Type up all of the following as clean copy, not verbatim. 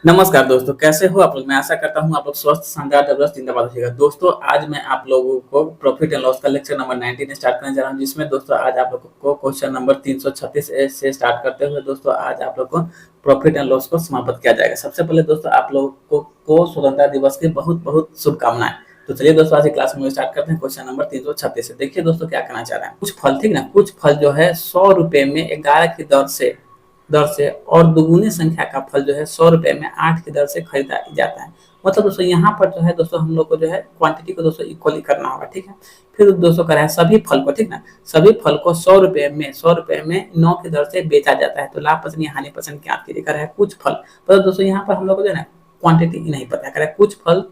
नमस्कार दोस्तों, कैसे हो आप लोग? मैं आशा करता हूँ आप लोग स्वस्थ, शानदार, तंदुरुस्त, जिंदाबाद रहिएगा। दोस्तों, आज मैं आप लोगों को प्रॉफिट एंड लॉस का लेक्चर नंबर 19 स्टार्ट करने जा रहा हूँ, जिसमें दोस्तों आज आप लोगों को क्वेश्चन नंबर 336 से स्टार्ट करते हुए दोस्तों आज आप लोग को प्रॉफिट एंड लॉस को समाप्त किया जाएगा। सबसे पहले दोस्तों आप लोगों को स्वतंत्रता दिवस की बहुत-बहुत शुभकामनाएं। तो चलिए दोस्तों आज की क्लास में स्टार्ट करते हैं क्वेश्चन नंबर 336 से। देखिए दोस्तों क्या कहना चाह रहे हैं। कुछ फल, ठीक ना, कुछ फल जो है 100 रुपए में 11 की दर से और दुगुनी संख्या का फल जो है 100 रुपए में 8 की दर से खरीदा जाता है। मतलब दोस्तों यहाँ पर जो है दोस्तों हम लोग को जो है क्वांटिटी को दोस्तों इक्वली करना होगा, ठीक है। फिर दोस्तों कह रहा है सभी फल को, ठीक ना, सभी फल को 100 रुपए में 9 की दर से बेचा जाता है। तो लाभ पसंद या हानि पसंद क्या आपके कर है कुछ फल। मतलब दोस्तों यहाँ पर हम लोग को जो है ना क्वांटिटी नहीं पता कर कुछ फल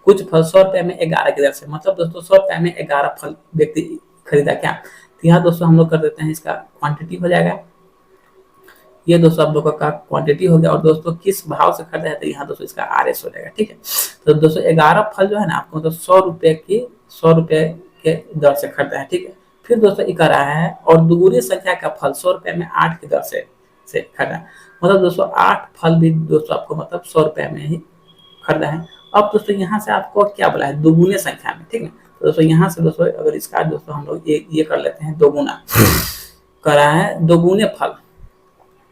100 रुपए में 11 की दर से, मतलब दोस्तों 100 रुपए में 11 फल व्यक्ति खरीदा क्या। तो यहाँ दोस्तों हम लोग कर देते हैं इसका क्वांटिटी हो जाएगा। ये दोस्तों आप लोगों का क्वांटिटी हो गया। और दोस्तों किस भाव से खरीदा है तो यहाँ दोस्तों इसका आरएस हो जाएगा, ठीक है। तो दोस्तों 11 फल जो है ना आपको मतलब 100 रुपए के दर से खरीदा है, ठीक है। फिर दोस्तों ये कह रहा है और दुगुनी संख्या का फल 100 रुपए में 8 की दर से खरीदा। मतलब दोस्तों 8 फल भी दोस्तों आपको मतलब 100 रुपए में ही खरीदा है। अब दोस्तों यहाँ से आपको क्या बोला है, दोगुने संख्या में, ठीक है। तो दोस्तों यहाँ से दोस्तों अगर इसका दोस्तों हम लोग ये कर लेते हैं दोगुना, करा है दोगुने फल,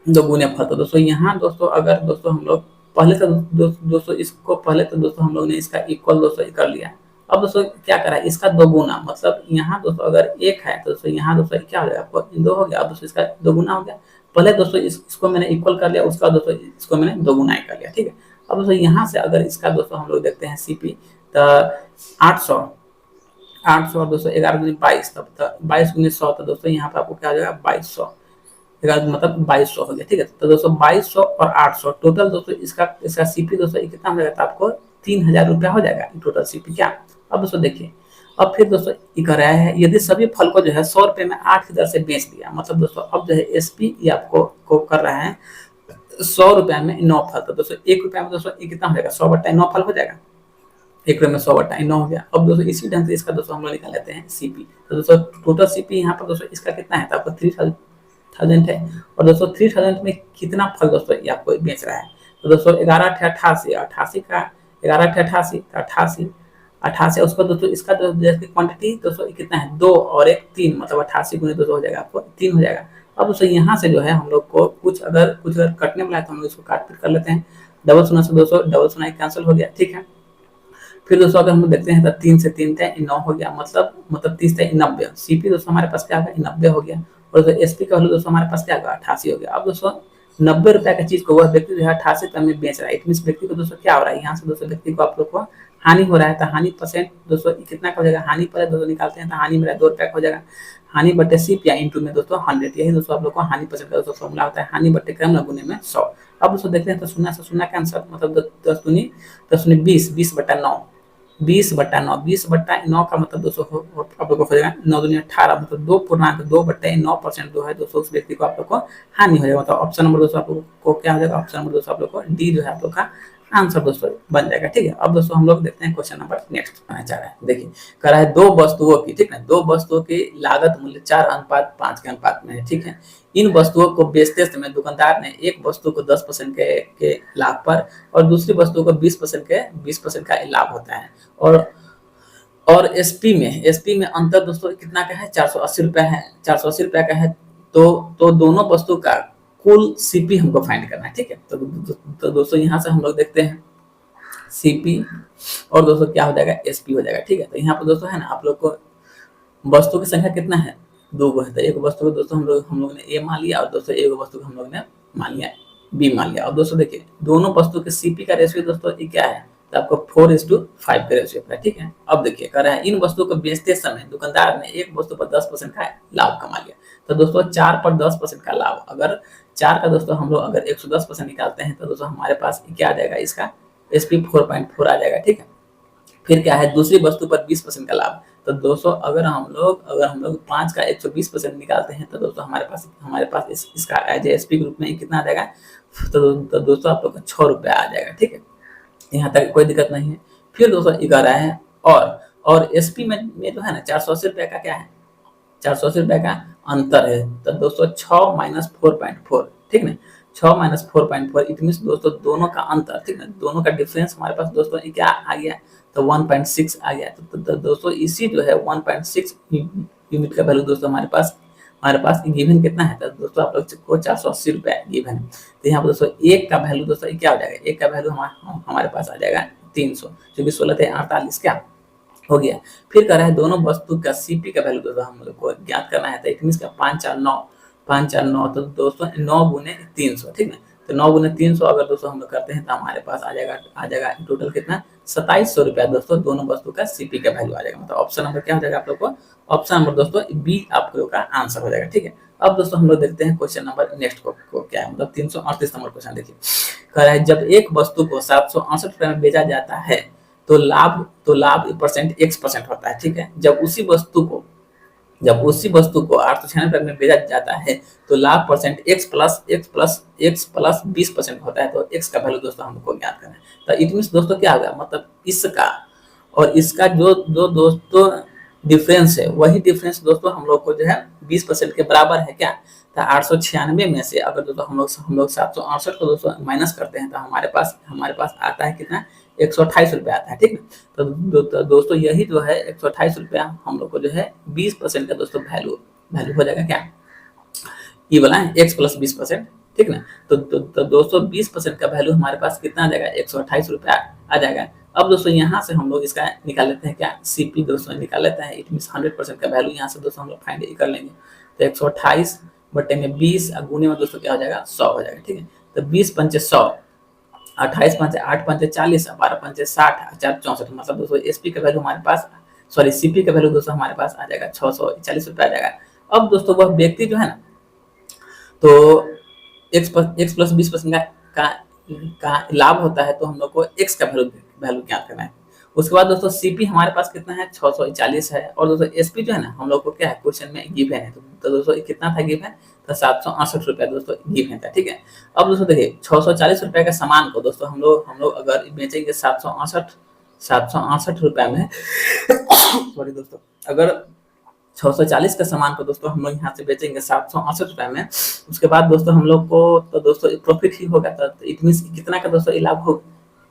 दोगुने फल। तो दोस्तों यहाँ दोस्तों अगर दोस्तों हम लोग पहले तो दोस्तों इसको पहले तो दोस्तों हम लोग ने इसका इक्वल दोस्तों कर लिया। अब दोस्तों क्या करा है इसका दोगुना, मतलब यहाँ दोस्तों अगर एक है तो दोस्तों यहाँ दोस्तों क्या हो गया आपको दो हो गया। अब दोस्तों इसका दोगुना हो गया। पहले दोस्तों इसको मैंने इक्वल कर लिया, उसका दोस्तों इसको मैंने दोगुना ही कर लिया, ठीक है। अब दोस्तों यहाँ से अगर इसका दोस्तों हम लोग देखते हैं सीपी तो 800 800 और दोस्तों 11 दूनी 22, तब 22 गुनी 100, तो दोस्तों यहाँ पे आपको क्या हो जाएगा 2200, मतलब 2200 हो गया, ठीक है। तो दोस्तों 2200 और 800 टोटल दोस्तों इसका सीपी दोस्तों कितना हो जाएगा, तो आपको 3000 रुपया हो जाएगा टोटल सीपी क्या। अब दोस्तों देखिए, अब फिर दोस्तों ये कर रहा है यदि सभी फल को जो है 100 रुपए में 8 की दर से बेच दिया, मतलब दोस्तों अब जो है एसपी ये आपको कर रहा है 100 रुपया में 9 फल। तो दोस्तों 1 रुपया में दोस्तों ये कितना हो जाएगा 100/9 फल हो जाएगा, 1 रुपये में 100/9 हो गया। अब दोस्तों इसी ढंग से इसका दोस्तों हम लोग निकाल लेते हैं सीपी। तो दोस्तों टोटल सीपी यहाँ पर दोस्तों इसका कितना है, तो आपको 3000 है। और दोस्तों 3000 में कितना फल दोस्तों ये आपको बेच रहा है, तो दोस्तों 11×88, 88 का 11×88 88 88 उसका दोस्तों इसका जैसे क्वांटिटी दोस्तों कितना है 2 और 1 3, मतलब 88 गुने 2 हो जाएगा आपको 3 हो जाएगा। अब दोस्तों यहाँ से जो है हम लोग को कुछ अगर कटने वाला है तो हम लोग इसको काट पीट कर लेते हैं। डबल शून्य से दोस्तों डबल शून्य कैंसिल हो गया, ठीक है। फिर दोस्तों अगर हम देखते हैं तो 3 से 3 थे 9 हो गया, मतलब 30 थे 90। सीपी दोस्तों हमारे पास क्या आ गया 90 हो गया। और दोस्तों एसपी का वैल्यू दोस्तों हमारे पास क्या होगा 88 हो गया। अब दोस्तों 90 रुपए का चीज को वह व्यक्ति जो है 88 रुपए में बेच रहा है। इट मीन व्यक्ति को दोस्तों क्या हो रहा है, यहाँ से दोस्तों व्यक्ति को आप लोग को हानि हो रहा है। तो हानि परसेंट दोस्तों कितना का हो जाएगा, हानि पर दोस्तों निकालते हैं तो हानि मेरा 2 रुपया का हो जाएगा। हानि बटे सीपी या इंटू में दोस्तों 100, यही दोस्तों आप लोग को हानि परसेंट का दोस्तों फॉर्मूला होता है, हानि बटे क्रम गुने में 100। अब दोस्तों देखते हैं तो शून्य से शून्य का आंसर, मतलब 10 दूनी 20, 20/9, 20/9, 20/9 का मतलब दोस्तों आप लोग को हो जाएगा 9 दूनी 18, मतलब 2.2/9% जो है दोस्तों उस व्यक्ति को आप लोग को हानि हो जाएगा। मतलब ऑप्शन नंबर दोस्तों आप लोग को क्या हो जाएगा, ऑप्शन नंबर दोस्तों आप लोग को डी जो है आप लोग का आंसर दोस्तों बन जाएगा, ठीक है। अब दोस्तों हम लोग देखते हैं क्वेश्चन नंबर नेक्स्ट आना चाह रहा है। देखिए कह रहा है दो वस्तुओं की, ठीक है, दो वस्तुओं की लागत मूल्य 4:5 के अनुपात में है, ठीक है। इन वस्तुओं को बेचते समय दुकानदार ने एक वस्तु को 10% के लाभ पर और दूसरी वस्तु को 20% का लाभ होता है। और एसपी में अंतर दोस्तों कितना का है 480 रुपया है, 480 रुपया का है। तो दोनों वस्तु का कुल सीपी हमको फाइंड करना है, ठीक है। तो दोस्तों यहाँ से हम लोग देखते हैं सीपी और दोस्तों क्या हो जाएगा एसपी हो जाएगा, ठीक है। तो यहाँ पर दोस्तों है ना आप लोग को वस्तु की संख्या कितना है 2 है। तो एक वस्तु को दोस्तों हम लोग ने ए मान लिया और दोस्तों एक वस्तु को हम लोग ने मान लिया बी मान लिया। अब दोस्तों देखिए दोनों वस्तु के सीपी का रेशियो दोस्तों ये क्या है, तो आपको 4:5 का रेशियो है, ठीक है। अब देखिए कह रहा है इन वस्तुओं को बेचते समय दुकानदार ने एक वस्तु पर 10% का लाभ कमा लिया। तो दोस्तों 4 पर 10% का लाभ, अगर 4 का दोस्तों हम लोग अगर 110% निकालते हैं तो दोस्तों हमारे पास क्या आ जाएगा, इसका एसपी 4.4 आ जाएगा, ठीक है। फिर क्या है दूसरी वस्तु पर 20% का लाभ। तो दोस्तों अगर हम लोग 5 का 120% निकालते हैं तो दोस्तों हमारे पास इसका एज एसपी ग्रुप में कितना आ जाएगा, तो दोस्तों आप लोग का 6 रुपया आ जाएगा, ठीक है। यहाँ तक कोई दिक्कत नहीं है। फिर दोस्तों 11 है और एसपी में जो है ना 480 रुपये का क्या है, 480 रुपये का अंतर है। तो दोस्तों 6 - 4.4, ठीक है। 6 माइनस 4.4, इट मीन्स दोस्तों दोनों का अंतर, ठीक है, दोनों का डिफरेंस हमारे पास दोस्तों क्या आ गया, तो 1.6 आ गया। तो दोस्तों इसी जो है 1.6 यूनिट का वैल्यू दोस्तों हमारे पास गिवन कितना है, तो दोस्तों आप लोग को 480 रुपए गिवन है। तो यहाँ पर दोस्तों एक का वैल्यू दोस्तों क्या हो जाएगा, एक का वैल्यू हमारे पास आ जाएगा 300, क्योंकि 16 × 48 क्या हो गया। फिर कह रहा है दोनों वस्तु का सीपी का वैल्यू दोस्तों हम लोग को ज्ञात करना है, तो इट मीन्स का 549, तो दोस्तों 9 गुने 300, ठीक है, तो 9 गुने 300 अगर दोस्तों हम लोग करते हैं तो हमारे पास आ जाएगा टोटल कितना, 2700 रुपया दोस्तों दोनों वस्तु का सीपी का वैल्यू आ जाएगा। मतलब ऑप्शन नंबर क्या हो जाएगा आप लोग को, ऑप्शन नंबर दोस्तों बी आप लोग का आंसर हो जाएगा, ठीक है। अब दोस्तों हम लोग देखते हैं क्वेश्चन नंबर नेक्स्ट को क्या है, मतलब 338 नंबर क्वेश्चन देखिए, कह रहा है जब एक वस्तु को 768 रुपए में बेचा जाता है तो लाभ परसेंट x% होता है, ठीक है। जब उसी वस्तु को 896 में बेचा जाता है तो लाभ परसेंट x प्लस 20% होता है। तो x का वैल्यू दोस्तों हमको ज्ञात करना है। तो इट मीन्स दोस्तों क्या होगा, मतलब इसका और इसका जो दोस्तों डिफरेंस है, वही डिफरेंस दोस्तों हम लोग को जो है 20% के बराबर है क्या। तो 896 में से अगर दोस्तों हम लोग 768 को दोस्तों माइनस करते हैं तो हमारे पास आता है कितना, 128 रुपया आता है, ठीक है। तो दोस्तों यही जो है 128 रुपया हम लोग को जो है 20% का दोस्तों वैल्यू हो जाएगा क्या, ये वाला है x प्लस 20%, ठीक ना। तो दोस्तों 20% का वैल्यू हमारे पास कितना आ जाएगा, 128 रुपया आ जाएगा। अब दोस्तों यहाँ से हम लोग इसका निकाल लेते हैं क्या, सीपी दोस्तों निकाल लेते हैं। इट मीन्स 100% का वैल्यू यहाँ से दोस्तों हम लोग फाइंड कर लेंगे। तो 128 बटे में 20 गुने में दोस्तों क्या हो जाएगा, 100 हो जाएगा, ठीक है। तो 20 पंचे 100, 28 पंचे 8 पंचे 40, 12 पंचे 60, 4 64, मतलब दोस्तों एसपी का वैल्यू हमारे पास, सॉरी सीपी का वैल्यू दोस्तों हमारे पास आ जाएगा 640 रुपया आ जाएगा। अब दोस्तों वह व्यक्ति जो है ना, तो x प्लस 20% का लाभ होता है, तो हम लोग को x का वैल्यू ज्ञात करना है। उसके बाद दोस्तों सीपी हमारे पास कितना है, 640 है। और दोस्तों एसपी जो है ना, हम लोग को क्या है क्वेश्चन में गिवन है, तो दोस्तों कितना था गिवन, तो 768 रुपया दोस्तों गिवन था, ठीक है। अब दोस्तों देखिए 640 रुपया का सामान को दोस्तों हम लोग अगर बेचेंगे 768 रुपया में सॉरी दोस्तों, अगर 640 का सामान को दोस्तों हम लोग यहाँ से बेचेंगे 768 रुपए में, उसके बाद दोस्तों हम लोग को तो दोस्तों प्रॉफिट ही होगा। तो इट मीन्स कितना का दोस्तों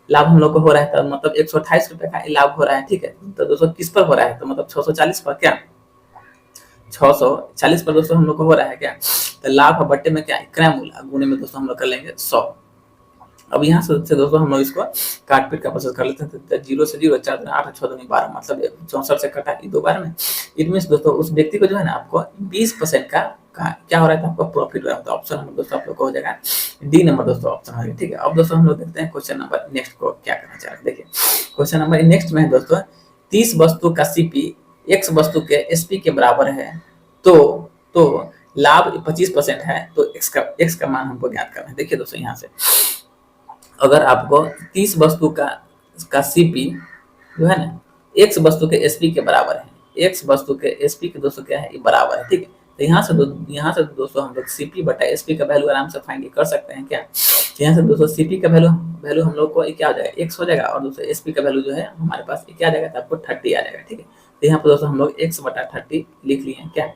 लाभ हम लोग को हो रहा है, तो मतलब 128 रुपए का लाभ हो रहा है, ठीक है। तो दोस्तों किस पर हो रहा है, तो मतलब 640 पर क्या, 640 पर दोस्तों हम लोग को हो रहा है क्या, तो लाभ बट्टे में क्या है, क्रय मूल्य गुणे में दोस्तों हम लोग कर लेंगे 100। अब यहाँ से दोस्तों हम लोग इसको काट पीट का प्रोसेस कर लेते हैं। तो 0 से 0, 4 दूनी 8, 6 दूनी 12, मतलब 64 से कटा 2 बार में। इट मीन्स दोस्तों उस व्यक्ति को जो है ना आपको 20% का क्या हो रहा था, आपको प्रॉफिट हो रहा है। तो ऑप्शन नंबर दोस्तों आप लोग को हो जाएगा डी नंबर दोस्तों ऑप्शन हो जाएगा, ठीक है। अब दोस्तों हम लोग देखते हैं क्वेश्चन नंबर नेक्स्ट को क्या करना चाह रहे हैं। देखिए क्वेश्चन नंबर नेक्स्ट में है दोस्तों, 30 वस्तु का सीपी x वस्तु के एसपी के बराबर है, तो लाभ 25% है, तो x का मान हमको ज्ञात करना है। देखिए दोस्तों यहाँ से अगर आपको 30 वस्तु का सीपी जो है ना x वस्तु के एसपी के बराबर है, x वस्तु के एसपी के दोस्तों क्या है, ये बराबर है, ठीक है। तो यहाँ से दोस्तों हम लोग सीपी बटा एसपी का वैल्यू आराम से फाइंड कर सकते हैं क्या। यहाँ से दोस्तों सीपी का वैल्यू हम लोग को क्या हो जाएगा, x हो जाएगा, और दोस्तों एसपी का वैल्यू जो है हमारे पास क्या आ जाएगा, तो आपको 30 आ जाएगा, ठीक है। तो यहाँ पर दोस्तों हम लोग x बटा 30 लिख लिए हैं क्या।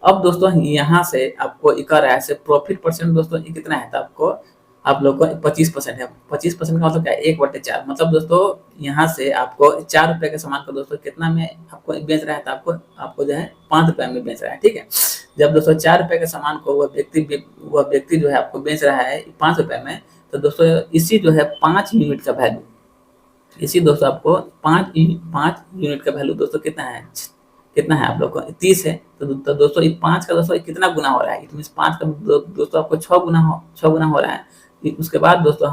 अब दोस्तों यहाँ से आपको कर रहा है प्रॉफिट परसेंट दोस्तों ये कितना है, तो आप लोग को 25% है। 25% का मतलब क्या है, 1/4, मतलब दोस्तों यहाँ से आपको 4 रुपए के सामान को दोस्तों कितना में आपको बेच रहा है, तो आपको जो है 5 रुपए में बेच रहा है, ठीक है। जब दोस्तों 4 रुपए के सामान को वह व्यक्ति जो है आपको बेच रहा है 5 रुपए में, तो दोस्तों इसी जो है 5 यूनिट का वैल्यू, इसी दोस्तों आपको 5 यूनिट का वैल्यू दोस्तों कितना है आप लोग को 30 है। तो दोस्तों 5 का दोस्तों कितना गुना हो रहा है, इट मीन्स 5 का दोस्तों आपको 6 गुना हो रहा है। उसके बाद दोस्तों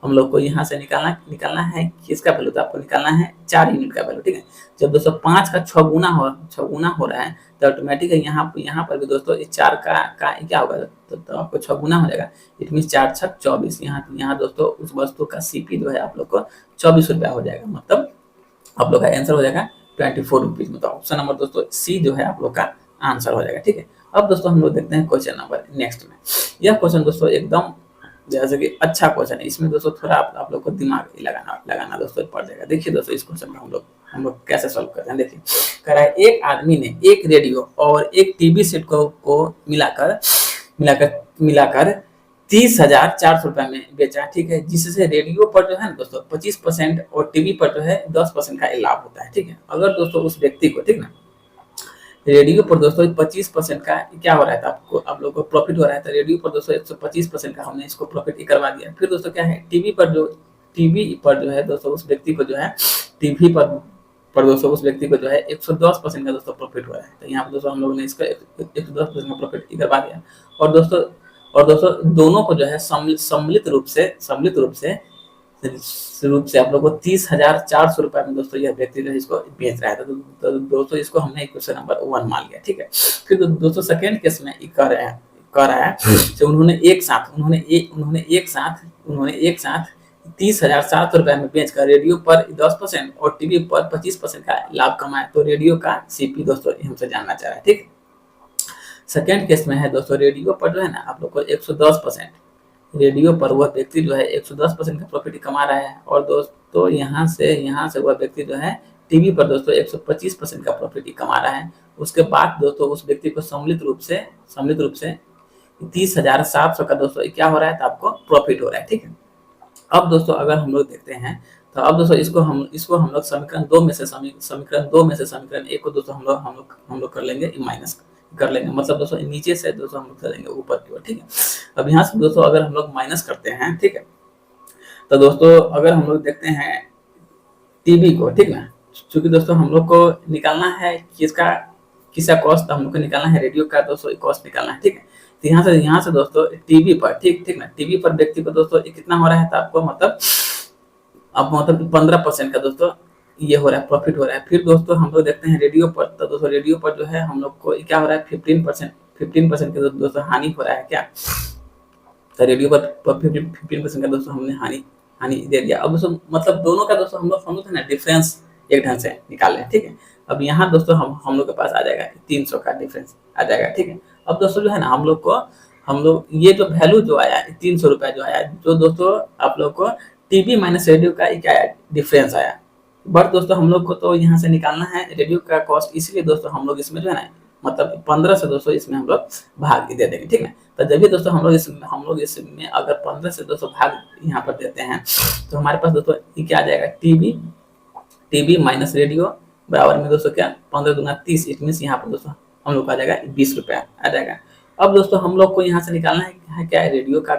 हम लोग को यहाँ से निकालना है किसका वैल्यू, तो आपको निकालना है 4 यूनिट का वैल्यू, ठीक है। जब दोस्तों 5 का 6 गुना हो रहा है, तो ऑटोमेटिक यहाँ पर भी दोस्तों 4 का क्या होगा, तो आपको 6 गुना हो जाएगा। इट मीन्स 4 6 24, यहाँ दोस्तों उस वस्तु का सीपी जो है आप लोग को 24 रुपया हो जाएगा, मतलब आप लोग का आंसर हो जाएगा 24 रुपीज। मतलब ऑप्शन नंबर दोस्तों सी जो है आप लोग का आंसर हो जाएगा, ठीक है। अब दोस्तों हम लोग देखते हैं क्वेश्चन नंबर नेक्स्ट में। यह क्वेश्चन दोस्तों एकदम जैसे कि अच्छा क्वेश्चन है, इसमें दोस्तों थोड़ा आप लोग को दिमाग लगाना दोस्तों पड़ जाएगा। देखिए दोस्तों इस क्वेश्चन में हम लोग कैसे सॉल्व करते हैं। देखिए कह रहा है एक आदमी ने एक रेडियो और एक टीवी सेट को मिलाकर 30,400 रुपए में बेचा, ठीक है, जिससे रेडियो पर जो है ना दोस्तों 25% और टीवी पर जो है 10% का लाभ होता है, ठीक है। अगर दोस्तों उस व्यक्ति को, ठीक ना, रेडियो पर दोस्तों 25% का क्या हो रहा था, आपको आप लोगों को प्रॉफिट हो रहा है, तो रेडियो पर दोस्तों 125% का हमने इसको प्रॉफिट ही करवा दिया। फिर दोस्तों क्या है, टीवी पर जो है दोस्तों उस व्यक्ति को जो है टीवी पर दोस्तों उस व्यक्ति को जो है 110% का दोस्तों प्रॉफिट हो रहा है। तो यहाँ पर दोस्तों हम लोगों ने इसका 110% का प्रॉफिट ही करवा दिया। और दोस्तों दोनों को जो है सम्मिलित रूप से आप लोग को 30,400 रुपए में दोस्तों यह व्यक्ति जो है इसको बेच रहा है। तो दोस्तों इसको हमने इक्वेशन नंबर 1 मान लिया, ठीक है। फिर दोस्तों सेकेंड केस में कह रहा है कि उन्होंने एक साथ 30,700 रुपए में बेचकर रेडियो पर 10% और टीवी पर 25% का लाभ कमाया। तो रेडियो का सीपी दोस्तों हमसे जानना चाह रहा है, ठीक। सेकेंड केस में है दोस्तों, रेडियो पर जो है ना आप लोग को 110%, रेडियो पर वह व्यक्ति जो है 110% का प्रॉफिट कमा रहा है। और दोस्तों यहाँ से वह व्यक्ति जो है टीवी पर दोस्तों 125% का प्रॉफिट कमा रहा है। उसके बाद दोस्तों उस व्यक्ति को सम्मिलित रूप से 30,700 का दोस्तों क्या हो रहा है, तो आपको प्रॉफिट हो रहा है, ठीक है। अब दोस्तों अगर हम लोग देखते हैं, तो अब दोस्तों इसको हम लोग समीकरण 2 में से समीकरण 1 को दोस्तों हम लोग कर लेंगे माइनस कर लेंगे, मतलब दोस्तों नीचे से दोस्तों हम लोग करेंगे ऊपर की ओर, ठीक है। अब यहाँ से दोस्तों अगर हम लोग माइनस करते हैं, ठीक है, तो दोस्तों अगर हम लोग देखते हैं टीवी को, ठीक ना, क्योंकि दोस्तों हम लोग को निकालना है किसका कॉस्ट, हम लोग को निकालना है रेडियो का दोस्तों कॉस्ट निकालना है, ठीक है। तो यहाँ से दोस्तों टीवी पर, ठीक ना, टीवी पर व्यक्ति को दोस्तों कितना हो रहा है, तो आपको मतलब 15% का दोस्तों ये हो रहा है, प्रॉफिट हो रहा है। फिर दोस्तों हम लोग देखते हैं रेडियो पर, तो दोस्तों रेडियो पर जो है हम लोग को क्या हो रहा है, 15% के दोस्तों हानि हो रहा है क्या, तो रेडियो पर 15% का दोस्तों हमने हानि दे दिया। अब दोस्तों मतलब दोनों का दोस्तों हम लोग ना डिफरेंस एक ढंग से निकाल लें, ठीक है। अब यहाँ दोस्तों हम लोग के पास आ जाएगा 300 का डिफरेंस आ जाएगा, ठीक है। अब दोस्तों जो है ना हम लोग ये जो वैल्यू जो आया 300 रुपया जो आया, जो दोस्तों आप लोग को टीवी माइनस रेडियो का क्या आया, डिफरेंस आया। बट दोस्तों हम लोग को तो यहाँ से निकालना है रेडियो का कॉस्ट, इसलिए दोस्तों हम लोग इसमें जो है ना मतलब 15 से दोस्तों इसमें हम लोग भाग दे देंगे, ठीक है। तो जब भी दोस्तों हम लोग इसमें अगर 15 से दोस्तों भाग यहाँ पर देते हैं, तो हमारे पास दोस्तों ये क्या आ जाएगा, टीवी माइनस रेडियो बराबर में दोस्तों क्या 15 दूना 30, इट मीन यहाँ पर दोस्तों हम लोग का आ जाएगा 20 रुपया आ जाएगा। अब दोस्तों हम लोग को यहाँ से निकालना है क्या है, रेडियो का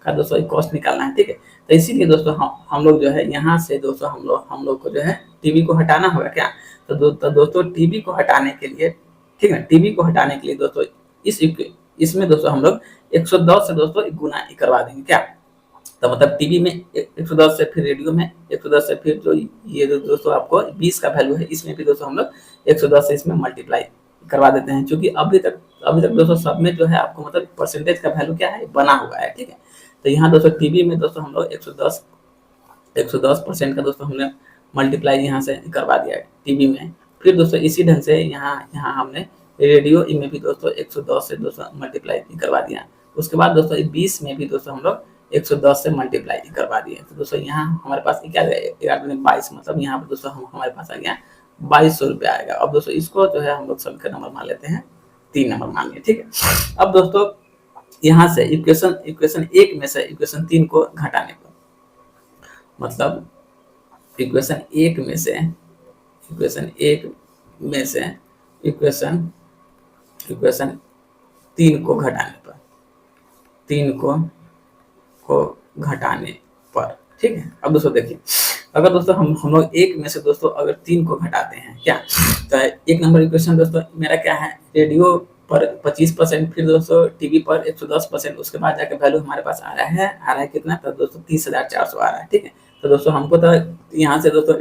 दोस्तों कॉस्ट निकालना है, ठीक है। तो इसीलिए दोस्तों हम लोग जो है यहाँ से दोस्तों हम लोग को जो है टीवी को हटाना होगा क्या, तो दोस्तों टीवी को हटाने के लिए, ठीक है, टीवी को हटाने के लिए दोस्तों इसमें दोस्तों हम लोग 110 से दोस्तों गुना करवा देंगे क्या, तो मतलब टीवी में 110 से, फिर रेडियो में 110 से, फिर जो ये दोस्तों आपको 20 का वैल्यू है इसमें भी दोस्तों हम लोग 110 से इसमें मल्टीप्लाई करवा देते हैं, क्योंकि अभी तक दोस्तों सब में जो है आपको मतलब परसेंटेज का वैल्यू क्या है बना हुआ है, ठीक है। तो यहाँ दोस्तों टीवी में दोस्तों हम लोग 110% का दोस्तों हमने मल्टीप्लाई यहाँ से करवा दिया है टीवी में। फिर दोस्तों इसी ढंग से यहाँ हमने रेडियो में भी दोस्तों 110 से दोस्तों मल्टीप्लाई करवा दिया। उसके बाद दोस्तों 20 में भी दोस्तों हम लोग 110 से मल्टीप्लाई करवा दिए। तो दोस्तों यहाँ हमारे पास क्या आ गया 22, मतलब यहाँ पर दोस्तों हमारे पास आ गया 2200 रुपया आएगा। अब दोस्तों इसको जो है हम लोग समीकरण नंबर मान लेते हैं, 3 नंबर मान लिए, ठीक है। अब दोस्तों यहाँ से इक्वेशन 1 में से इक्वेशन 3 को घटाने पर, मतलब इक्वेशन 1 में से इक्वेशन 3 को घटाने पर, ठीक है। अब दोस्तों देखिए, अगर दोस्तों हम लोग 1 में से दोस्तों अगर 3 को घटाते हैं क्या, तो 1 नंबर इक्वेशन दोस्तों मेरा क्या है, रेडियो पर 25%, फिर दोस्तों टीवी पर 110%, उसके बाद जाके वैल्यू हमारे पास आ रहा है कितना, तो दोस्तों 30,400 आ रहा है, ठीक है। तो दोस्तों हमको तो यहाँ से दोस्तों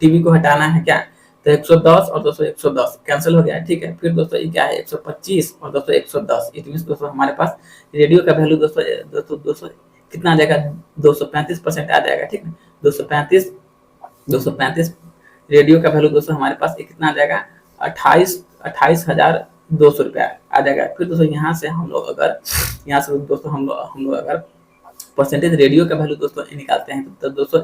टीवी को हटाना है क्या, तो 110 और दोस्तों 110 कैंसिल हो गया, ठीक है। फिर दोस्तों ये क्या है 125 और दोस्तों 110, इट मीन दोस्तों हमारे पास रेडियो का वैल्यू दोस्तों कितना आ जाएगा, 235% आ जाएगा, ठीक है। 235 रेडियो का वैल्यू दोस्तों हमारे पास कितना आ जाएगा, 28,200 रुपया आ जाएगा। फिर दोस्तों यहाँ से हम लोग अगर दोस्तों हम लोग अगर परसेंटेज रेडियो का वैल्यू दोस्तों निकालते हैं, तो दोस्तों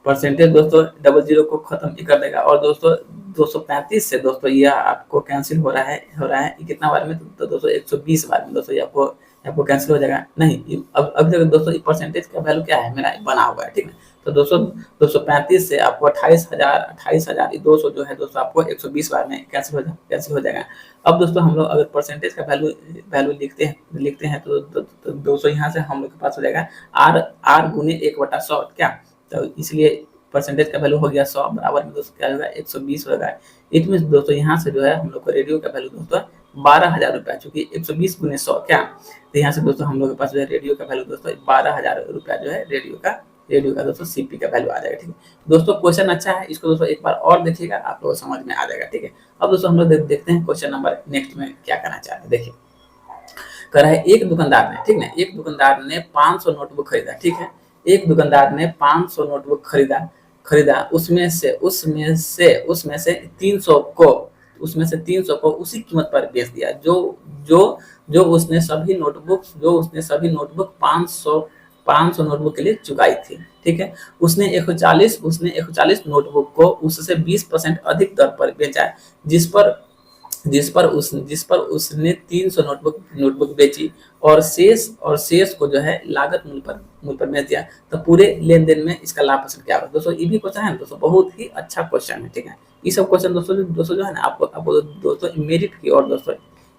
परसेंटेज दोस्तों 00 को खत्म कर देगा। और दोस्तों 235 से दोस्तों यह आपको कैंसिल हो रहा है कितना बार में, तो दोस्तों 120 बार में दोस्तों ये आपको आपको कैंसिल हो जाएगा नहीं। अब देखो दोस्तों ये परसेंटेज का वैल्यू क्या है, मेरा बना हुआ है, ठीक है। तो दोस्तों 235 से आपको 28,000 दो सौ जो है दोस्तों आपको 120 बार में कैंसिल हो जाएगा। अब दोस्तों हम लोग अगर परसेंटेज का वैल्यू लिखते हैं तो 200 यहाँ से हम लोग के पास हो जाएगा आर गुने 1/100 क्या। तो इसलिए परसेंटेज का वैल्यू हो गया 100 बराबर में दोस्तों क्या होगा 120 होगा। इट मीन दोस्तों यहाँ से जो है हम लोग को रेडियो का वैल्यू दोस्तों 12,000 रुपया, चूंकि 120 गुने 100 क्या। तो यहाँ से दोस्तों हम लोग के पास जो है रेडियो का वैल्यू दोस्तों 12,000 रुपया जो है रेडियो का दोस्तों सीपी का वैल्यू आ जाएगा, ठीक है। दोस्तों क्वेश्चन अच्छा है, इसको दोस्तों एक बार और देखिएगा, आप लोगों को समझ में आ जाएगा, ठीक है। अब दोस्तों हम लोग देखते हैं क्वेश्चन नंबर नेक्स्ट में क्या करना चाह रहे हैं। देखिए कह रहा है एक दुकानदार ने, ठीक ना, एक दुकानदार ने 500 नोटबुक खरीदा, ठीक है। एक दुकानदार ने 500 नोटबुक खरीदा उसमें से 300 को उसी कीमत पर बेच दिया जो उसने सभी नोटबुक 500 नोटबुक के लिए चुकाई थी, ठीक है। उसने 140 नोटबुक को उससे 20% अधिक दर पर बेचा, जिस पर उसने 300 नोटबुक बेची और शेष को जो है लागत मूल्य पर बेच दिया। तो पूरे लेन-देन में इसका लाभ हासिल क्या होगा। दोस्तों ये भी क्वेश्चन है दोस्तों, बहुत ही अच्छा क्वेश्चन है, ठीक है। ये सब क्वेश्चन दोस्तों जो है ना आपको दोस्तों मेरिट की ओर दोस्तों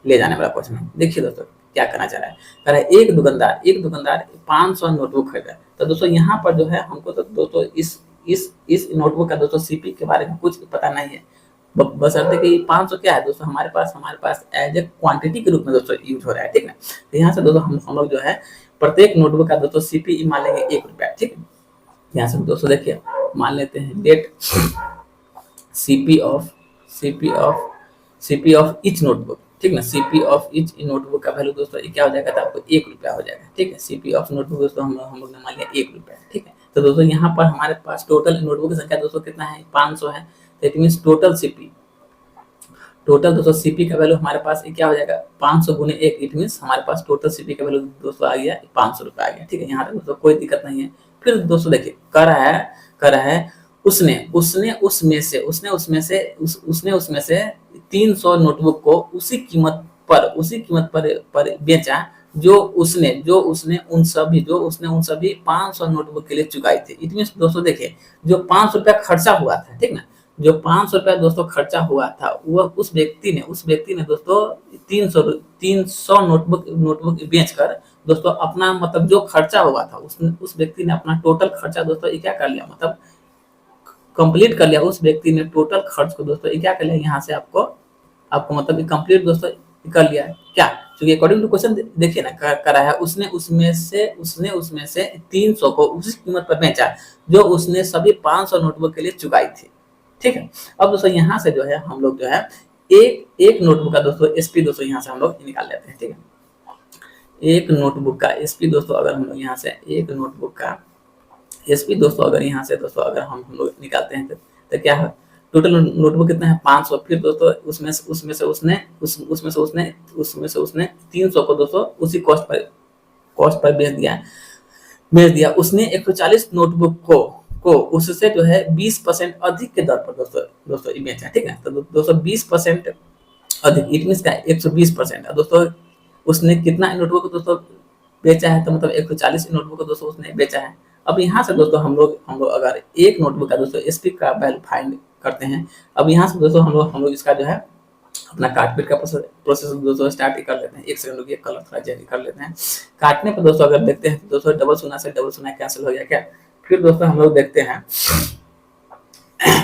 ले जाने वाला क्वेश्चन है। देखिए दोस्तों क्या करना चाह रहा है, कह रहा है एक दुकानदार 500 नोटबुक खरीदा। तो दोस्तों यहाँ पर जो है हमको तो दोस्तों इस नोटबुक का दोस्तों सीपी के बारे में कुछ पता नहीं है, बशर्ते कि 500 क्या है दोस्तों हमारे पास एज ए क्वांटिटी के रूप में दोस्तों यूज हो रहा है, ठीक है। तो यहाँ से दोस्तों हम लोग जो है प्रत्येक नोटबुक का दोस्तों सीपी मान लेंगे 1 रुपया, ठीक है। यहाँ से दोस्तों देखिए मान लेते हैं let CP of each notebook, ठीक ना। सीपी ऑफ ईच नोटबुक का वैल्यू दोस्तों क्या हो जाएगा, तो आपको 1 रुपया हो जाएगा, ठीक है। सीपी ऑफ नोटबुक दोस्तों हम लोग ने मान लिया 1 रुपया, ठीक है। तो दोस्तों यहाँ पर हमारे पास टोटल नोटबुक की संख्या दोस्तों कितना है 500 है। तो इट मींस टोटल दोस्तों सीपी का वैल्यू हमारे पास क्या हो जाएगा 500 गुने 1, इट मींस हमारे पास टोटल सीपी का वैल्यू दोस्तों आ गया 500 रुपया आ गया, ठीक है। यहाँ तक दोस्तों कोई दिक्कत नहीं है। फिर दोस्तों देखिए कह रहा है उसने उसमें से 300 नोटबुक को उसी कीमत पर बेचा जो उसने उन सभी 500 नोटबुक के लिए चुकाई थी। इट मींस दोस्तों देखिए जो 500 रुपया खर्चा हुआ था, ठीक ना, जो 500 रुपया दोस्तों खर्चा हुआ था वह उस व्यक्ति ने दोस्तों 300 नोटबुक बेचकर दोस्तों अपना मतलब जो खर्चा हुआ था उस व्यक्ति ने अपना टोटल खर्चा दोस्तों क्या कर लिया, मतलब कंप्लीट कर लिया। उस व्यक्ति ने टोटल खर्च को दोस्तों क्या कर लिया, यहाँ से आपको मतलब कंप्लीट दोस्तों कर लिया क्या, क्योंकि अकॉर्डिंग टू क्वेश्चन देखिए ना करा है उसने उसमें से 300 को उसी कीमत पर बेचा जो उसने सभी 500 नोटबुक के लिए चुकाई थी, ठीक है। अब दोस्तों यहाँ से जो है हम लोग जो है एक नोटबुक का दोस्तों एसपी दोस्तों यहाँ से हम लोग निकाल लेते हैं, ठीक है। एक नोटबुक का एसपी दोस्तों अगर हम लोग यहाँ से एक नोटबुक का एसपी दोस्तों अगर यहाँ से दोस्तों अगर हम लोग निकालते हैं तो क्या है टोटल नोटबुक कितना है 500। फिर दोस्तों उसमें से उसने 300 को दोस्तों उसी कॉस्ट पर बेच दिया। उसने 140 नोटबुक को उससे जो है 20% अधिक के दर पर दोस्तों बेचा, ठीक है। तो दोस्तों 20% अधिक इट मींस का 120% दोस्तों उसने कितना नोटबुक को दोस्तों बेचा है, तो मतलब 140 नोटबुक को दोस्तों उसने बेचा है। अब यहाँ से दोस्तों हम लोग अगर एक नोटबुक का दोस्तों एसपी का वैल्यू फाइंड करते हैं। अब यहाँ से दोस्तों हम लोग इसका जो है अपना काटपीट का प्रोसेस दोस्तों स्टार्ट कर लेते हैं। 1 सेकंड रुकिए, कलर थोड़ा चेंज कर लेते हैं। काटने पर दोस्तों अगर देखते हैं तो दोस्तों डबल शून्य कैंसिल हो गया क्या। फिर दोस्तों हम लोग देखते हैं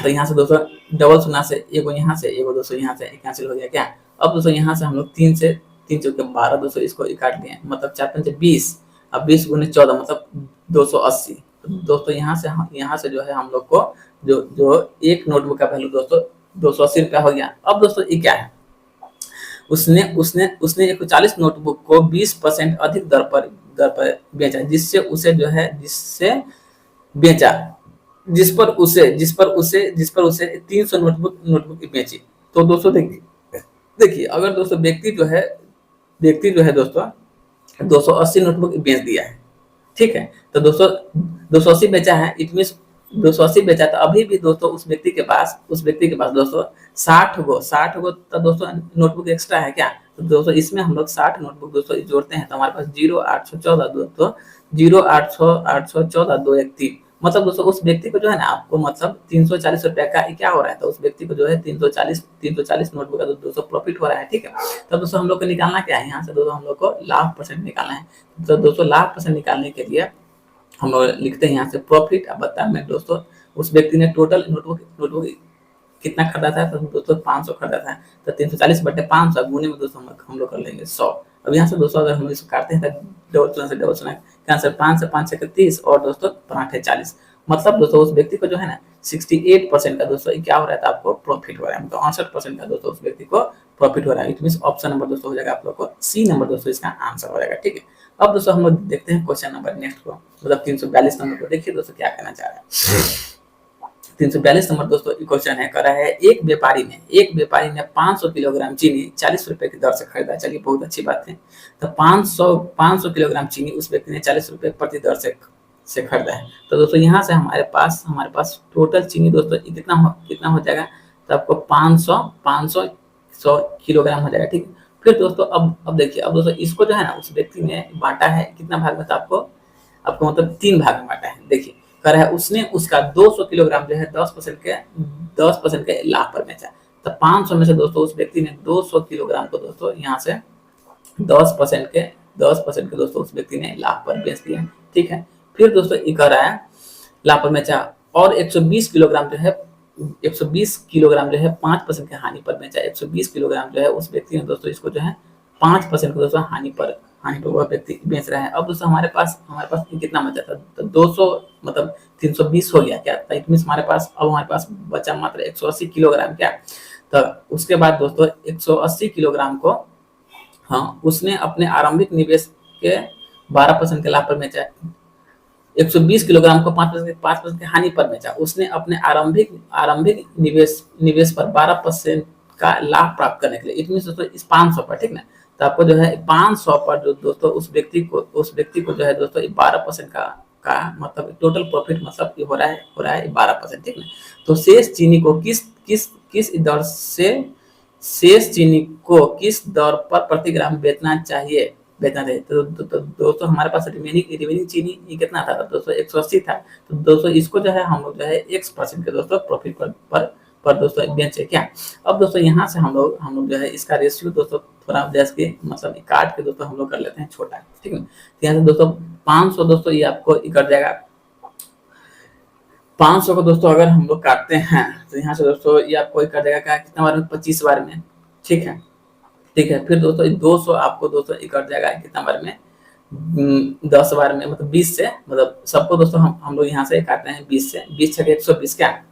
तो यहाँ से दोस्तों डबल शून्य से एगो यहाँ से एगो दोस्तों यहाँ से कैंसिल हो गया क्या। अब दोस्तों यहाँ से हम लोग 3 चौके 12 दोस्तों इसको काट दिए, मतलब 4 पंचे 20, अब 20 गुने 14 मतलब 280। दोस्तों यहाँ से जो है हम लोग को जो एक नोटबुक का वैल्यू दोस्तों 280 रुपया हो गया। अब दोस्तों ये क्या है, उसने 140 नोटबुक को 20% अधिक दर पर बेचा, जिस पर उसे 300 नोटबुक बेची। तो दोस्तों देखिए अगर दोस्तों व्यक्ति जो है दोस्तों 280 नोटबुक बेच दिया है, ठीक है। तो दोस्तों 280 बेचा है, इट मींस 280 बेचा, तो अभी भी दोस्तों उस व्यक्ति के पास दोस्तों 60 गो तो दोस्तों नोटबुक एक्स्ट्रा है क्या। तो दोस्तों इसमें हम लोग 60 नोटबुक दोस्तों जोड़ते हैं तो हमारे पास 0814 दोस्तों 0814 213, मतलब दोस्तों उस व्यक्ति को जो है ना आपको मतलब 340 रुपया का क्या हो रहा है, तो उस व्यक्ति को जो है 340 नोटबुक का दोस्तों प्रॉफिट हो रहा है, ठीक है। तो दोस्तों हम लोग को निकालना क्या है, यहाँ से दोस्तों हम लोग को लाभ परसेंट निकालना है। तो दोस्तों लाभ परसेंट निकालने के लिए हम लोग लिखते हैं यहाँ से प्रॉफिट। अब बता मैं दोस्तों उस व्यक्ति ने टोटल नोटबुक कितना खरीदा था, तो दोस्तों 500 खरीदा था, तो 340 बटे 500 गुने में दोस्तों हम लोग कर लेंगे 100। अब यहाँ से दोस्तों अगर हम इसको काटते हैं तो डबल चुना कैंसर 5 से 5 से 30 और दोस्तों पराठे 40, मतलब दोस्तों उस व्यक्ति को जो है ना 68% का दोस्तों क्या हो रहा है, तो आपको प्रॉफिट हो रहा है, मतलब 68% का दोस्तों उस व्यक्ति को प्रॉफिट हो रहा है। इट मीन ऑप्शन नंबर दोस्तों हो जाएगा आप लोग को सी नंबर दोस्तों इसका आंसर हो जाएगा, ठीक है। अब दोस्तों हम लोग देखते हैं क्वेश्चन नंबर नेक्स्ट को, मतलब 342 नंबर को। देखिए दोस्तों क्या कहना चाह रहा है। 342 नंबर दोस्तों क्वेश्चन है, कर रहा है एक व्यापारी ने 500 किलोग्राम चीनी 40 रुपए की दर से खरीदा। चलिए बहुत अच्छी बात है। तो 500 किलोग्राम चीनी उस व्यक्ति ने 40 रुपए प्रति दर से खरीदा है। तो दोस्तों यहाँ से हमारे पास टोटल चीनी दोस्तों कितना हो जाएगा, तो आपको 500 किलोग्राम हो जाएगा, ठीक है। फिर दोस्तों अब देखिए, अब दोस्तों इसको जो है ना उस व्यक्ति ने बांटा है कितना भाग में, तो आपको मतलब 3 भाग में बांटा है। देखिए कर है उसने उसका 200 किलोग्राम जो है 10% के लाभ पर बेचा। तो 500 में से दोस्तों उस व्यक्ति ने 200 किलोग्राम को दोस्तों यहाँ से 10% के दोस्तों उस व्यक्ति ने लाभ पर बेच दिया, ठीक है। फिर दोस्तों ये कह रहा है लाभ पर बेचा और 120 किलोग्राम जो है 5% के हानि पर बेचा। 120 किलोग्राम जो है उस व्यक्ति ने दोस्तों इसको जो है 5% को दोस्तों हानि पर वह व्यक्ति बेच रहा है। अब दोस्तों हमारे पास कितना बचा था, तो 200 मतलब 320 हो गया क्या, तो इट मींस हमारे पास बचा मात्र 180 किलोग्राम क्या। तो उसके बाद दोस्तों 180 किलोग्राम को उसने अपने आरंभिक निवेश के 12% के लाभ पर बेचा। 120 किलोग्राम को 5% के हानि पर बेचा। उसने अपने आरंभिक निवेश पर 12% का लाभ प्राप्त करने के लिए, इट मींस दोस्तों इस 500 पर, ठीक ना। तो आपको जो है 500 पर जो दोस्तों उस व्यक्ति को जो है दोस्तों 12% का मतलब टोटल प्रॉफिट मतलब हो रहा है 12%, ठीक ना। तो शेष चीनी को किस दर पर प्रति ग्राम बेचना चाहिए। तो दोस्तों हमारे पास रिमेनिंग चीनी कितना था, दोस्तों 180 था। तो दोस्तों इसको जो है हम लोग जो है x% के दोस्तों प्रॉफिट पर दोस्तों बेचे क्या। अब दोस्तों यहाँ से हम लोग जो है इसका रेशियो दोस्तों थोड़ा जैसे कि मतलब काट के दोस्तों हम लोग कर लेते हैं छोटा, ठीक है। तो यहाँ से दोस्तों 500 दोस्तों ये आपको कट जाएगा। 500 को दोस्तों अगर हम लोग काटते हैं तो यहाँ से दोस्तों ये आपको कट जाएगा कितना बार में, 25 बार में, ठीक है। फिर दोस्तों 200 आपको दोस्तों कट जाएगा कितना बार में, 10 बार में, मतलब 20 से, मतलब सबको दोस्तों हम लोग यहाँ से काटते हैं 20 से, 20 छके 120 क्या,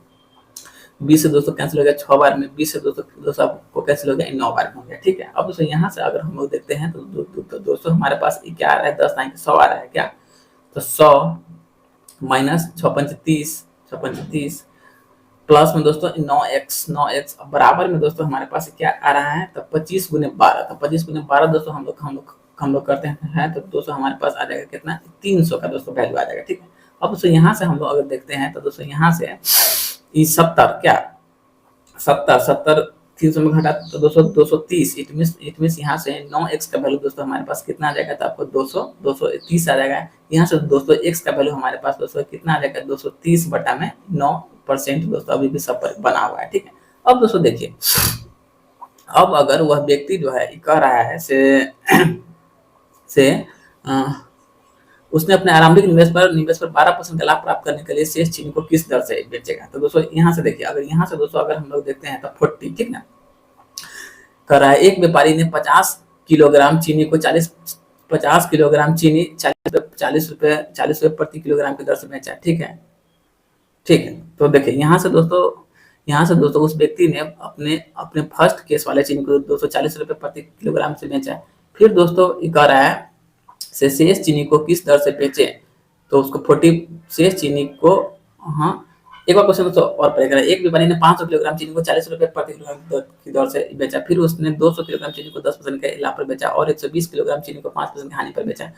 20 से दोस्तों कैंसिल हो गया 6 बार में, 20 से दोस्तों आपको कैंसिल हो गया 9 बार में हो गया, ठीक है। अब दोस्तों यहाँ से अगर हम लोग देखते हैं तो दोस्तों हमारे पास क्या आ रहा है, 10 टाइम 100 आ रहा है क्या। तो 100 माइनस 6 प्लस में दोस्तों 9x बराबर में दोस्तों हमारे पास क्या आ रहा है, तो 25 गुने 12। तो 25 गुने 12 दोस्तों हम लोग करते हैं तो दोस्तों हमारे पास आ जाएगा कितना, 300 का दोस्तों वैल्यू आ जाएगा, ठीक है। अब दोस्तों यहाँ से हम लोग अगर देखते हैं तो दोस्तों यहाँ से 70 300 में घटा तो दोस्तों 230, इट मींस यहाँ से 9x का वैल्यू दोस्तों हमारे पास कितना आ जाएगा, तो आपको 230 आ जाएगा। यहाँ से दोस्तों x का वैल्यू हमारे पास दोस्तों कितना आ जाएगा, 230 बटा में 9% दोस्तों अभी भी सब पर बना हुआ है, ठीक है। अब दोस्तों देखिए, अब अगर वह व्यक्ति जो है कह रहा है उसने अपने आरंभिक निवेश पर 12% का लाभ प्राप्त करने के लिए शेष चीनी को किस दर से बेचेगा। तो दोस्तों यहाँ से देखिए, अगर यहाँ से दोस्तों अगर हम लोग देखते हैं तो 40, ठीक ना, कर रहा है एक व्यापारी ने 50 किलोग्राम चीनी को 50 किलोग्राम चीनी 40 रुपए प्रति किलोग्राम की दर से बेचा, ठीक है। तो देखिए यहाँ से दोस्तों उस व्यक्ति ने अपने फर्स्ट केस वाले चीनी को 240 रुपए प्रति किलोग्राम से बेचा। फिर दोस्तों ये कह रहा है से शेष चीनी को किस दर से बेचे, तो उसको 40 शेष चीनी को एक बार क्वेश्चन दोस्तों और पढ़ेगा। एक व्यापारी ने 500 किलोग्राम चीनी को 40 रुपए प्रति किलोग्राम की दर से बेचा। फिर उसने 200 किलोग्राम चीनी को 10% के लाभ पर बेचा और 120 किलोग्राम चीनी को 5% की हानि पर बेचा।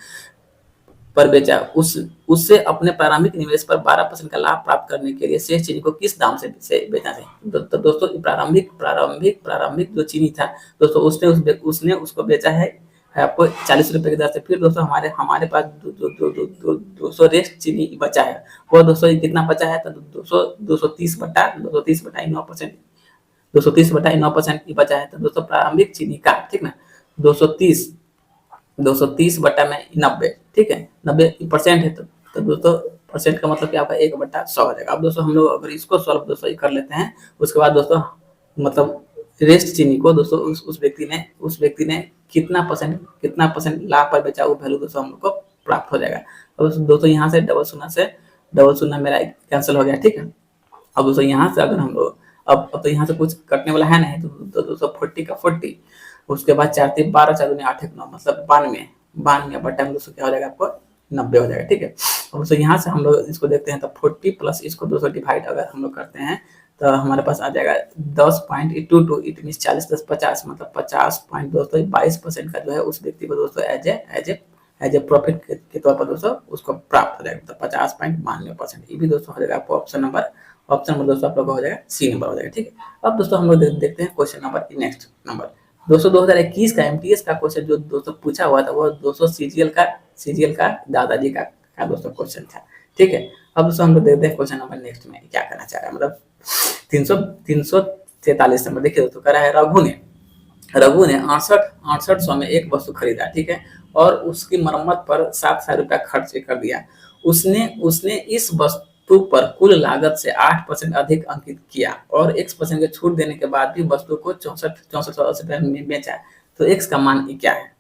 पर बेचा, उस उससे अपने प्रारंभिक निवेश पर 12% का लाभ प्राप्त करने के लिए शेष चीनी को किस दाम से बेचना चाहिए। तो दोस्तों प्रारंभिक जो चीनी था दोस्तों, उसने उसको बेचा है आपको 40 रुपए की दर से। फिर दोस्तों हमारे पास दो सौ रेस्ट चीनी बचा है, वो दोस्तों कितना बचा है, तो 230/9%, 230/9% की बचा है। तो दोस्तों प्रारंभिक चीनी का, ठीक ना, 230 230 में 90, ठीक है, 90% है। तो दोस्तों परसेंट का मतलब क्या होगा, 1/100 हो जाएगा। अब दोस्तों हम लोग अगर इसको सॉल्व दोस्तों कर लेते हैं, उसके बाद दोस्तों मतलब रेस्ट चीनी को दोस्तों उस व्यक्ति ने कितना परसेंट लाभ पर बेचा, वो वैल्यू दोस्तों हम लोग को प्राप्त हो जाएगा। अब दोस्तों यहाँ से डबल शून्य मेरा कैंसिल हो गया, ठीक है। अब दोस्तों यहाँ से अगर हम लोग अब तो यहाँ से कुछ कटने वाला है नहीं, तो दोस्तों 40 का 40, उसके बाद 4 3 12 4 दूनी 8 1 9, मतलब 92 बटा में दोस्तों क्या हो जाएगा, आपको 90 हो जाएगा, ठीक है। अब दोस्तों यहाँ से हम लोग इसको देखते हैं, तो 40 प्लस इसको दोस्तों डिवाइड अगर हम लोग करते हैं, तो हमारे पास आ जाएगा 10.22, इट मीन 40 10 50, मतलब 50 पॉइंट दोस्तों 22% का जो है उस व्यक्ति को दोस्तों एज ए प्रॉफिट के तौर पर दोस्तों उसको प्राप्त हो जाएगा। तो 50.92%, ये भी दोस्तों हो जाएगा आपको ऑप्शन नंबर दोस्तों आप लोग का हो जाएगा सी नंबर हो जाएगा, ठीक है। अब दोस्तों हम लोग देखते हैं क्वेश्चन नंबर नेक्स्ट नंबर दोस्तों 2021 का एमटीएस का क्वेश्चन जो दोस्तों पूछा हुआ था, वो दोस्तों सीजीएल का दादाजी का दोस्तों क्वेश्चन था, ठीक है। अब दोस्तों हम लोग देखते हैं क्वेश्चन नंबर नेक्स्ट में क्या करना चाह रहा है, मतलब 343 नंबर। देखिए दोस्तों, कह रहा है रघु ने 6800 में एक वस्तु खरीदा, ठीक है, और उसकी मरम्मत पर 7,000 रुपया खर्च कर दिया। उसने इस वस्तु पर कुल लागत से 8% अधिक अंकित किया और X% की छूट देने के बाद भी वस्तु को 6480 रुपये में बेचा। तो X का मान क्या है।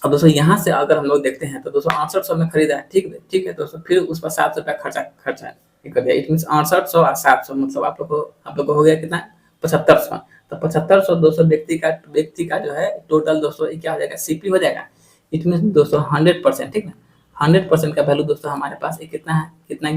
अब दोस्तों यहाँ से अगर हम लोग देखते हैं, तो दोस्तों 6800 में खरीदा है, ठीक है दोस्तों, फिर उस पर 700 रुपया खर्चा कर दिया। इट मीन 6800 और 700, मतलब आप लोग को हो गया कितना, 7500। तो 7500 दोस्तों व्यक्ति का जो है टोटल दोस्तों क्या हो जाएगा, सीपी हो जाएगा। इट मीन दोस्तों 100%, ठीक ना, 100% का वैल्यू दोस्तों हमारे पास कितना है, कितना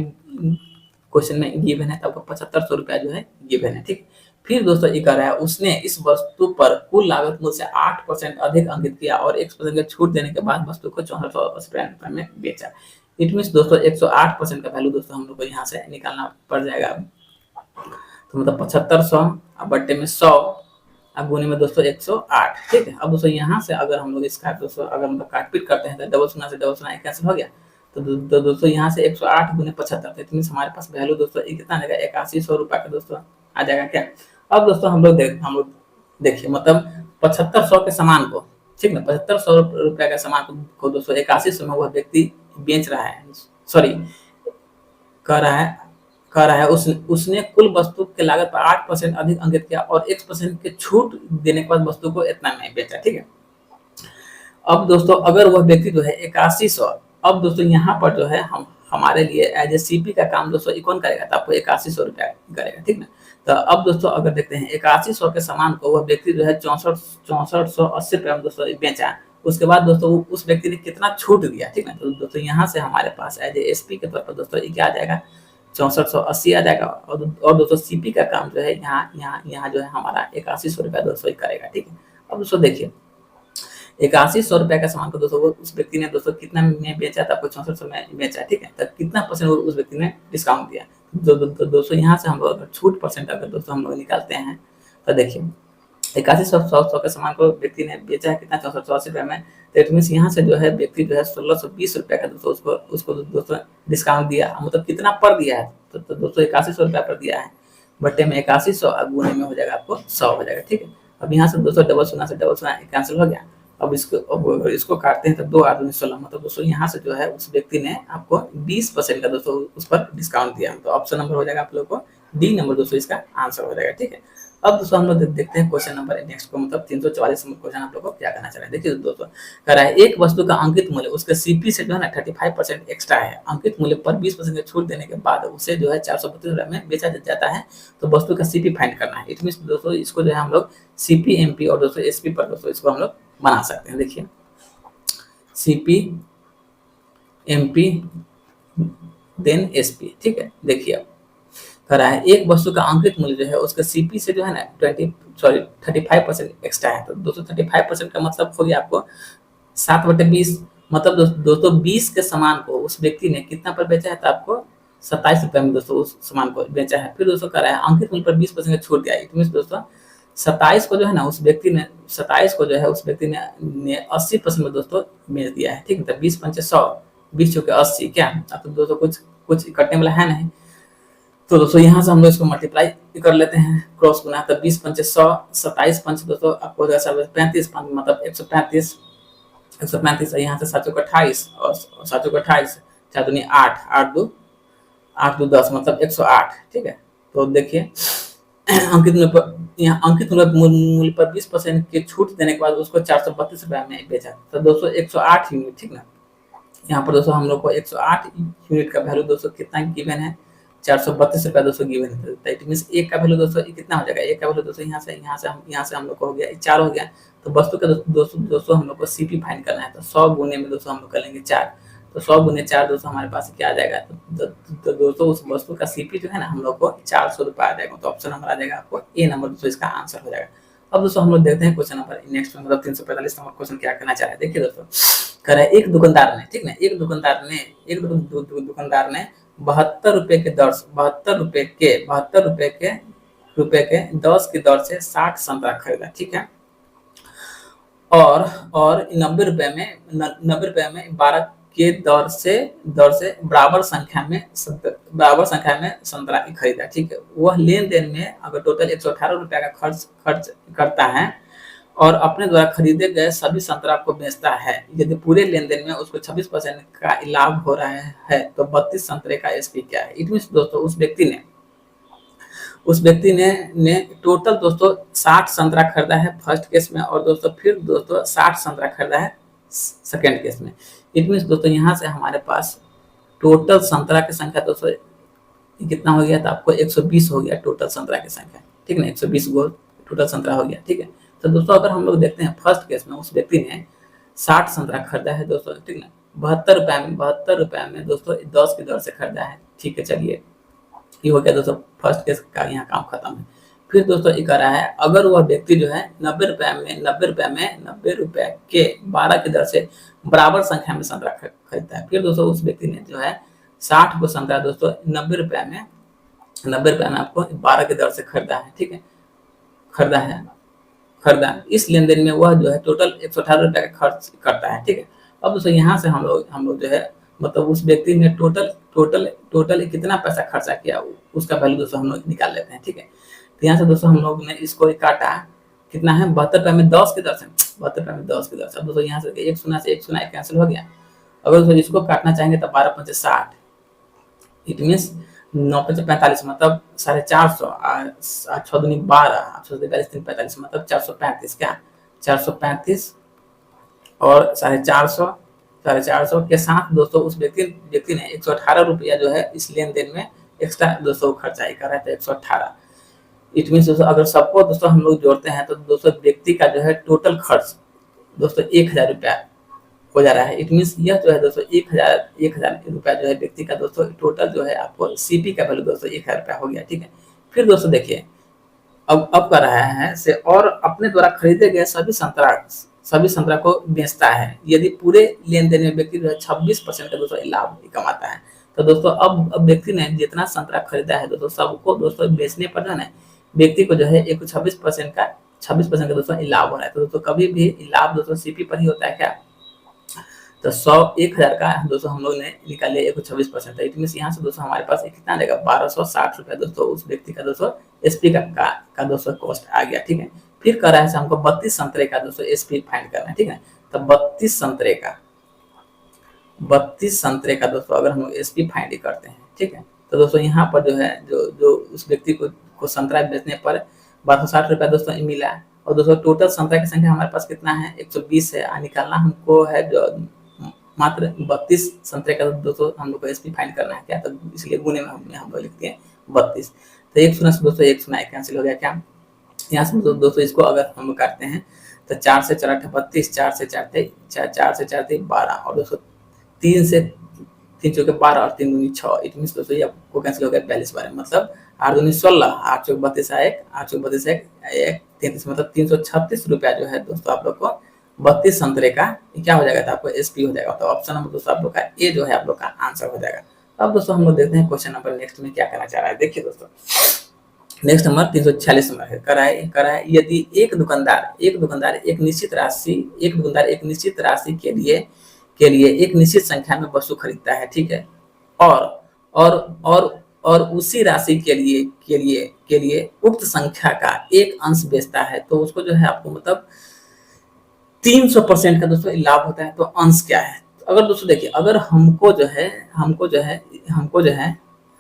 क्वेश्चन में गिवन है, तो आपको 7500 रुपया जो है गिवन है, ठीक। फिर दोस्तों ये कह रहा है उसने इस वस्तु पर कुल लागत मूल्य से 8% अधिक अंकित किया और X% की छूट देने के बाद वस्तु को 6480 रुपये में बेचा। इट मीन दोस्तों 108% का वैल्यू दोस्तों हम लोग को यहाँ से निकालना पड़ जाएगा। तो मतलब 7500 बट्टे में 100 गुने में दोस्तों 108, ठीक है। अब दोस्तों यहाँ से अगर हम लोग इसका दोस्तों अगर मतलब काटपीट करते हैं, तो डबल शून्य से डबल शून्य कैंसिल हो गया। तो दोस्तों यहाँ से 108 गुने 75, तो मीन हमारे पास वैल्यू दोस्तों कितना आ जाएगा, 8100 रुपया का दोस्तों आ जाएगा क्या। अब दोस्तों हम लोग देखिए, मतलब 7500 के सामान को, ठीक ना, 7500 रुपया का सामान को दोस्तों 8100 में वह व्यक्ति बेच रहा है, सॉरी कह रहा है उसने कुल वस्तु के लागत पर 8% अधिक अंकित किया और X% की छूट देने के बाद वस्तु को इतना में बेचा, ठीक है। अब दोस्तों अगर वह व्यक्ति जो है 8100, अब दोस्तों यहाँ पर जो है हमारे लिए एज ए सीपी का काम दोस्तों कौन करेगा, तो आपको 8100 रुपया करेगा, ठीक ना। तो अब दोस्तों अगर देखते हैं 8100 के सामान को वह व्यक्ति जो है 6480 रुपये में दोस्तों बेचा, उसके बाद दोस्तों उस व्यक्ति ने कितना छूट दिया, ठीक ना। तो दोस्तों यहाँ से हमारे पास एज ए एसपी के तौर पर दोस्तों क्या आ जाएगा, 6480 आ जाएगा। और दोस्तों सीपी का काम जो है यहाँ जो है हमारा 8100 रुपया दोस्तों करेगा, ठीक है। अब दोस्तों देखिए 8100 रुपया का सामान को दोस्तों उस व्यक्ति ने दोस्तों कितना में बेचा था, आपको 6400 में बेचा, ठीक है। तो कितना परसेंट उस व्यक्ति ने डिस्काउंट दिया। दोस्तों यहाँ से हम लोग अगर छूट परसेंट अगर दोस्तों हम लोग निकालते हैं, तो देखिए 8100 के सामान को व्यक्ति ने बेचा है कितना, 6480 रुपये में। तो इट मीन यहाँ से जो है व्यक्ति जो है 1620 रुपये का दोस्तों उसको दोस्तों डिस्काउंट दिया, मतलब कितना पर दिया है, तो दोस्तों 8100 रुपया पर दिया है, बट्टे में 8100 गुने में हो जाएगा आपको 100 हो जाएगा, ठीक है। अब यहाँ से दोस्तों डबल शून्य से डबल शून्य कैंसिल हो गया। अब इसको काटते हैं तो 2 8 16, मतलब दोस्तों यहाँ से जो है उस व्यक्ति ने आपको 20% का दोस्तों उस पर डिस्काउंट दिया। तो ऑप्शन नंबर हो जाएगा आप लोग को डी नंबर दोस्तों इसका आंसर हो जाएगा, ठीक है। अब दोस्तों हम लोग देखते हैं क्वेश्चन नंबर नेक्स्ट को, मतलब 344 नंबर क्वेश्चन आप लोग को क्या करना चाह रहे हैं। देखिए दोस्तों कह रहा है एक वस्तु का अंकित मूल्य उसके सीपी से जो है ना 35% एक्स्ट्रा है, अंकित मूल्य पर 20% की छूट देने के बाद उसे जो है 432 रुपये में बेचा जाता है, तो वस्तु का सीपी फाइंड करना है। इट मीन दोस्तों इसको जो है हम लोग सीपी एमपी और दोस्तों एसपी पर दोस्तों इसको हम लोग बना सकते हैं। देखिए सीपी एमपी देन एसपी, ठीक है। देखिए अब कह रहा है एक वस्तु का अंकित मूल्य जो है उसका सीपी से जो है ना 35% एक्स्ट्रा है, तो दोस्तों 35% का मतलब हो गया आपको 7/20 मतलब दोस्तों 20 के सामान को उस व्यक्ति ने कितना पर बेचा है, तो आपको 27 रुपए में दोस्तों उस सामान को बेचा है। फिर दोस्तों कह रहा है अंकित मूल्य पर 20% छूट दिया। इट मीन दोस्तों 27 को जो है ना उस व्यक्ति ने 27 को जो है उस व्यक्ति ने 80% में दोस्तों बेच दिया है। ठीक है, तो 20 पंचे 100, 20 चौके 80, क्या अब तो दोस्तों कुछ कटने वाला है नहीं। तो दोस्तों यहाँ से हम लोग इसको मल्टीप्लाई कर लेते हैं, क्रॉस गुना, तो 20 पंचे 100, 27 पंच दोस्तों आपको 35 मतलब 135, 135 यहाँ से 7 चौके 28 और 7 चौके 28, 4 दूनी 8, 8 दो 10 मतलब 108। ठीक है, तो देखिए अंकित मूल्य पर यहाँ अंकित मूल्य पर 20% की छूट देने के बाद उसको 432 रुपए में बेचा। तो दोस्तों 108 यूनिट, ठीक ना। यहाँ पर दोस्तों हम लोग को 108 यूनिट का वैल्यू दोस्तों कितना गिवन है, 432 रुपया दोस्तों गिवन है। तो इट मींस एक का वैल्यू दोस्तों कितना हो जाएगा, एक का वैल्यू दोस्तों यहाँ से हम लोग को हो गया 4 हो गया। तो वस्तु का दोस्तों हम लोग को सीपी फाइंड करना है। तो 100 गुने में दोस्तों हम लोग करेंगे 4, तो 100 गुने 4 दोस्तों हमारे पास क्या आ जाएगा, तो दोस्तों उस वस्तु का सीपी जो है ना हम लोग को 400 रुपया आ जाएगा। तो ऑप्शन नंबर आ जाएगा आपको ए नंबर दोस्तों, इसका आंसर हो जाएगा। अब दोस्तों हम लोग देखते हैं क्वेश्चन नंबर नेक्स्ट मतलब 345 नंबर क्वेश्चन क्या करना चाह रहे हैं। देखिए दोस्तों कह रहा है एक दुकानदार ने, ठीक ना, एक दुकानदार ने 72 रुपए के दर 72 रुपए के 10 की दर से 60 संतरा खरीदा। ठीक है, और 90 रुपए में 12 के दर से बराबर संख्या में संतरा खरीदा। ठीक है, वह लेन देन में अगर टोटल 118 रुपया का खर्च करता है और अपने द्वारा खरीदे गए सभी संतरा को बेचता है, यदि पूरे लेन देन में उसको 26% का लाभ हो रहा है तो 32 संतरे का एसपी क्या है। इट मीन दोस्तों उस व्यक्ति ने टोटल दोस्तों 60 संतरा खरीदा है फर्स्ट केस में, और दोस्तों फिर दोस्तों 60 संतरा खरीदा है सेकेंड केस में। इट मीन दोस्तों यहाँ से हमारे पास टोटल संतरा की संख्या दोस्तों कितना हो गया, तो आपको 120 हो गया टोटल संतरा की संख्या। ठीक है, 120 गो टोटल संतरा हो गया। ठीक है, तो दोस्तों अगर हम लोग देखते हैं फर्स्ट केस में उस व्यक्ति ने 60 संतरा खरीदा है दोस्तों, ठीक है, 72 रुपए में दोस्तों 10 की दर से खरीदा है। ठीक है, चलिए ये हो गया दोस्तों फर्स्ट केस का, यहाँ काम खत्म है। फिर दोस्तों ये कह रहा है अगर वह व्यक्ति जो है 90 रुपए के 12 की दर से बराबर संख्या में संतरा खरीदता है। फिर दोस्तों उस व्यक्ति ने जो है 60 को संतरा दोस्तों 90 रुपए में आपको 12 की दर से खरीदा है। ठीक है, खरीदा इस लेन देन में वह जो है टोटल 118 रुपए का खर्च करता है। ठीक है, अब दोस्तों यहाँ से हम लोग जो है मतलब उस व्यक्ति ने टोटल कितना पैसा खर्चा किया उसका वैल्यू दोस्तों हम लोग निकाल लेते हैं। ठीक है, तो यहाँ से दोस्तों हम लोग ने इसको काटा कितना है 72 रुपए में 10 की दर से, 72 रुपए में 10 की दर से। अब दोस्तों यहाँ से एक शून्य से एक शून्य कैंसिल हो गया। अगर दोस्तों इसको काटना चाहेंगे तो 12 पंचे 60, इट मीन्स 9 पंचे 45 मतलब 450, 6 दूनी 12, 3 45 मतलब 435, क्या 435 और 450 के साथ दोस्तों उस व्यक्ति ने 118 रुपया जो है इस लेन देन में एक्स्ट्रा दोस्तों खर्चा कर रहा है, 118। इट मीन दोस्तों अगर सबको दोस्तों हम लोग जोड़ते हैं तो दोस्तों व्यक्ति का जो है टोटल खर्च दोस्तों 1000 रुपया हो जा रहा है। इट मीन यह जो है दोस्तों 1000 रुपया जो है व्यक्ति का दोस्तों टोटल जो है आपको सीपी का वैल्यू दोस्तों 1000 रुपया हो गया। ठीक है, फिर दोस्तों देखिए अब कर रहा है से और अपने द्वारा खरीदे गए सभी संतरा को बेचता है, यदि पूरे लेन देन में व्यक्ति जो है 26% का दोस्तों लाभ कमाता है। तो दोस्तों अब व्यक्ति ने जितना संतरा खरीदा है दोस्तों सबको दोस्तों बेचने पर जो है व्यक्ति को जो है 26% का दोस्तों लाभ हो रहा है। तो दोस्तों कभी भी लाभ दोस्तों सीपी पर ही होता है, क्या तो 1000 का दोस्तों हम लोग ने निकाले 26%। इट मीन यहाँ से दोस्तों हमारे पास कितना आ जाएगा 1260 रुपया दोस्तों उस व्यक्ति का दोस्तों एसपी का दोस्तों कॉस्ट आ गया। ठीक है, फिर कर रहा है हमको 32 संतरे का दोस्तों एसपी फाइंड करना है। ठीक है, तो 32 संतरे का दोस्तों अगर हम लोग एसपी फाइंड करते हैं, ठीक है, तो दोस्तों यहाँ पर जो है जो उस व्यक्ति को संतरा बेचने पर 1260 रुपया दोस्तों मिला। और दोस्तों टोटल संतरा की संख्या हमारे पास कितना है 120 है, निकालना हमको है जो मात्र 32 संतरे का दोस्तों हम लोग को एसपी फाइंड करना है, क्या तो इसलिए गुने में हम लोग लिखते हैं 32। तो एक शून्य से दोस्तों एक शून्य कैंसिल हो गया, क्या यहाँ से दोस्तों इसको अगर हम काटते हैं तो 4 से 4 32, 4 से 4 12 और दोस्तों 3 से 3 चौके 12 और 3 दूनी 6। इट मीन दोस्तों ये आपको कैंसिल हो गया 42 बार, मतलब 8 दूनी 16, 8 चौक 32 1, 8 चौक 32 1 33 मतलब 336 रुपया जो है दोस्तों आप लोग को 32 संतरे का क्या हो जाएगा, तो आपको एसपी हो जाएगा। तो ऑप्शन नंबर दोस्तों आप लोग का ए जो है आप लोग का आंसर हो जाएगा। अब दोस्तों हम लोग देखते हैं क्वेश्चन नंबर नेक्स्ट में क्या कहना चाह रहा है। देखिए दोस्तों, नेक्स्ट नंबर 346 नंबर है, करा है यदि एक दुकानदार एक निश्चित राशि के लिए एक निश्चित संख्या में वस्तु खरीदता है, ठीक है, और और और और उसी राशि के लिए उक्त संख्या का एक अंश बेचता है, तो उसको जो है आपको मतलब 300% का दोस्तों लाभ होता है। तो अंश क्या है, अगर दोस्तों देखिए, अगर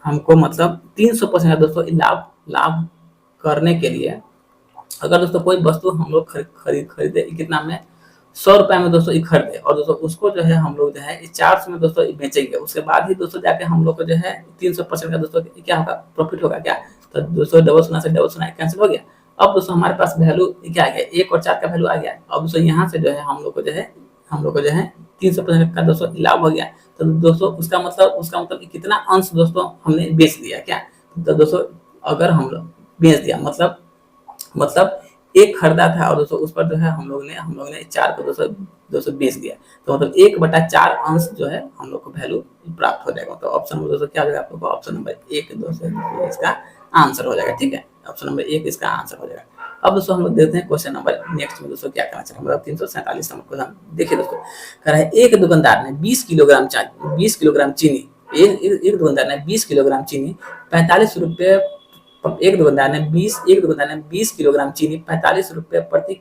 हमको मतलब 300% का दोस्तों लाभ करने के लिए, अगर दोस्तों कोई वस्तु हम लोग खरीदे कितना में 100 रुपए में दोस्तों खरीदे, और दोस्तों उसको जो है हम लोग जो है 400 में दोस्तों बेचेंगे, उसके बाद ही दोस्तों जाके हम लोग को जो है 300% का दोस्तों क्या होगा, प्रॉफिट होगा क्या। तो दोस्तों डबल सुना से डबल सुना कैंसिल हो गया। अब दोस्तों हमारे पास वैल्यू क्या आ गया, 1 और 4 का वैल्यू आ गया। अब दोस्तों यहाँ से जो है हम लोग को जो है 300% का दोस्तों लाभ हो गया। तो दोस्तों उसका मतलब कितना अंश दोस्तों हमने बेच दिया क्या। तो दोस्तों अगर हम लोग बेच दिया मतलब एक खरीदा था, और दोस्तों उस पर जो है हम लोग ने 4 को दोस्तों बेच दिया, तो मतलब 1/4 अंश जो है हम लोग को वैल्यू प्राप्त हो जाएगा। तो ऑप्शन नंबर दोस्तों क्या हो जाएगा, आप लोग को ऑप्शन नंबर 1 दोस्तों इसका आंसर हो जाएगा, ठीक है, ऑप्शन नंबर 1 इसका आंसर हो जाएगा। अब दोस्तों हम लोग देखते हैं क्वेश्चन नंबर नेक्स्ट में दोस्तों क्या कहना चाह रहे हैं, मतलब 347 नंबर क्वेश्चन। देखिए दोस्तों, कह रहा है एक दुकानदार ने 20 किलोग्राम चीनी, एक दुकानदार ने 20 किलोग्राम चीनी 45 रुपए, एक दुकानदार ने 20 किलोग्राम चीनी 45 रुपए प्रति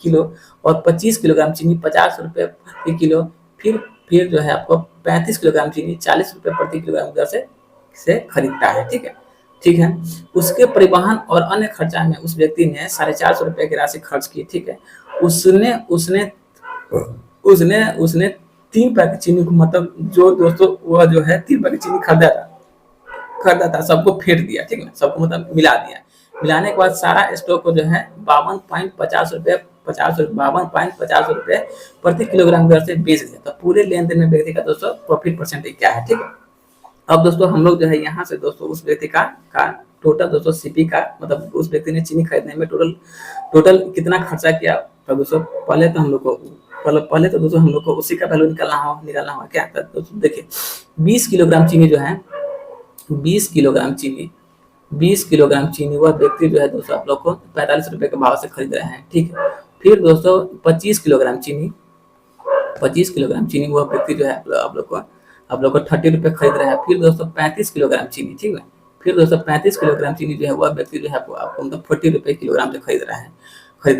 किलो, और 25 किलोग्राम चीनी 50 रुपए प्रति किलो, फिर जो है आपको 35 किलोग्राम चीनी 40 रुपए प्रति किलोग्राम दर से खरीदता है, ठीक है। उसके परिवहन और अन्य खर्चा में उस व्यक्ति ने 450 रुपए की राशि खर्च की, ठीक है। उसने उसने उसने उसने 3 पैकेट चीनी को, मतलब जो दोस्तों वह जो है 3 पैकेट चीनी खरीदा था, सबको फेंट दिया, ठीक है, सबको मतलब मिला दिया। मिलाने के बाद सारा स्टॉक को जो है 52.50 रुपए प्रति किलोग्राम दर से बेच दिया। तो पूरे लेन देन में व्यक्ति का दोस्तों प्रॉफिट परसेंटेज क्या है, ठीक है। अब दोस्तों हम लोग जो है यहाँ से दोस्तों उस व्यक्ति का टोटल दोस्तों सीपी का, मतलब उस व्यक्ति ने चीनी खरीदने में टोटल कितना खर्चा किया। तो दोस्तों पहले तो दोस्तों हम लोग को उसी का वैल्यू निकालना होगा क्या। तो दोस्तों देखिए 20 किलोग्राम चीनी जो है 20 किलोग्राम चीनी वह व्यक्ति जो है दोस्तों आप लोग को 45 रुपए के भाव से खरीद रहे हैं, ठीक है। फिर दोस्तों 25 किलोग्राम चीनी वह व्यक्ति जो है आप लोग को 30 रुपए खरीद रहे हैं। फिर दोस्तों 35 किलोग्राम चीनी, ठीक है, फिर दोस्तों 35 किलोग्राम चीनी जो है वह व्यक्ति जो है आपको मतलब 40 रुपए किलोग्राम से खरीद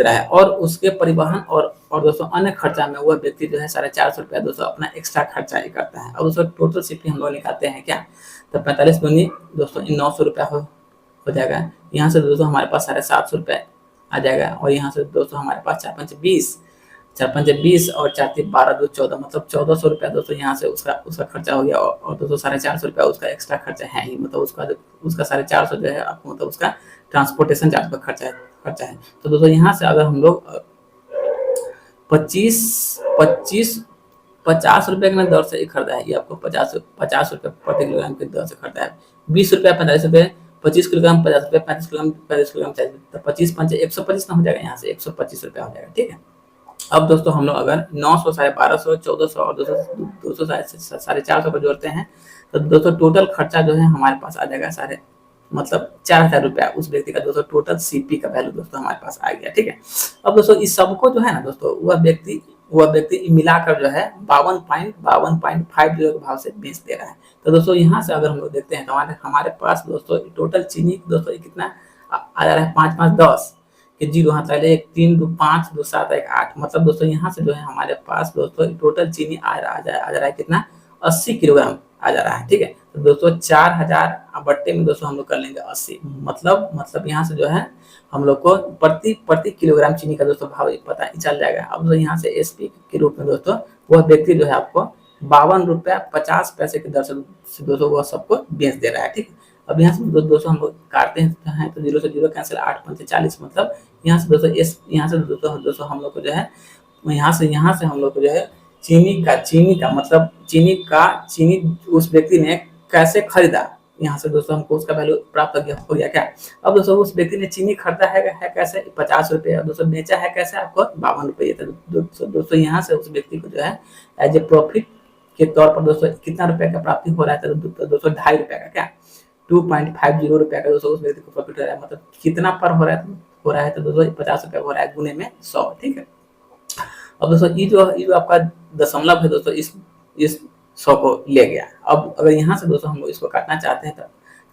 रहा है, और उसके परिवहन और दोस्तों अन्य खर्चा में वह व्यक्ति जो है 450 रुपया दोस्तों अपना एक्स्ट्रा खर्चा ही करता है। अब दोस्तों टोटल सीपी हम लोग निकालते हैं क्या, तो 45 दूनी दोस्तों 900 रुपया हो जाएगा। यहाँ से दोस्तों हमारे पास 750 रुपये आ जाएगा, और यहाँ से दोस्तों हमारे पास 4 5 20 और 4 3 12 2 14, मतलब 1400 रुपया दोस्तों यहाँ से उसका खर्चा हो गया, और दोस्तों 450 रुपया उसका एक्स्ट्रा खर्चा है ही, मतलब उसका 450 जो है आपको मतलब उसका ट्रांसपोर्टेशन चार्ज का खर्चा है। तो दोस्तों यहाँ से अगर हम लोग 50 रुपए की दर से खरीदा है, ये आपको 50 रुपए प्रति किलोग्राम की दर से खरीदा है। 20 रुपया 45 रुपए, 25 किलोग्राम 50 रुपए, 35 किलोग्राम चाहिए, तो 25 5 125 ना हो जाएगा, यहाँ से 125 रुपया हो जाएगा, ठीक है। अब दोस्तों हम लोग अगर 900 1250 1400 और 200 450 को जोड़ते हैं, तो दोस्तों टोटल खर्चा जो है हमारे पास आ जाएगा 4000 रुपया उस व्यक्ति का दोस्तों टोटल सीपी का वैल्यू दोस्तों हमारे पास आ गया, ठीक है। अब दोस्तों इस सबको जो है ना दोस्तों वह व्यक्ति मिलाकर जो है 52.50 भाव से बेच दे रहा है। तो दोस्तों यहाँ से अगर हम लोग देखते हैं तो हमारे पास दोस्तों टोटल चीनी दोस्तों कितना आ जा रहा है, 5 5 10 के 0 हाथ पहले 1 3 2 5 2 7 1 8, मतलब दोस्तों यहाँ से जो है हमारे पास दोस्तों टोटल चीनी आ रहा है कितना 80 किलोग्राम आ जा रहा है, ठीक है। तो दोस्तों 4000 बट्टे में दोस्तों हम लोग कर लेंगे 80, मतलब यहाँ से जो है हम लोग को प्रति किलोग्राम चीनी का दोस्तों भाव पता ही चल जाएगा। अब तो यहाँ से एसपी के रूप में दोस्तों वह व्यक्ति जो है आपको 52 रुपया 50 पैसे की दर से दोस्तों वह सबको बेच दे रहा है, ठीक है। अब यहाँ से दोस्तों हम लोग काटते हैं तो 0 से 0 कैंसिल, 8 5 40, मतलब यहाँ से दोस्तों हम लोग को जो है यहाँ से हम लोग को जो है चीनी का मतलब चीनी उस व्यक्ति ने कैसे खरीदा, यहाँ से दोस्तों हमको उसका वैल्यू प्राप्त हो गया क्या। अब दोस्तों उस व्यक्ति ने चीनी खरीदा है कैसे 50 रुपये, दोस्तों बेचा है कैसे आपको 52 रुपये। तो दोस्तों यहाँ से उस व्यक्ति को जो है एज ए प्रॉफिट के तौर पर दोस्तों कितना रुपए का प्राप्ति हो रहा है, तो दोस्तों 2.5 रुपये का क्या 2.50 रुपये का दोस्तों उस व्यक्ति को प्रॉफिट हो रहा है। मतलब कितना पर हो रहा है तो दोस्तों 50 रुपये हो रहा है गुने में 100, ठीक है। अब दोस्तों ये जो आपका दशमलव है दोस्तों इस 100 को ले गया। अब अगर यहाँ से दोस्तों हम लोग इसको काटना चाहते हैं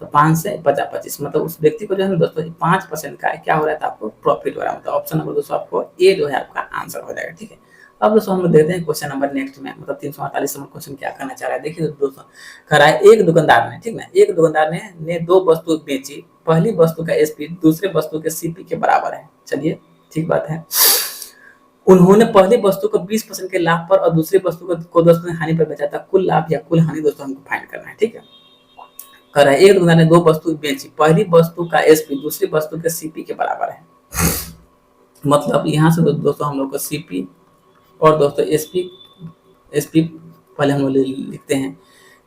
तो 5 से 50-25 मतलब उस व्यक्ति को जो है दोस्तों 5% का क्या हो रहा था आपको प्रॉफिट हो रहा है। मतलब ऑप्शन नंबर दोस्तों आपको ए जो है आपका आंसर हो जाएगा, ठीक है। अब दोस्तों हम लोग देखते हैं क्वेश्चन नंबर नेक्स्ट में, मतलब 348 नंबर क्वेश्चन क्या करना चाह रहा है। देखिए दोस्तों कह रहा है एक दुकानदार ने, ठीक ना, एक दुकानदार ने 2 वस्तु बेची। पहली वस्तु का एसपी दूसरे वस्तु के सीपी के बराबर है। चलिए ठीक बात है। उन्होंने पहली वस्तु को 20% के लाभ पर और दूसरी वस्तु को 10% हानि पर बेचा था। कुल लाभ या कुल हानि दोस्तों हमको फाइंड करना है, ठीक है। कर रहा है एक दुकानदार ने 2 वस्तु बेची। पहली वस्तु का एसपी दूसरी वस्तु के सीपी के बराबर है। मतलब यहाँ से दोस्तों हम लोग को सीपी और दोस्तों एसपी पहले हम लोग लिखते हैं।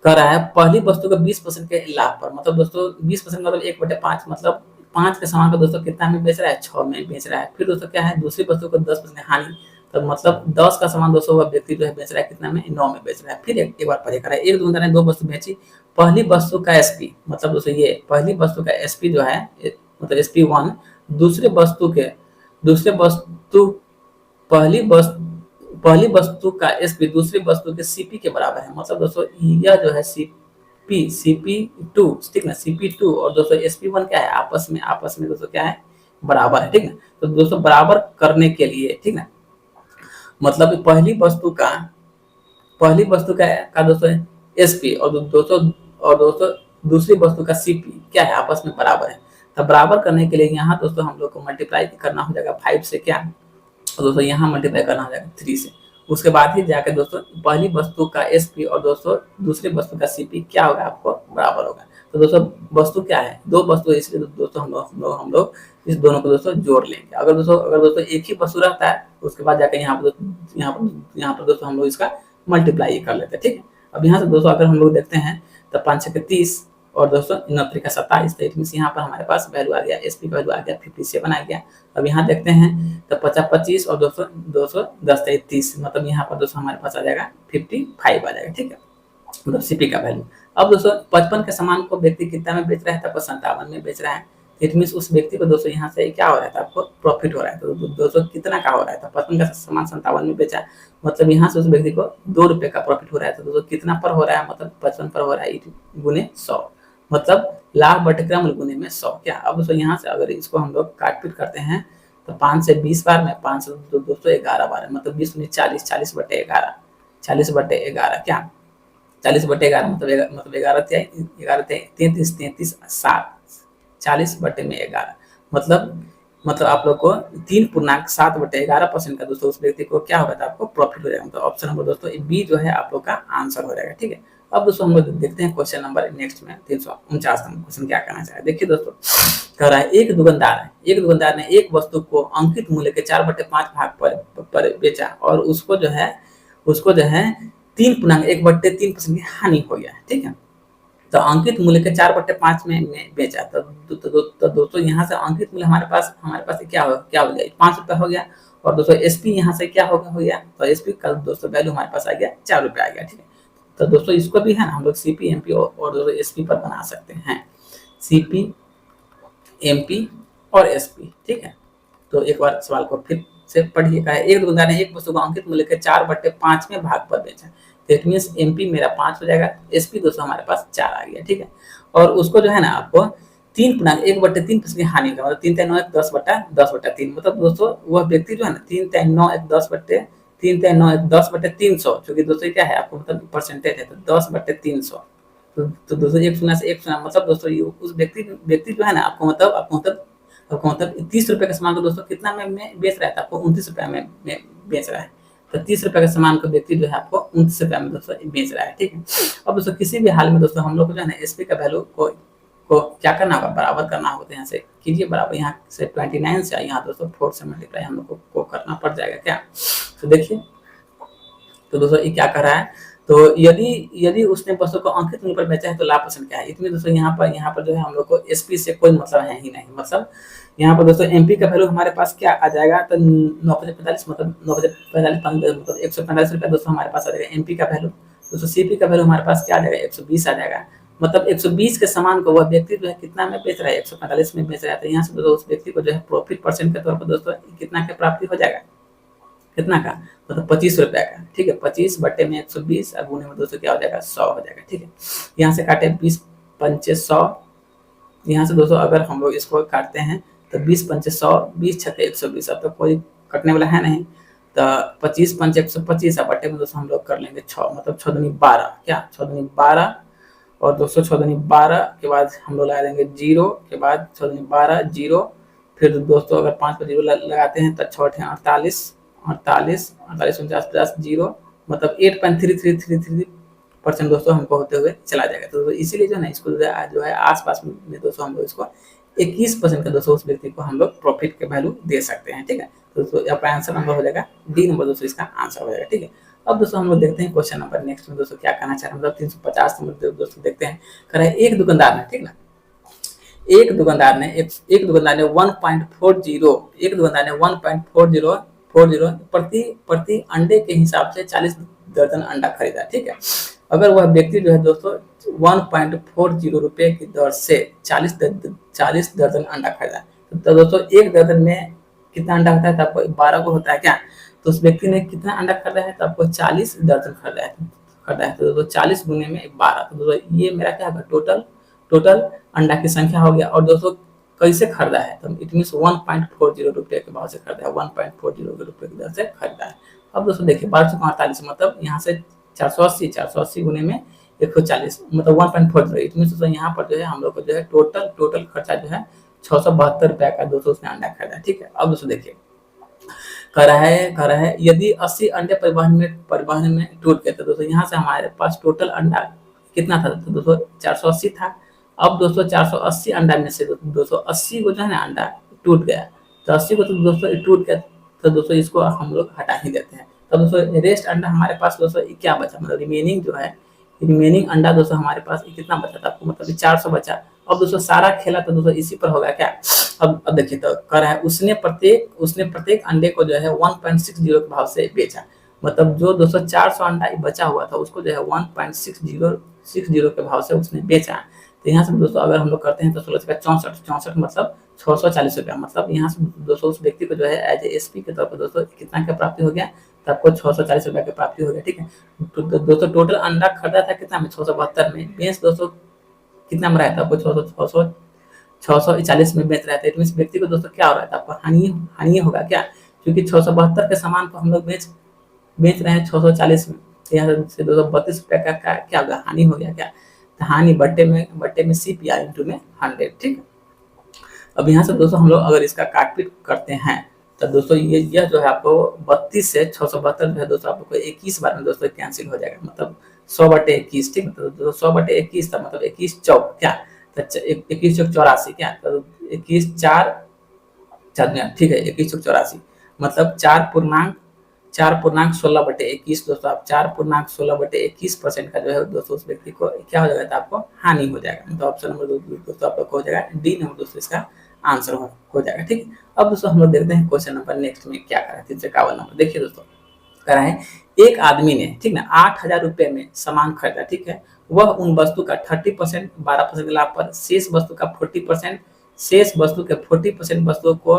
कह रहा है पहली वस्तु का 20% के लाभ पर, मतलब दोस्तों 20% मतलब 1/5 मतलब 5 के सामान को दोस्तों कितना में बेच रहा है 6 में बेच रहा है। फिर दोस्तों क्या है दूसरी वस्तु को 10% हानि, तो मतलब 10 का सामान दोस्तों वह व्यक्ति जो है बेच रहा है कितना में 9 में बेच रहा है। फिर एक बार पढ़े करा है एक दुकानदार ने 2 वस्तु बेची। पहली वस्तु का एसपी मतलब दोस्तों ये पहली वस्तु का एसपी जो है मतलब SP1 दूसरे वस्तु पहली वस्तु का एसपी दूसरी वस्तु के सीपी के बराबर है। मतलब दोस्तों यह जो है CP2 ठीक ना CP2 और दोस्तों SP1 क्या है आपस में दोस्तों क्या है बराबर है, ठीक ना। तो दोस्तों बराबर करने के लिए, ठीक ना, मतलब पहली वस्तु का दोस्तों एसपी और दोस्तों दूसरी वस्तु का सीपी क्या है आपस में बराबर है। तो बराबर करने के लिए यहाँ दोस्तों हम लोग को मल्टीप्लाई करना हो जाएगा 5 से क्या, और दोस्तों यहाँ मल्टीप्लाई करना हो जाएगा 3 से। उसके बाद ही जाकर दोस्तों पहली वस्तु का एसपी और दोस्तों दूसरी वस्तु का सीपी क्या होगा आपको बराबर होगा। तो दोस्तों वस्तु क्या है 2 वस्तु, इसलिए दोस्तों हम लोग इस दोनों को दोस्तों जोड़ लेंगे। अगर दोस्तों एक ही वस्तु रहता है उसके बाद जाकर यहाँ पर दोस्तों हम लोग इसका मल्टीप्लाई कर लेते हैं, ठीक है। अब यहाँ से दोस्तों अगर हम लोग देखते हैं तो 5 6 30 और दोस्तों 9 का 27, तो इट मींस यहाँ पर हमारे पास वैल्यू आ गया एसपी का वैल्यू आ गया 57 आ गया। अब यहाँ देखते हैं तो 50 25 और दोस्तों 210 30 मतलब यहाँ पर दोस्तों हमारे पास आ जाएगा 55 आ जाएगा, ठीक है, मतलब सीपी का वैल्यू। अब दोस्तों 55 के सामान को व्यक्ति कितना में बेच रहा है तो 57 में बेच रहा है। इट मींस उस व्यक्ति को दोस्तों यहाँ से क्या हो रहा था आपको प्रॉफिट हो रहा है। तो दोस्तों कितना का हो रहा है तो 55 का सामान 57 में बेचा, मतलब यहाँ से उस व्यक्ति को 2 रुपए का प्रॉफिट हो रहा है। तो दोस्तों कितना पर हो रहा है मतलब 55 पर हो रहा है गुने 100, मतलब लाभ बटे क्रम गुने में 100 क्या। अब दोस्तों यहाँ से अगर इसको हम लोग काटपीट करते हैं तो 5 से 20 बार में 5 से दोस्तों 11 बार मतलब 20 में 40 40 बटे 11 40 बटे 11 क्या 40 बटे 11 मतलब 11 33 33 7 40 बटे में 11 मतलब आप लोग को 3.7/11% का दोस्तों उस व्यक्ति को क्या होगा था आपको प्रॉफिट हो जाएगा। मतलब ऑप्शन नंबर दोस्तों बी जो है आप लोग का आंसर हो जाएगा, ठीक है। अब दोस्तों हम लोग देखते हैं क्वेश्चन नंबर नेक्स्ट में 349 नंबर क्वेश्चन क्या करना चाहिए। देखिए दोस्तों कह रहा है एक दुकानदार ने एक वस्तु को अंकित मूल्य के 4/5 भाग पर बेचा और उसको जो है 3.1/3% की हानि हो गया, ठीक है। तो अंकित मूल्य के 4/5 में बेचा तो दोस्तों यहाँ से अंकित मूल्य हमारे पास क्या हो गया 5 रुपया हो गया। और दोस्तों एसपी यहाँ से क्या हो गया तो एसपी का दोस्तों वैल्यू हमारे पास आ गया 4 रुपया आ गया, ठीक है। तो दोस्तों इसको भी है ना हम लोग सीपी एमपी और दोस्तों एसपी पर बना सकते हैं, सीपी एमपी और एसपी, ठीक है। तो एक बार सवाल को फिर से पढ़िएगा। एक दुकानदार ने एक वस्तु को अंकित मूल्य के 4/5 में भाग पर बेचा। दैट मींस एमपी मेरा 5 हो जाएगा, एसपी दोस्तों हमारे पास 4 आ गया, ठीक है। और उसको जो है ना आपको 3.1/3% की हानि का मतलब 3 3 9 1 10/10/3 मतलब दोस्तों वह व्यक्ति जो है ना 3 3 9 1 10/300 क्योंकि दोस्तों क्या है आपको मतलब परसेंटेज है तो 10/300 तो दोस्तों 1 शून्य से 1 शून्य मतलब दोस्तों उस व्यक्ति जो है ना आपको मतलब 30 रुपए का सामान को दोस्तों कितना में बेच रहा है आपको 29 रुपया में बेच रहा है। तो 30 रुपए का सामान को व्यक्ति जो है आपको 29 रुपया में दोस्तों बेच रहा है, ठीक है। अब दोस्तों किसी भी हाल में दोस्तों हम लोग को जो है ना एसपी का वैल्यू को क्या करना होगा बराबर करना होगा। तो यहाँ से कीजिए बराबर, यहाँ से 29 से यहाँ दोस्तों 4 से मल्टीप्लाई हम लोग को करना पड़ जाएगा क्या। तो देखिए तो दोस्तों ये क्या कर रहा है तो यदि यदि उसने वस्तु को अंकित मूल्य पर बेचा है तो लाभ परसेंट क्या है। इसमें दोस्तों यहाँ पर जो है हम लोग को एसपी से कोई मतलब है ही नहीं। मतलब यहाँ पर दोस्तों एमपी का वैल्यू हमारे पास क्या आ जाएगा, तो 9,45 मतलब 9,45 मतलब 145 रुपया दोस्तों हमारे पास आ जाएगा एमपी का वैल्यू। दोस्तों सीपी का वैल्यू हमारे पास क्या आ जाएगा, 120 आ जाएगा। मतलब 120 के सामान को वह व्यक्ति जो है कितना में बेच रहा है, 145 में बेच रहा है। तो यहाँ से दोस्तों उस व्यक्ति को जो है प्रॉफिट परसेंट के तौर पर दोस्तों कितना की प्राप्ति हो जाएगा, कितना का, मतलब 25 रुपया का। ठीक है, 25 बट्टे में 120 और गुने में दोस्तों क्या हो जाएगा, 100 हो जाएगा। ठीक है, यहाँ से काटे 20 पंचे 100, यहाँ से दोस्तों अगर हम लोग इसको काटते हैं तो 20 पंचे 100, 20 छक्के 120। अब तो कोई कटने वाला है नहीं, तो 25 पंचे 125 बट्टे में दोस्तों हम लोग कर लेंगे 6, मतलब 6 दूनी 12, क्या 6 दूनी 12, और दोस्तों 6 दूनी 12 के बाद हम लोग लगा देंगे जीरो के बाद 6 दूनी 12 जीरो। फिर दोस्तों अगर 5 पर जीरो लगाते हैं तो 6 48, 48 48 49 50 जीरो, मतलब 8.3333% दोस्तों हमको होते हुए चला जाएगा। तो इसीलिए जो है ना इसको जो है आसपास में दोस्तों हम लोग इसको 21% का दोस्तों उस व्यक्ति को हम लोग प्रॉफिट के वैल्यू दे सकते हैं। ठीक है, तो दोस्तों आपका आंसर नंबर हो जाएगा डी नंबर दोस्तों इसका आंसर हो जाएगा। ठीक है, अब दोस्तों हम लोग देखते हैं क्वेश्चन नंबर नेक्स्ट में दोस्तों क्या कहना चाह रहे हैं, मतलब 350 नंबर दोस्तों देखते हैं। कर रहा है एक दुकानदार ने, ठीक ना, एक दुकानदार ने 1.40 एक दुकानदार ने 1.40 प्रति अंडे के हिसाब से 40 दर्जन अंडा खरीदा। ठीक है, अगर वह व्यक्ति जो है दोस्तों 1.40 रुपए की दर से 40 दर्जन अंडा खरीदा, तो दोस्तों एक दर्जन में कितना अंडा होता है, तो आपको 12 को होता है क्या। तो उस व्यक्ति ने कितना अंडा खरीदा है, तो आपको 40 दर्जन खरीदा है। तो दोस्तों 40 गुने में 12, तो दोस्तों ये मेरा क्या होगा, टोटल अंडा की संख्या हो गया। और दोस्तों कैसे खरीदा है, तो इट मीन 1.40 रुपये के भाव से खरीदा है, 1.40 रुपये की दर से खरीदा है। अब दोस्तों देखिए 1248 मतलब यहाँ से 480 गुने में 140 मतलब 1.40, इट मीन दोस्तों यहाँ पर जो है हम लोग को जो है टोटल खर्चा जो है 672 रुपया का दोस्तों उसने अंडा खरीदा। ठीक है, अब दोस्तों देखिए कह रहा है यदि 80 अंडे परिवहन में टूट गए, तो दोस्तों यहाँ से हमारे पास टोटल अंडा कितना था, तो दोस्तों 480 था। अब दोस्तों 480 अंडा में से 280 को जो है ना अंडा टूट गया, तो 80 को तो दोस्तों टूट गया, तो दोस्तों इसको हम लोग हटा ही देते हैं। तो दोस्तों रेस्ट अंडा हमारे पास दोस्तों क्या बचा, मतलब रिमेनिंग जो है, रिमेनिंग अंडा दोस्तों हमारे पास कितना बचा था, आपको मतलब 400 बचा। अब दोस्तों सारा खेला तो दोस्तों इसी पर होगा क्या। अब देखिए तो कह रहा है उसने प्रत्येक अंडे को जो है 1.60 के भाव से बेचा, मतलब जो दोस्तों 400 अंडा बचा हुआ था उसको जो है 1.60 के भाव से उसने बेचा। तो यहाँ से दोस्तों अगर हम लोग करते हैं तो 16 64 मतलब 640 रुपया, मतलब यहाँ से दोस्तों उस व्यक्ति को जो है एज ए एसपी के तौर पर दोस्तों कितना का प्राप्ति हो गया, तो आपको 640 रुपया की प्राप्ति हो गया। ठीक है, तो दोस्तों टोटल अंडा खरीदा था कितना में, 672 में, बेच दोस्तों कितना में रहा था, आपको 640 में बेच रहा था। इस व्यक्ति को दोस्तों क्या हो रहा था, आपको हानि होगा क्या, क्योंकि 672 के सामान को हम लोग बेच रहे हैं 640 में, तो यहाँ से 232 रुपया का क्या होगा, हानि हो गया क्या। तो हानि बट्टे में CPI इंटू में 100। ठीक है, अब यहाँ से दोस्तों हम लोग अगर इसका काटपीट करते हैं तो दोस्तों यह जो है आपको 32 से 672 जो है दोस्तों आपको 21 बार में दोस्तों कैंसिल हो जाएगा, मतलब 100/21। ठीक है, तो 100/21 था मतलब 21 चौक क्या, 21 चौक 84 क्या, तो 21 4 ठीक है 21 चौक 84 मतलब 4.16/21 दोस्तों, आप 4.16/21% का जो है दोस्तों उस व्यक्ति को क्या हो जाएगा, आपको हानि हो जाएगा। तो ऑप्शन नंबर दोस्तों आप लोग को हो जाएगा डी नंबर दोस्तों इसका आंसर हो जाएगा। ठीक है, अब दोस्तों हम लोग देखते हैं क्वेश्चन नंबर नेक्स्ट में क्या करा है, 351 नंबर। देखिए दोस्तों करा है एक आदमी ने, ठीक ना, 8000 रुपए में सामान खरीदा। ठीक है, वह उन वस्तु का 30% 12% लाभ पर शेष वस्तु का 40%, शेष वस्तु के 40% वस्तुओं को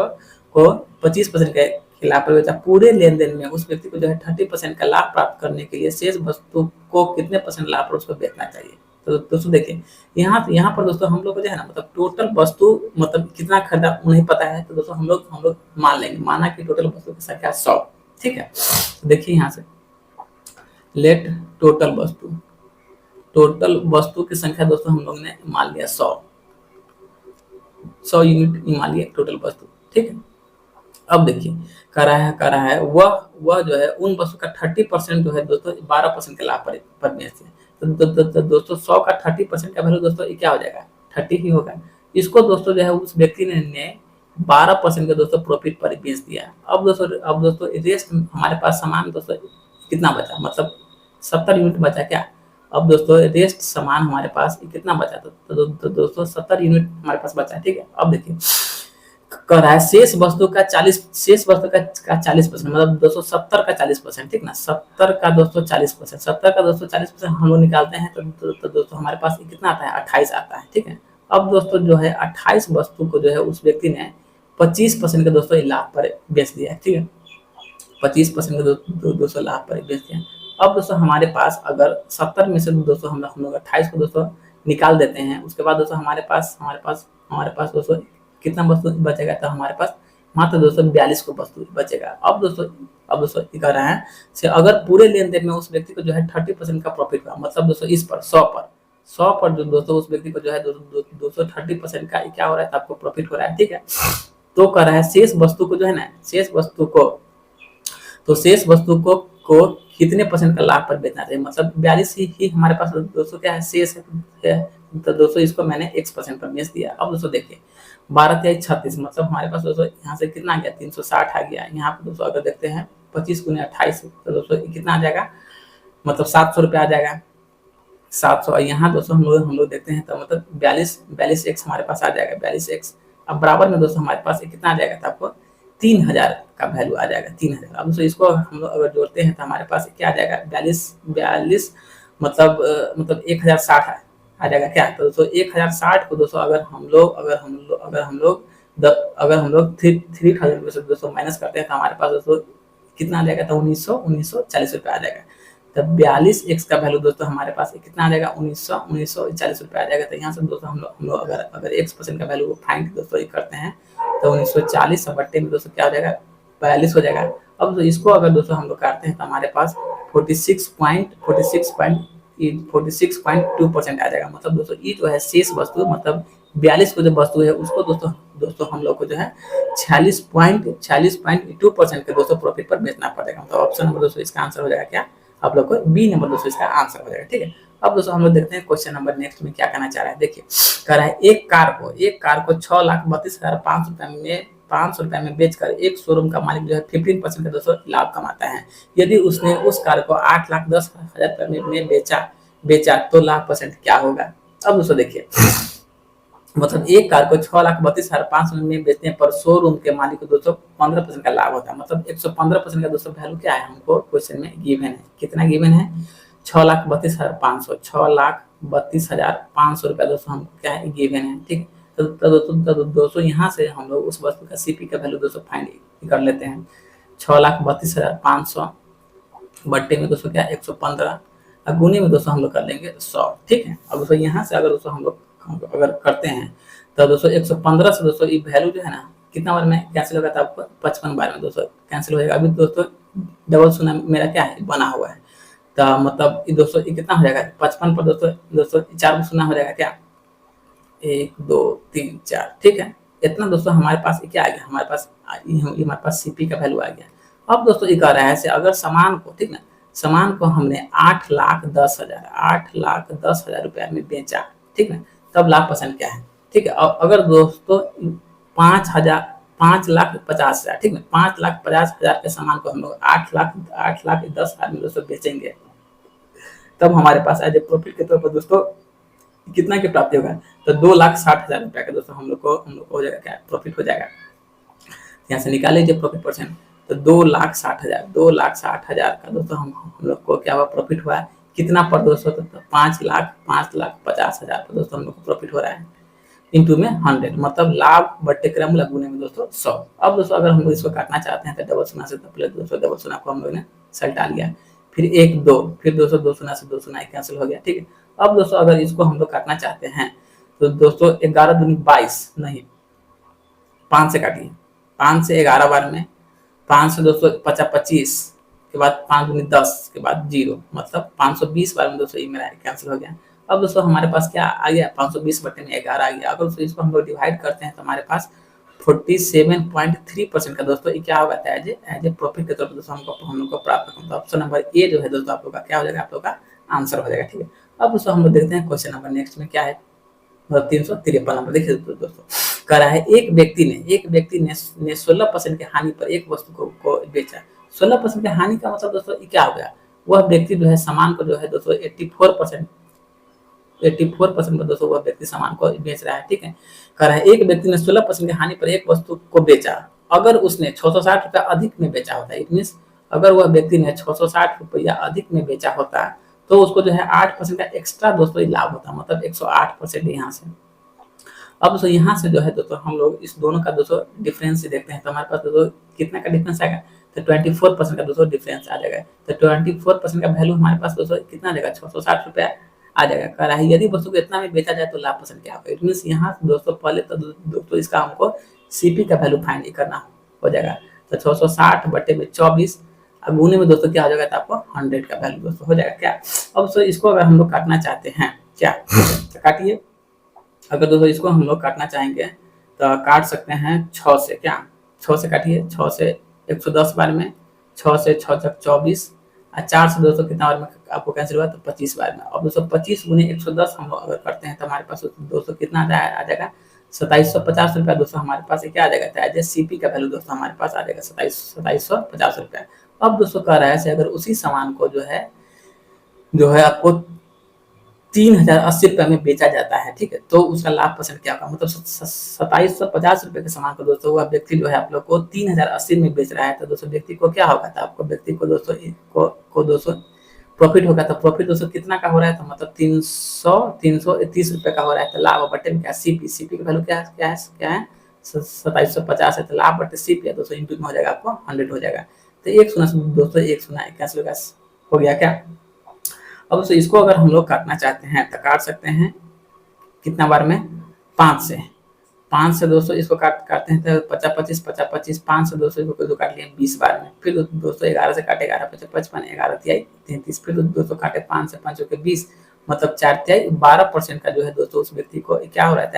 25% के लाभ पर बेचा। पूरे लेन देन में उस व्यक्ति को जो है 30% का लाभ प्राप्त करने के लिए शेष वस्तु को कितने % लाभ पर उसको बेचना चाहिए। तो दोस्तों देखिए यहाँ पर दोस्तों हम लोग को जो है ना, मतलब टोटल वस्तु मतलब कितना खरीदा नहीं पता है, तो दोस्तों हम लोग मान लेंगे, माना कि टोटल वस्तु की संख्या 100। ठीक है, तो देखिए यहाँ से लेट टोटल वस्तु की संख्या दोस्तों हम लोग ने मान लिया 100 यूनिट मान लिया टोटल वस्तु। ठीक है, अब देखिए कर रहा है वह जो है उन वस्तु का 30% जो है दोस्तों 12% के लाभ पर बेचते हैं। तो दोस्तों 100 का 30% का वैल्यू दोस्तों क्या हो जाएगा, 30 ही होगा। इसको दोस्तों जो है उस व्यक्ति ने 12% का दोस्तों प्रॉफिट पर बेच दिया। अब दोस्तों रेस्ट हमारे पास सामान दोस्तों कितना बचा, मतलब 70 यूनिट बचा क्या। अब दोस्तों रेस्ट सामान हमारे पास कितना बचा, तो दोस्तों 70 यूनिट हमारे पास बचा, ठीक है। अब देखिए कह रहा है शेष वस्तु का 40%, मतलब दोस्तों 70 का 40%, ठीक ना, 70 का दोस्तों 40%, 70 का दोस्तों 40% हम लोग निकालते हैं तो दोस्तों हमारे पास कितना आता है, 28 आता है, ठीक है। अब दोस्तों जो है 28 वस्तु को जो है उस व्यक्ति ने 25% के दोस्तों लाभ पर बेच दिया है, ठीक है। 25% के दोस्तों लाभ पर बेच दिया। अब दोस्तों हमारे पास अगर 70 में से दोस्तों हम लोग 28 को दोस्तों निकाल देते हैं, उसके बाद दोस्तों हमारे पास दोस्तों कितना वस्तु बचेगा, तो हमारे पास मात्र दोस्तों 42 को वस्तु बचेगा। अब दोस्तों कह रहे हैं से अगर पूरे लेन देन में उस व्यक्ति को जो है 30% का प्रॉफिट हुआ, मतलब दोस्तों इस पर 100 पर जो दोस्तों उस व्यक्ति को जो है दोस्तों 30% का क्या हो रहा है, तो आपको प्रॉफिट हो रहा है, ठीक है। तो कह रहा है शेष वस्तु को जो है ना, शेष वस्तु को कितने परसेंट का लाभ पर बेचना चाहिए, मतलब 42 ही हमारे पास दोस्तों क्या है, शेष है। तो दोस्तों इसको मैंने x% पर बेच दिया। अब दोस्तों देखिए 12×36, मतलब हमारे पास दोस्तों यहाँ से कितना आ गया, 360 आ गया। यहाँ पर दोस्तों अगर देखते हैं 25×28, तो दोस्तों कितना आ जाएगा, मतलब 700 रुपया आ जाएगा, 700। यहाँ दोस्तों हम लोग देखते हैं तो मतलब 42 x हमारे पास आ जाएगा, 42 x। अब बराबर में दोस्तों हमारे पास कितना आ जाएगा, तो आपको 3000 का वैल्यू आ जाएगा, 3000। अब दोस्तों इसको हम लोग अगर जोड़ते हैं तो हमारे पास क्या आ जाएगा, 42 मतलब 1060 आ जाएगा क्या। तो दोस्तों 1060 को दोस्तों अगर हम लोग 3000 से दोस्तों माइनस करते हैं तो हमारे पास दोस्तों कितना आ जाएगा, तो 1940 रुपये आ जाएगा। तब 42x का वैल्यू दोस्तों हमारे पास कितना आ जाएगा, 1940 रुपये आ जाएगा। तो यहाँ से दोस्तों हम लोग अगर x% का वैल्यू फाइंड दोस्तों करते हैं तो 1940 बट्टे में दोस्तों क्या हो जाएगा, 42 हो जाएगा। अब तो इसको अगर दोस्तों हम लोग काटते हैं तो हमारे पास 46.2% आ जाएगा। मतलब दोस्तों ये जो है शेष वस्तु, मतलब 42 को जो वस्तु है उसको दोस्तों हम लोग को जो है 46.2% के दोस्तों प्रॉफिट पर बेचना पड़ेगा। तो ऑप्शन नंबर दोस्तों इसका आंसर हो जाएगा क्या, आप लोग को बी नंबर दोस्तों इसका आंसर हो जाएगा, ठीक है। अब दोस्तों हम लोग देखते हैं क्वेश्चन नंबर नेक्स्ट में क्या कहना चाह रहा है। देखिए कह रहा है एक कार को 6,32,500 में बेचकर एक शोरूम का मालिक जो है 15% का दोस्तों लाभ कमाता है। यदि उसने उस कार को 8,10,000 में बेचा तो लाभ परसेंट क्या होगा। अब दोस्तों देखिए मतलब एक कार को 6,32,500 में बेचने पर शोरूम के मालिक को दोस्तों 15% का लाभ होता है। मतलब 115% का दोस्तों वैल्यू क्या है, हमको क्वेश्चन में गिवन है। कितना गिवन है, 6,32,500 रुपया दोस्तों हमको क्या है, गिवन है, ठीक है। तो दोस्तों यहाँ से हम लोग उस वस्तु का सीपी का वैल्यू दोस्तों फाइंड कर लेते हैं। 6,32,500 बट्टे में दोस्तों क्या 115, गुने में दोस्तों हम लोग कर लेंगे 100, ठीक है। अब दोस्तों यहाँ से अगर दोस्तों हम लोग अगर करते हैं तो दोस्तों 115 से दोस्तों ये वैल्यू जो है ना कितना बार में कैंसिल होगा, तो आपको 55 बार में दोस्तों कैंसिल हो जाएगा। अभी दोस्तों डबल शून्य मेरा क्या है बना हुआ है, तो मतलब दोस्तों ये कितना हो जाएगा, 55 पर दोस्तों 4 शून्य हो जाएगा क्या, 1 2 3 4, ठीक है। इतना दोस्तों हमारे पास क्या आ गया, हमारे पास सीपी का वैल्यू आ गया। अब दोस्तों ये कह रहा है अगर सामान को, ठीक ना, सामान को हमने 8,10,000 रुपया में बेचा, ठीक है, तब लाभ परसेंट क्या है, ठीक है। अगर दोस्तों 5,50,000, ठीक है, 5,50,000 के सामान को हम लोग 8,10,000 में दोस्तों बेचेंगे, तब हमारे पास एज ए प्रॉफिट के तौर पर दोस्तों कितना की प्राप्ति होगा, तो 2,60,000 रुपया का दोस्तों हम लोग को हो जाएगा क्या, प्रॉफिट हो जाएगा। यहाँ से निकाल लीजिए प्रॉफिट परसेंट, तो 2,60,000 का दोस्तों हम लोग को क्या हुआ, प्रॉफिट हुआ है। कितना पर दोस्तों, तो 5,50,000 पर दोस्तों हम लोग को प्रॉफिट हो रहा है, इंटू में 100, मतलब लाभ बट्टे क्रम गुने में दोस्तों 100। अब दोस्तों अगर हम लोग इसको काटना चाहते हैं तो डबल शून्य से, तो पहले दोस्तों डबल शून्य को हम लोग ने सल्टा लिया, फिर 1 2, फिर दोस्तों 2 शून्य से 2 शून्य कैंसिल हो गया, ठीक है। अब दोस्तों अगर इसको हम लोग काटना चाहते हैं तो दोस्तों 11 दूनी 22, नहीं 5 से काटिए, 5 से 11 बार में, 5 से दोस्तों 25 के बाद 5 दूनी 10 के बाद 0, मतलब 520 बार में दोस्तों ये मेरा कैंसिल हो गया। अब दोस्तों हमारे पास क्या आ गया, 520 बटे में 11 आ गया। अगर दोस्तों इसको हम लोग डिवाइड करते हैं तो हमारे पास 47.3% का दोस्तों ये क्या होगा, एज ए प्रॉफिट के तौर पर दोस्तों हम लोग को प्राप्त होगा। तो ऑप्शन नंबर ए जो है दोस्तों आप लोग का क्या हो जाएगा, आप लोग का आंसर हो जाएगा, ठीक है। अब दोस्तों हम लोग देखते हैं क्वेश्चन नंबर नेक्स्ट में क्या है, 353 नंबर। देखिए दोस्तों कह रहा है एक व्यक्ति ने 16% की हानि पर एक वस्तु को बेचा। 16% की हानि का मतलब दोस्तों क्या हो गया, वह व्यक्ति जो है सामान को जो है दोस्तों 84% पर दोस्तों वह व्यक्ति सामान को बेच रहा है, ठीक है। कह रहा है एक व्यक्ति ने 16% की हानि पर एक वस्तु को बेचा, अगर उसने 660 रुपया अधिक में बेचा होता है, इट मीन्स अगर वह व्यक्ति ने 660 रुपया अधिक में बेचा होता तो उसको जो है 8% का एक्स्ट्रा दोस्तों लाभ होता, मतलब 108% यहाँ से। अब दोस्तों यहाँ से जो है दोस्तों हम लोग इस दोनों का दोस्तों डिफरेंस देखते हैं, तो हमारे पास दोस्तों कितना का डिफरेंस आएगा, तो 24% का दोस्तों डिफरेंस आ जाएगा। तो 24% का वैल्यू हमारे पास दोस्तों कितना आ जाएगा, 660 रुपया आ जाएगा। कह रहा है यदि वस्तु को इतना में बेचा जाए तो लाभ परसेंट क्या होगा। इट मीन्स यहाँ दोस्तों पहले तो दोस्तों इसका हमको सीपी का वैल्यू फाइंड करना हो जाएगा। तो 660 बटे में 24 गुने में दोस्तों क्या हो जाएगा, तो आपको 100 का वैल्यू दोस्तों हो जाएगा क्या। अब दोस्तों इसको अगर हम लोग काटना चाहते हैं क्या, तो काटिए। अगर दोस्तों इसको हम लोग काटना चाहेंगे तो काट सकते हैं 6 से, क्या 6 से काटिए, 6 से 110 बार में, 6 से 6 तक 24 और 4 से दोस्तों कितना बार में आपको कैंसिल हुआ, तो 25 बार में। अब दोस्तों 25 गुने 110 हम लोग अगर करते हैं तो हमारे पास दोस्तों कितना आ जाएगा 2750 रुपया दोस्तों हमारे पास क्या आ जाएगा, एज सीपी का वैल्यू दोस्तों हमारे पास आ जाएगा 2750 रुपया। अब दोस्तों कह रहा है अगर उसी सामान को जो है आपको 3080 रुपये में बेचा जाता है, ठीक है, तो उसका लाभ परसेंट क्या होगा, मतलब 2750 रुपये के सामान को दोस्तों वह व्यक्ति जो है आप लोग को 3080 में बेच रहा है, तो दोस्तों व्यक्ति को क्या होगा, तो आपको व्यक्ति को दोस्तों प्रॉफिट होगा। तो प्रॉफिट दोस्तों कितना का हो रहा है, तो मतलब 330 रुपये का हो रहा है। तो लाभ बटे में क्या, सीपी का वैल्यू क्या है 2750 है, तो लाभ बटे सीपी है दोस्तों इंटू में हो जाएगा आपको 100 हो जाएगा। तो एक सुना दोस्तों एक सुना कैंसिल हो गया क्या। अब दोस्तों इसको अगर हम लोग काटना चाहते हैं तो काट सकते हैं कितना बार में, 5 से दोस्तों इसको काटते हैं तो 50 25 5 से दोस्तों इसको काट लिए 20 बार में। फिर दोस्तों 11 से काटे 11 55 11 तिहाई 33, फिर दोस्तों काटे 5 से 5 के 20, मतलब 4 तिहाई 12% का जो है दोस्तों उस व्यक्ति को क्या हो रहा है,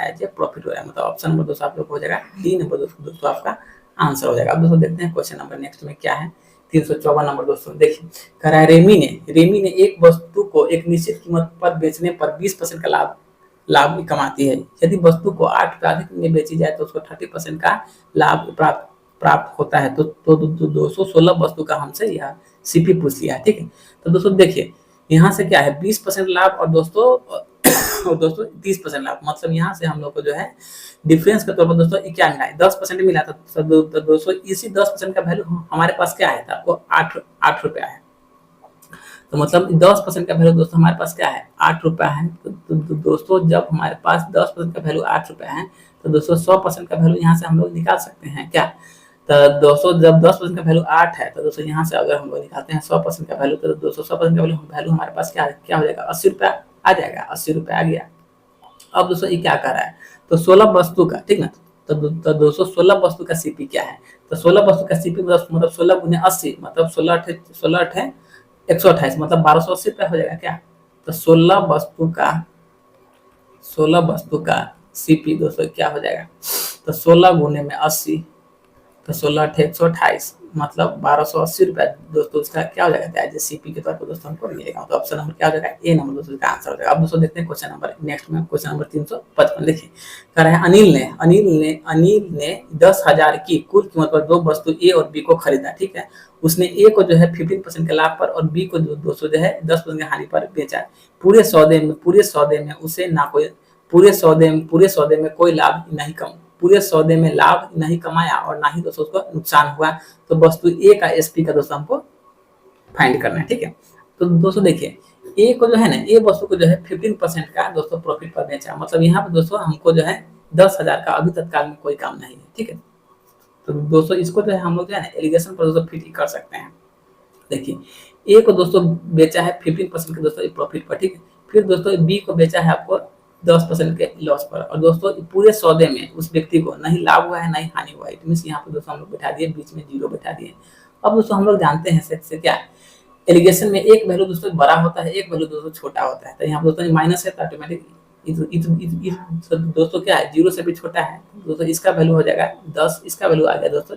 एज ए प्रॉफिट हो रहा है। मतलब ऑप्शन नंबर दोस्तों आप लोग हो जाएगा 3 नंबर दोस्तों आपका आंसर हो जाएगा। अब दोस्तों देखते हैं क्वेश्चन नंबर नेक्स्ट में क्या है, 354 नंबर दोस्तों देखिए। कह रहा है रेमी ने एक वस्तु को एक निश्चित कीमत पर बेचने पर 20% का लाभ कमाती है। यदि वस्तु को 8 रुपये अधिक में बेची जाए तो उसको 30% का लाभ प्राप्त होता है। तो 216 वस्तु का हमसे यह सीपी पूछ लिया है, ठीक है। तो दोस्तों देखिए यहाँ से क्या है 20% लाभ और दोस्तों 30% लाभ, मतलब यहाँ से हम लोग को जो है डिफरेंस के तौर पर दोस्तों क्या मिला है, 10% मिला था। तो दोस्तों इसी 10% का वैल्यू हमारे पास क्या है, आपको 8 रुपया है। तो मतलब 10% का वैल्यू दोस्तों हमारे पास क्या है, 8 रुपया है। तो दोस्तों जब हमारे पास 10% का वैल्यू 8 रुपया है तो दोस्तों 100% का वैल्यू यहाँ से हम लोग निकाल सकते हैं क्या। तो दोस्तों जब 10% का वैल्यू 8 है तो दोस्तों यहाँ से अगर हम लोग निकालते हैं 100% का वैल्यू, तो दोस्तों 100% का वैल्यू हमारे पास क्या हो जाएगा, 80 रुपया आ जाएगा, 80 रुपया आ गया। अब दोस्तों ये क्या कर रहा है, तो 16 वस्तु का, ठीक ना, तो दोस्तों 16 वस्तु का सीपी क्या है, तो 16 वस्तु का सीपी मतलब 16 गुने 80, मतलब 16 है 128, मतलब 1280 रुपया हो जाएगा क्या। तो 16 वस्तु का सीपी दोस्तों क्या हो जाएगा, तो 16 गुने में 80, तो 16 128, मतलब 1280 रुपया दोस्तों उसका क्या हो जाएगा, एज सीपी के तौर पर दोस्तों हमको मिलेगा। तो ऑप्शन नंबर क्या हो जाएगा, ए नंबर दोस्तों का आंसर हो जाएगा। अब दोस्तों देखते हैं क्वेश्चन नंबर नेक्स्ट में, क्वेश्चन नंबर 355 देखिए। कह रहा है अनिल ने 10,000 की कुल कीमत पर 2 वस्तु ए और बी को खरीदा, ठीक है। उसने ए को जो है 15% के लाभ पर और बी को दोस्तों जो है 10% की हानि पर बेचा। पूरे सौदे में उसे ना कोई पूरे सौदे में कोई लाभ नहीं पूरे सौदे में लाभ नहीं कमाया और ना ही दोस्तों उसको नुकसान हुआ। तो वस्तु ए का एसपी का दोस्तों हमको फाइंड करना है, ठीक है। तो दोस्तों देखिए ए को जो है ना, ए वस्तु को जो है 15% का दोस्तों प्रॉफिट पर बेचा, मतलब यहाँ पर दोस्तों हमको जो है 10,000 का अभी तत्काल में कोई काम नहीं है, ठीक है। तो दोस्तों इसको जो है हम लोग जो है ना एलिगेशन पर दोस्तों फिट कर सकते हैं। देखिए ए को दोस्तों बेचा है 15% के दोस्तों प्रॉफिट पर, ठीक है। फिर दोस्तों बी को बेचा है आपको 10% के लॉस पर, और दोस्तों पूरे सौदे में उस व्यक्ति को नहीं लाभ हुआ है नहीं हानि हुआ है। इट मींस यहाँ पे दोस्तों हम लोग बैठा दिए, बीच में 0 बैठा दिए। अब दोस्तों हम लोग जानते हैं से क्या एलिगेशन में एक वैल्यू दोस्तों बड़ा होता है, एक वैल्यू दोस्तों छोटा होता है। तो यहाँ पर दोस्तों माइनस है तो ऑटोमेटिक दोस्तों क्या है 0 से भी छोटा है, दोस्तों इसका वैल्यू हो जाएगा 10, इसका वैल्यू आ गया दोस्तों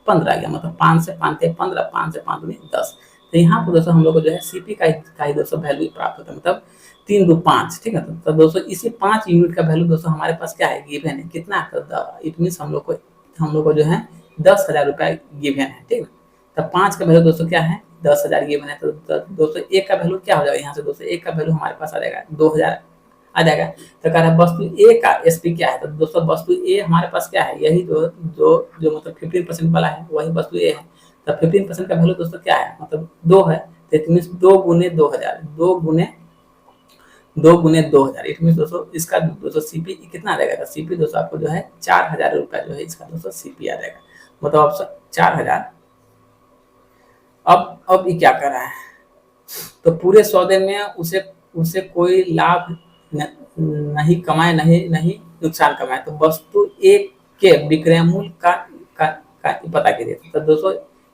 15 आ गया, मतलब 5 से 5 15, 5 से 5 10। तो यहाँ पर दोस्तों हम लोग को जो है सीपी का ही दोस्तों वैल्यू प्राप्त होता है, मतलब 3 2 5, ठीक है। तो दोस्तों इसी 5 यूनिट का वैल्यू दोस्तों हमारे पास क्या है, गिवन है कितना, तो इट मींस हम लोग को जो है 10,000 रुपया गिवन है, ठीक है। तो 5 का वैल्यू दोस्तों क्या है 10,000 गिवन है, तो 201 का वैल्यू क्या हो जाएगा, यहाँ से 201 का वैल्यू हमारे पास आ जाएगा 2000 आ जाएगा। तो कह रहा है वस्तु ए का एसपी क्या है, तो दोस्तों वस्तु ए हमारे पास क्या है, यही जो जो जो मतलब 15% वाला है वही वस्तु ए है। तो 15% का वैल्यू दोस्तों क्या है, मतलब 2 है, तो इट मीन 2 गुने 2000, 2 गुने 2000, इट मीन दोस्तों इसका दोस्तों सीपी कितना आ जाएगा, सीपी दोस्तों आपको जो है 4000 रुपया जो है इसका दोस्तों सीपी आ जाएगा, मतलब ऑप्शन 4000। अब ये क्या कर रहा है, तो पूरे सौदे में उसे उसे कोई लाभ नहीं कमाए, नहीं नुकसान कमाए, तो वस्तु एक के विक्रय मूल्य का पता कीजिए। तो दोस्तों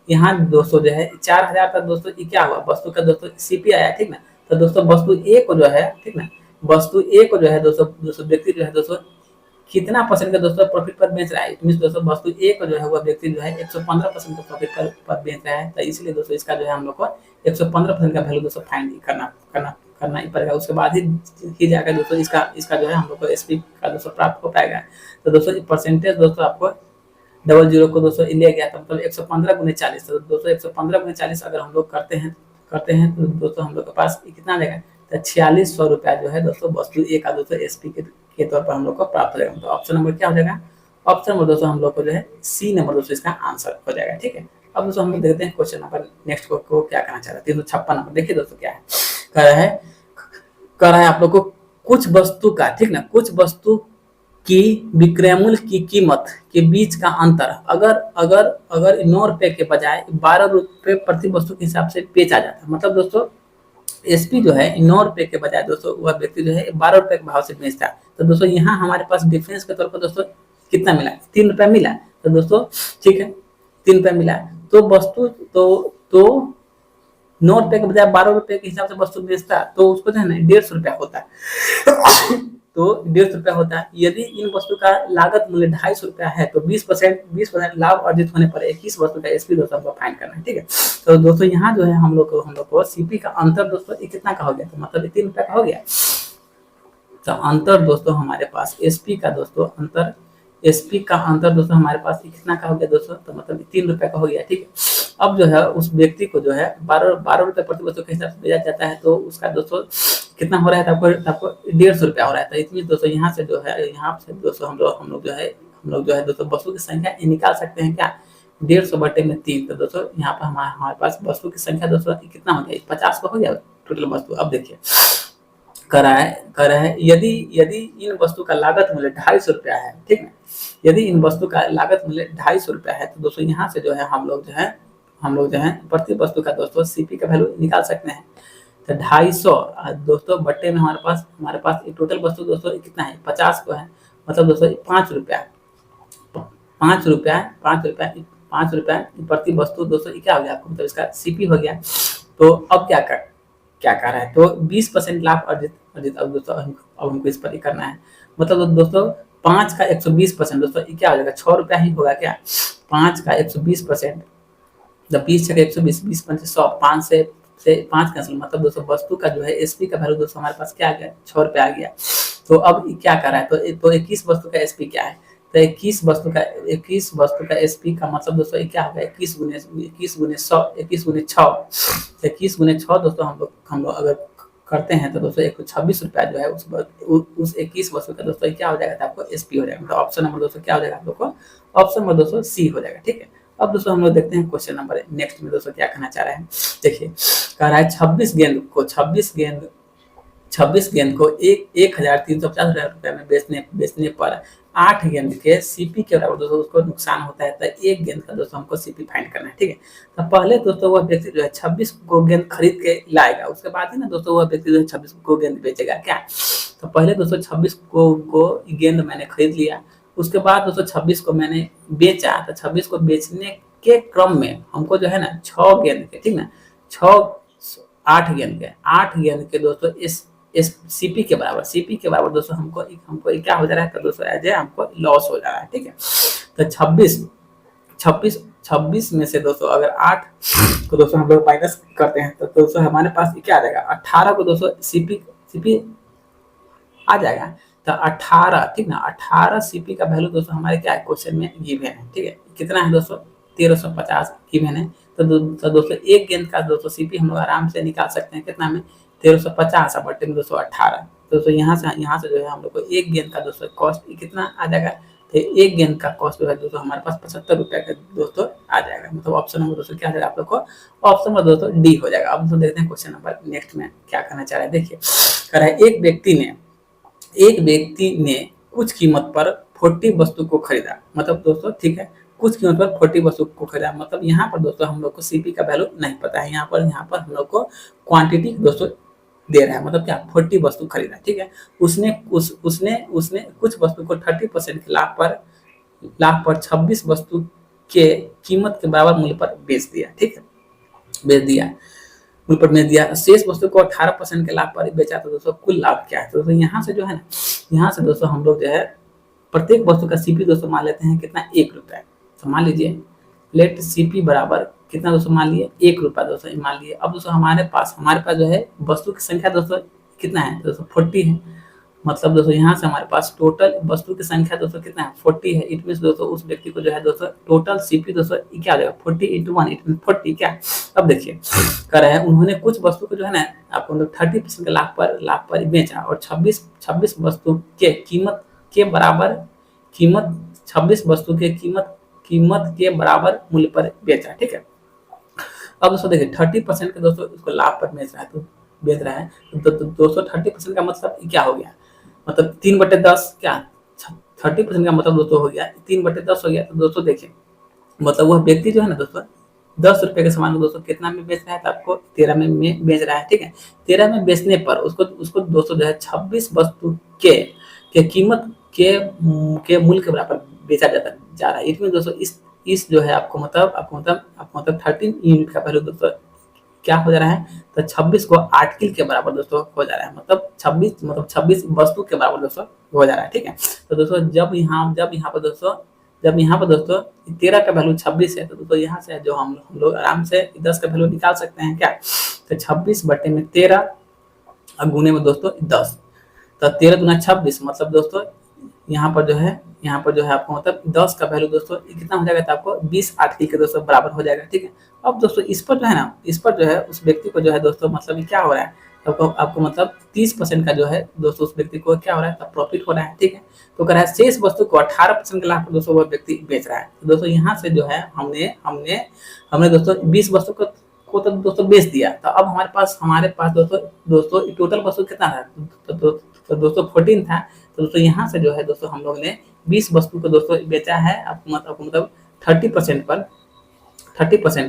यहाँ दोस्तों जो है 4000 का दोस्तों ये क्या हुआ, वस्तु का दोस्तों सीपी आया, ठीक ना। तो दोस्तों वस्तु ए को जो है, ठीक ना, वस्तु ए को जो है दोस्तों व्यक्ति जो है दोस्तों कितना परसेंट का दोस्तों प्रॉफिट पर बेच रहा है, इट मीन दोस्तों वस्तु ए को जो है वह व्यक्ति जो है 115% का प्रॉफिट पर बेच रहा है। तो इसलिए दोस्तों इसका जो है हम लोग को 115% का वैल्यू दोस्तों फाइंड करना ही पड़ेगा, उसके बाद ही जाकर दोस्तों इसका जो है हम लोग को एसपी का दोस्तों प्राप्त हो पाएगा। तो दोस्तों परसेंटेज दोस्तों आपको 00 को दोस्तों ले गया, तो मतलब 115 गुने 40, तो दोस्तों 115 गुने 40 अगर हम लोग करते हैं तो दोस्तों हम लोग के पास कितना आ जाएगा, तो 4600 रुपया जो है दोस्तों वस्तु ए का दोस्तों एसपी के तौर पर हम लोग को प्राप्त हो जाएगा। तो ऑप्शन नंबर क्या हो जाएगा, ऑप्शन नंबर दोस्तों हम लोग को जो है सी नंबर दोस्तों इसका आंसर हो जाएगा, ठीक है। अब दोस्तों हम लोग देखते हैं क्वेश्चन नंबर नेक्स्ट को क्या कहना चाह रहा है, 356 नंबर। देखिए दोस्तों क्या है, कह रहा है आप लोग को कुछ वस्तु का, ठीक ना, कुछ वस्तु की विक्रय मूल्य की कीमत के बीच का अंतर अगर 9 रुपए के बजाय 12 रुपए प्रति वस्तु के हिसाब से बेचा जाता है, मतलब दोस्तों एसपी जो है 9 रुपए के बजाय दोस्तों वह व्यक्ति जो है 12 रुपए के भाव से बेचता है। तो दोस्तों यहाँ हमारे पास डिफरेंस के तौर पर दोस्तों कितना मिला, 3 रुपया मिला। तो दोस्तों ठीक है 3 रुपया मिला, तो वस्तु तो 9 रुपए के बजाय 12 रुपए के हिसाब से वस्तु बेचता है, तो उसको जो है ना 150 रुपया होता है। तो 150 रुपया होता है। यदि इन वस्तु का लागत मूल्य 250 रुपया है, तो 20% लाभ अर्जित होने पर 21 वस्तु का एसपी दोस्तों हमको फाइंड करना है, ठीक है। तो दोस्तों यहाँ जो है हम लोग को सीपी का अंतर दोस्तों कितना का हो गया, तो मतलब 3 रुपया का हो गया। तो अंतर दोस्तों हमारे पास एसपी का दोस्तों दोस्तों हमारे पास कितना का हो गया दोस्तों, तो मतलब 3 रुपया का हो गया, ठीक है। अब जो है उस व्यक्ति को जो है 12 रुपए प्रति वस्तु के हिसाब से बेचा जाता है, तो उसका दोस्तों कितना हो रहा है, आपको 150 रुपया हो रहा है। तो इतनी दोस्तों यहाँ से दोस्तों हम लोग जो है दोस्तों वस्तु की संख्या निकाल सकते हैं क्या, 150/3। तो दोस्तों यहाँ पर हमारे पास वस्तु की संख्या दोस्तों कितना हो गया, 50 का हो गया टोटल वस्तु। अब देखिए कर रहा है यदि इन वस्तु का लागत मूल्य 250 रुपया है, ठीक है, यदि इन वस्तु का लागत मूल्य 250 रुपया है, तो दोस्तों यहाँ से जो है हम लोग जो है प्रति वस्तु का दोस्तों सीपी का वैल्यू निकाल सकते हैं। तो 250 दोस्तों बट्टे में हमारे पास टोटल वस्तु दोस्तों कितना है, 50 को है, मतलब दोस्तों 5 रुपया प्रति वस्तु दोस्तों क्या हो गया आपको, मतलब इसका सीपी हो गया। तो अब क्या कर रहा है, तो 20% लाभ अर्जित अब दोस्तों अब हमको इस पर करना है, मतलब दोस्तों 5 का 120% दोस्तों क्या हो जाएगा, 6 रुपया ही होगा क्या, 5 का 120%, जब 20 छः 120, 20 पंच 100, 5 से 5 कैंसिल, मतलब दोस्तों वस्तु का जो है एसपी का वैल्यू दोस्तों हमारे पास क्या आ गया, 6 रुपया आ गया। तो अब क्या कर रहा है, तो 21 वस्तु का एसपी क्या है, तो 21 वस्तु का एसपी का मतलब दोस्तों क्या होगा, 21 गुने 100, 21 गुने 6 दोस्तों हम लोग अगर करते हैं, तो दोस्तों 126 रुपया जो है उस 21 वस्तु का दोस्तों क्या हो जाएगा, तो आपको एसपी हो जाएगा। तो ऑप्शन नंबर दोस्तों क्या हो जाएगा आप लोग को, ऑप्शन नंबर दोस्तों सी हो जाएगा, ठीक है। अब दोस्तों हम लोग देखते हैं क्वेश्चन नंबर नेक्स्ट में दोस्तों क्या कहना चाह रहे हैं। देखिए कह रहा है 26 गेंद को 1,350 रुपए में बेचने पर 8 गेंद के सीपी के बराबर दोस्तों उसको नुकसान होता है, तो 1 गेंद का दोस्तों हमको सीपी फाइंड करना है, ठीक है। तो पहले दोस्तों वह व्यक्ति जो है 26 को गेंद खरीद के लाएगा, उसके बाद ही ना दोस्तों वह व्यक्ति जो है 26 को गेंद बेचेगा क्या। तो पहले दोस्तों 26 को गेंद मैंने खरीद लिया, उसके बाद दोस्तों 26 को मैंने बेचा, तो 26 को बेचने के क्रम में हमको जो है ना 6 गेंद के, ठीक ना, 8 गेंद के दोस्तों इस सीपी के बराबर दोस्तों हमको क्या हो जा रहा है, तो दोस्तों एज हमको लॉस हो जा रहा है, ठीक है। तो 26 में से दोस्तों अगर 8 को दोस्तों हम लोग माइनस करते हैं, तो दोस्तों हमारे पास क्या आ जाएगा, 18 को दोस्तों सीपी आ जाएगा। तो 18, ठीक ना, 18 सीपी का वैल्यू दोस्तों हमारे क्या है क्वेश्चन में गिवन है, ठीक है। कितना है दोस्तों, 1350 गिवन है। तो दोस्तों एक गेंद का दोस्तों सीपी हम लोग आराम से निकाल सकते हैं कितना में 1350 बटे में 218। दोस्तों यहाँ से जो है हम लोग को एक गेंद का दोस्तों कॉस्ट कितना आ जाएगा, तो एक गेंद का कॉस्ट जो है दोस्तों हमारे पास 75 रुपया का दोस्तों आ जाएगा। मतलब ऑप्शन नंबर दोस्तों क्या जाएगा आप लोग को, ऑप्शन नंबर दोस्तों डी हो जाएगा। अब दोस्तों देखते हैं क्वेश्चन नंबर नेक्स्ट में क्या करना चाह रहा है। देखिए कह रहा है एक व्यक्ति ने कुछ कीमत पर 40 वस्तु को खरीदा। मतलब दोस्तों ठीक है, कुछ कीमत पर 40 वस्तु को खरीदा। मतलब यहाँ पर दोस्तों हम लोग को सीपी का वैल्यू नहीं पता है, यहाँ पर हम लोग को क्वांटिटी दोस्तों दे रहा है। मतलब क्या 40 वस्तु खरीदा, ठीक है। उसने कुछ वस्तु को 30% के लाभ पर 26 वस्तु के कीमत के बराबर मूल्य पर बेच दिया, ठीक है, बेच दिया मूल्य पर बेच दिया। शेष वस्तु को 18% के लाभ पर बेचा, तो दोस्तों कुल लाभ क्या है। तो दोस्तों यहाँ से जो है ना, यहाँ से दोस्तों हम लोग जो है प्रत्येक वस्तु का सीपी दोस्तों मान लेते हैं कितना, 1 रुपया। तो मान लीजिए लेट सीपी बराबर कितना दोस्तों, मान लिए 1 रुपया दोस्तों मान लिए। अब दोस्तों हमारे पास जो है वस्तु की संख्या दोस्तों कितना है, दोस्तों 40 है। मतलब दोस्तों यहाँ से हमारे पास टोटल वस्तु की संख्या दोस्तों कितना है, 40 है। इट मीन दोस्तों उस व्यक्ति को जो है दोस्तों टोटल सीपी दोस्तों क्या हो जाएगा, 40 × 1 इट मीन 40 क्या। अब देखिए कर रहे हैं उन्होंने कुछ वस्तु को जो है ना आपको मतलब 30% के लाभ पर बेचा और 26 वस्तु के कीमत के बराबर 26 वस्तु के कीमत के बराबर मूल्य पर बेचा, ठीक है। अब दोस्तों देखिए 30% के दोस्तों उसको लाभ पर बेच रहा है तो दोस्तों 30% का मतलब क्या हो गया, मतलब 3/10 क्या 30% का मतलब दोस्तों हो गया 3/10 हो गया। तो दोस्तों देखिए मतलब वह व्यक्ति जो है ना दोस्तों 10 रुपए के सामान को दोस्तों कितना में बेच रहा है, तो आपको 13 में बेच रहा है, ठीक है। 13 में बेचने पर उसको दोस्तों जो है 26 वस्तु के कीमत के मूल्य के बराबर बेचा जा रहा है। इसमें दोस्तों इस जो है आपको मतलब 13 यूनिट का वैल्यू दोस्तों क्या हो जा रहा है, तो 26 को 8 किल के बराबर दोस्तों हो जा रहा है। मतलब 26 वस्तु के बराबर दोस्तों हो जा रहा है, ठीक है। तो दोस्तों जब यहाँ पर दोस्तों 13 का वैल्यू 26 है, तो दोस्तों यहाँ से जो हम लोग आराम से 10 का वैल्यू निकाल सकते हैं क्या, तो 26 बटे में 13 और गुने में दोस्तों 10, तो 13 दूना 26। मतलब दोस्तों यहाँ पर जो है आपको मतलब 10 का वैल्यू दोस्तों कितना हो जाएगा, तो आपको 20 8 के दोस्तों बराबर हो जाएगा, ठीक है। अब दोस्तों इस पर जो है उस व्यक्ति को जो है दोस्तों मतलब क्या हो रहा है, आपको मतलब 30% का जो है दोस्तों उस व्यक्ति को क्या हो रहा है, तब प्रॉफिट हो रहा है, ठीक है। तो कह रहा है शेष वस्तु को 18% के लाभ पर दोस्तों वह व्यक्ति बेच रहा है। तो दोस्तों यहाँ से जो है हमने दोस्तों 20 वस्तु को तो दोस्तों बेच दिया। तो अब हमारे पास दोस्तों टोटल वस्तु कितना था, तो दोस्तों 14 था। तो दोस्तों यहाँ से जो है दोस्तों हम लोग ने 20 वस्तु को दोस्तों बेचा है आपको मतलब 30%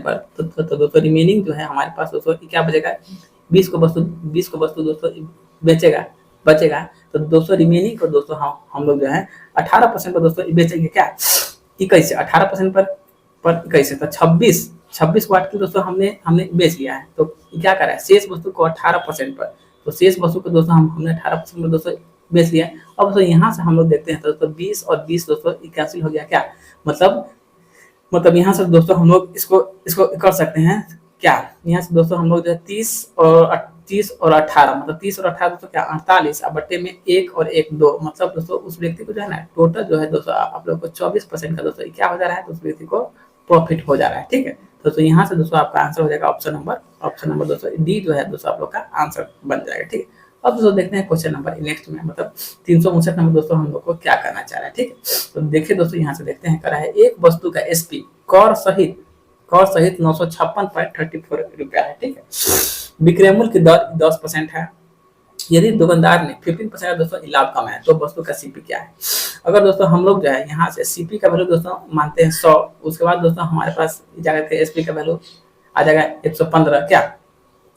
पर तो दोस्तों रिमेनिंग जो है हमारे पास दोस्तों क्या बचेगा, 20 को वस्तु दोस्तों बचेगा। तो दोस्तों रिमेनिंग को दोस्तों हम लोग जो है 18% पर दोस्तों बेचेंगे क्या, 21 18% पर 21 तो 26 को 8 दोस्तों हमने बेच लिया है। तो क्या करा है, शेष वस्तु को 18% पर, तो शेष वस्तु को दोस्तों हमने 18% पर दोस्तों बेच लिया। अब दोस्तों यहाँ से हम लोग देखते हैं तो दोस्तों 20 और 20 दोस्तों कैंसिल हो गया क्या, मतलब यहाँ से दोस्तों हम लोग इसको कर सकते हैं क्या, यहाँ से दोस्तों हम लोग जो है 30 और 18 मतलब 30 और 18 दोस्तों क्या 48 अब बट्टे में 1 और 1 2 मतलब दोस्तों उस व्यक्ति को जो है ना टोटल जो है दोस्तों आप लोग को 24% का दोस्तों क्या हो जा रहा है, तो उस व्यक्ति को प्रॉफिट हो जा रहा है, ठीक है। दोस्तों यहाँ से दोस्तों आपका आंसर हो जाएगा ऑप्शन नंबर दोस्तों डी जो है दोस्तों आप लोग का आंसर बन जाएगा, ठीक है। अब दोस्तों देखते हैं क्वेश्चन नंबर नेक्स्ट में मतलब 359 नंबर दोस्तों हम लोग को क्या करना चाह रहा है, ठीक है। तो देखिए दोस्तों यहाँ से देखते हैं करा है एक वस्तु का एसपी कर सहित 956.34 रुपया है, ठीक है। विक्रय मूल्य की दर 10% है। यदि दुकानदार ने 15% दोस्तों लाभ कमाया तो वस्तु का सीपी क्या है। अगर दोस्तों हम लोग जो है यहाँ से सीपी का वैल्यू दोस्तों मानते हैं 100, उसके बाद दोस्तों हमारे पास जाकर के एसपी का वैल्यू आ जाएगा 115 क्या,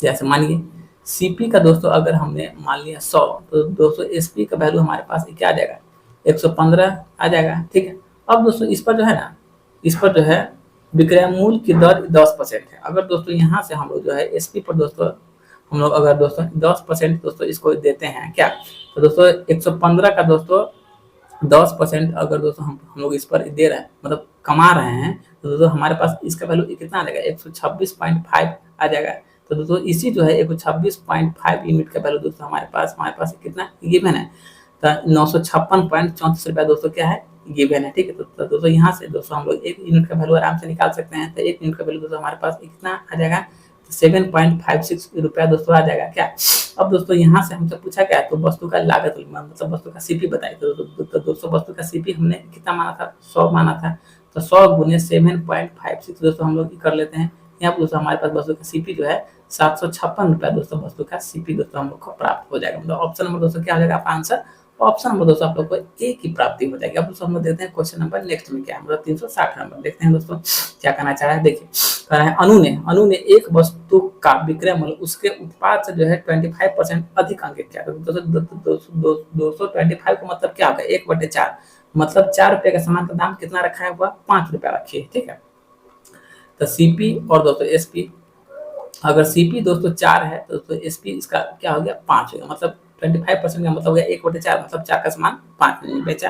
जैसे मानिए सीपी का दोस्तों अगर हमने मान लिया 100 तो दोस्तों एसपी का वैल्यू हमारे पास क्या आ जाएगा 115 आ जाएगा, ठीक है। अब दोस्तों इस पर जो है विक्रय मूल्य की दर 10% है। अगर दोस्तों यहाँ से हम लोग जो है एसपी पर दोस्तों हम लोग अगर दोस्तों 10% दोस्तों इसको देते हैं क्या, तो दोस्तों 115 का दोस्तों 10% अगर दोस्तों हम लोग इस पर दे रहे हैं मतलब कमा रहे हैं, तो दोस्तों हमारे पास इसका वैल्यू कितना आ जाएगा 126.5 आ जाएगा। तो दोस्तों इसी जो है 126.5 यूनिट का वैल्यू दोस्तों हमारे पास कितना गिवन है, तो 956.34 रुपया दोस्तों क्या है गिवन है, ठीक है। तो दोस्तों यहाँ से दोस्तों हम लोग 1 यूनिट का वैल्यू आराम से निकाल सकते हैं। तो 1 यूनिट का वैल्यू दोस्तों हमारे पास कितना आ जाएगा, 7.56 रुपया दोस्तों आ जाएगा क्या। अब दोस्तों यहाँ से हमसे पूछा क्या, तो वस्तु का लागत मतलब वस्तु का सीपी बताइए। तो दोस्तों वस्तु का सीपी हमने कितना माना था, 100 माना था। तो 100 गुने 7.56 दोस्तों हम लोग कर लेते हैं। यहाँ पर दोस्तों हमारे पास वस्तु का सीपी जो है 756 रुपया दोस्तों वस्तु का सीपी दोस्तों हम लोग को प्राप्त हो जाएगा। मतलब ऑप्शन नंबर दोस्तों क्या हो जाएगा आपका आंसर, ऑप्शन नंबर दोस्तों आप लोग को ए की प्राप्ति हो जाएगी। अब दोस्तों हम लोग देखते हैं क्वेश्चन नंबर नेक्स्ट में क्या है, मतलब 360 नंबर देखते हैं दोस्तों क्या कहना चाह रहा है। देखिए कह रहा है अनु ने एक वस्तु का विक्रय मूल्य उसके उत्पाद से जो है 25% अधिक अंकित किया। तो 225 का मतलब क्या होगा, 1/4 मतलब 4 रुपए का सामान का दाम कितना रखा है, वह 5 रुपया रखिए, ठीक है। तो सीपी और दोस्तों एसपी, अगर सीपी दोस्तों 4 है तो दोस्तों एसपी इसका क्या हो गया 5 होगा, मतलब 25% का मतलब हो गया 1/4 मतलब 4 का सामान 5 में बेचा।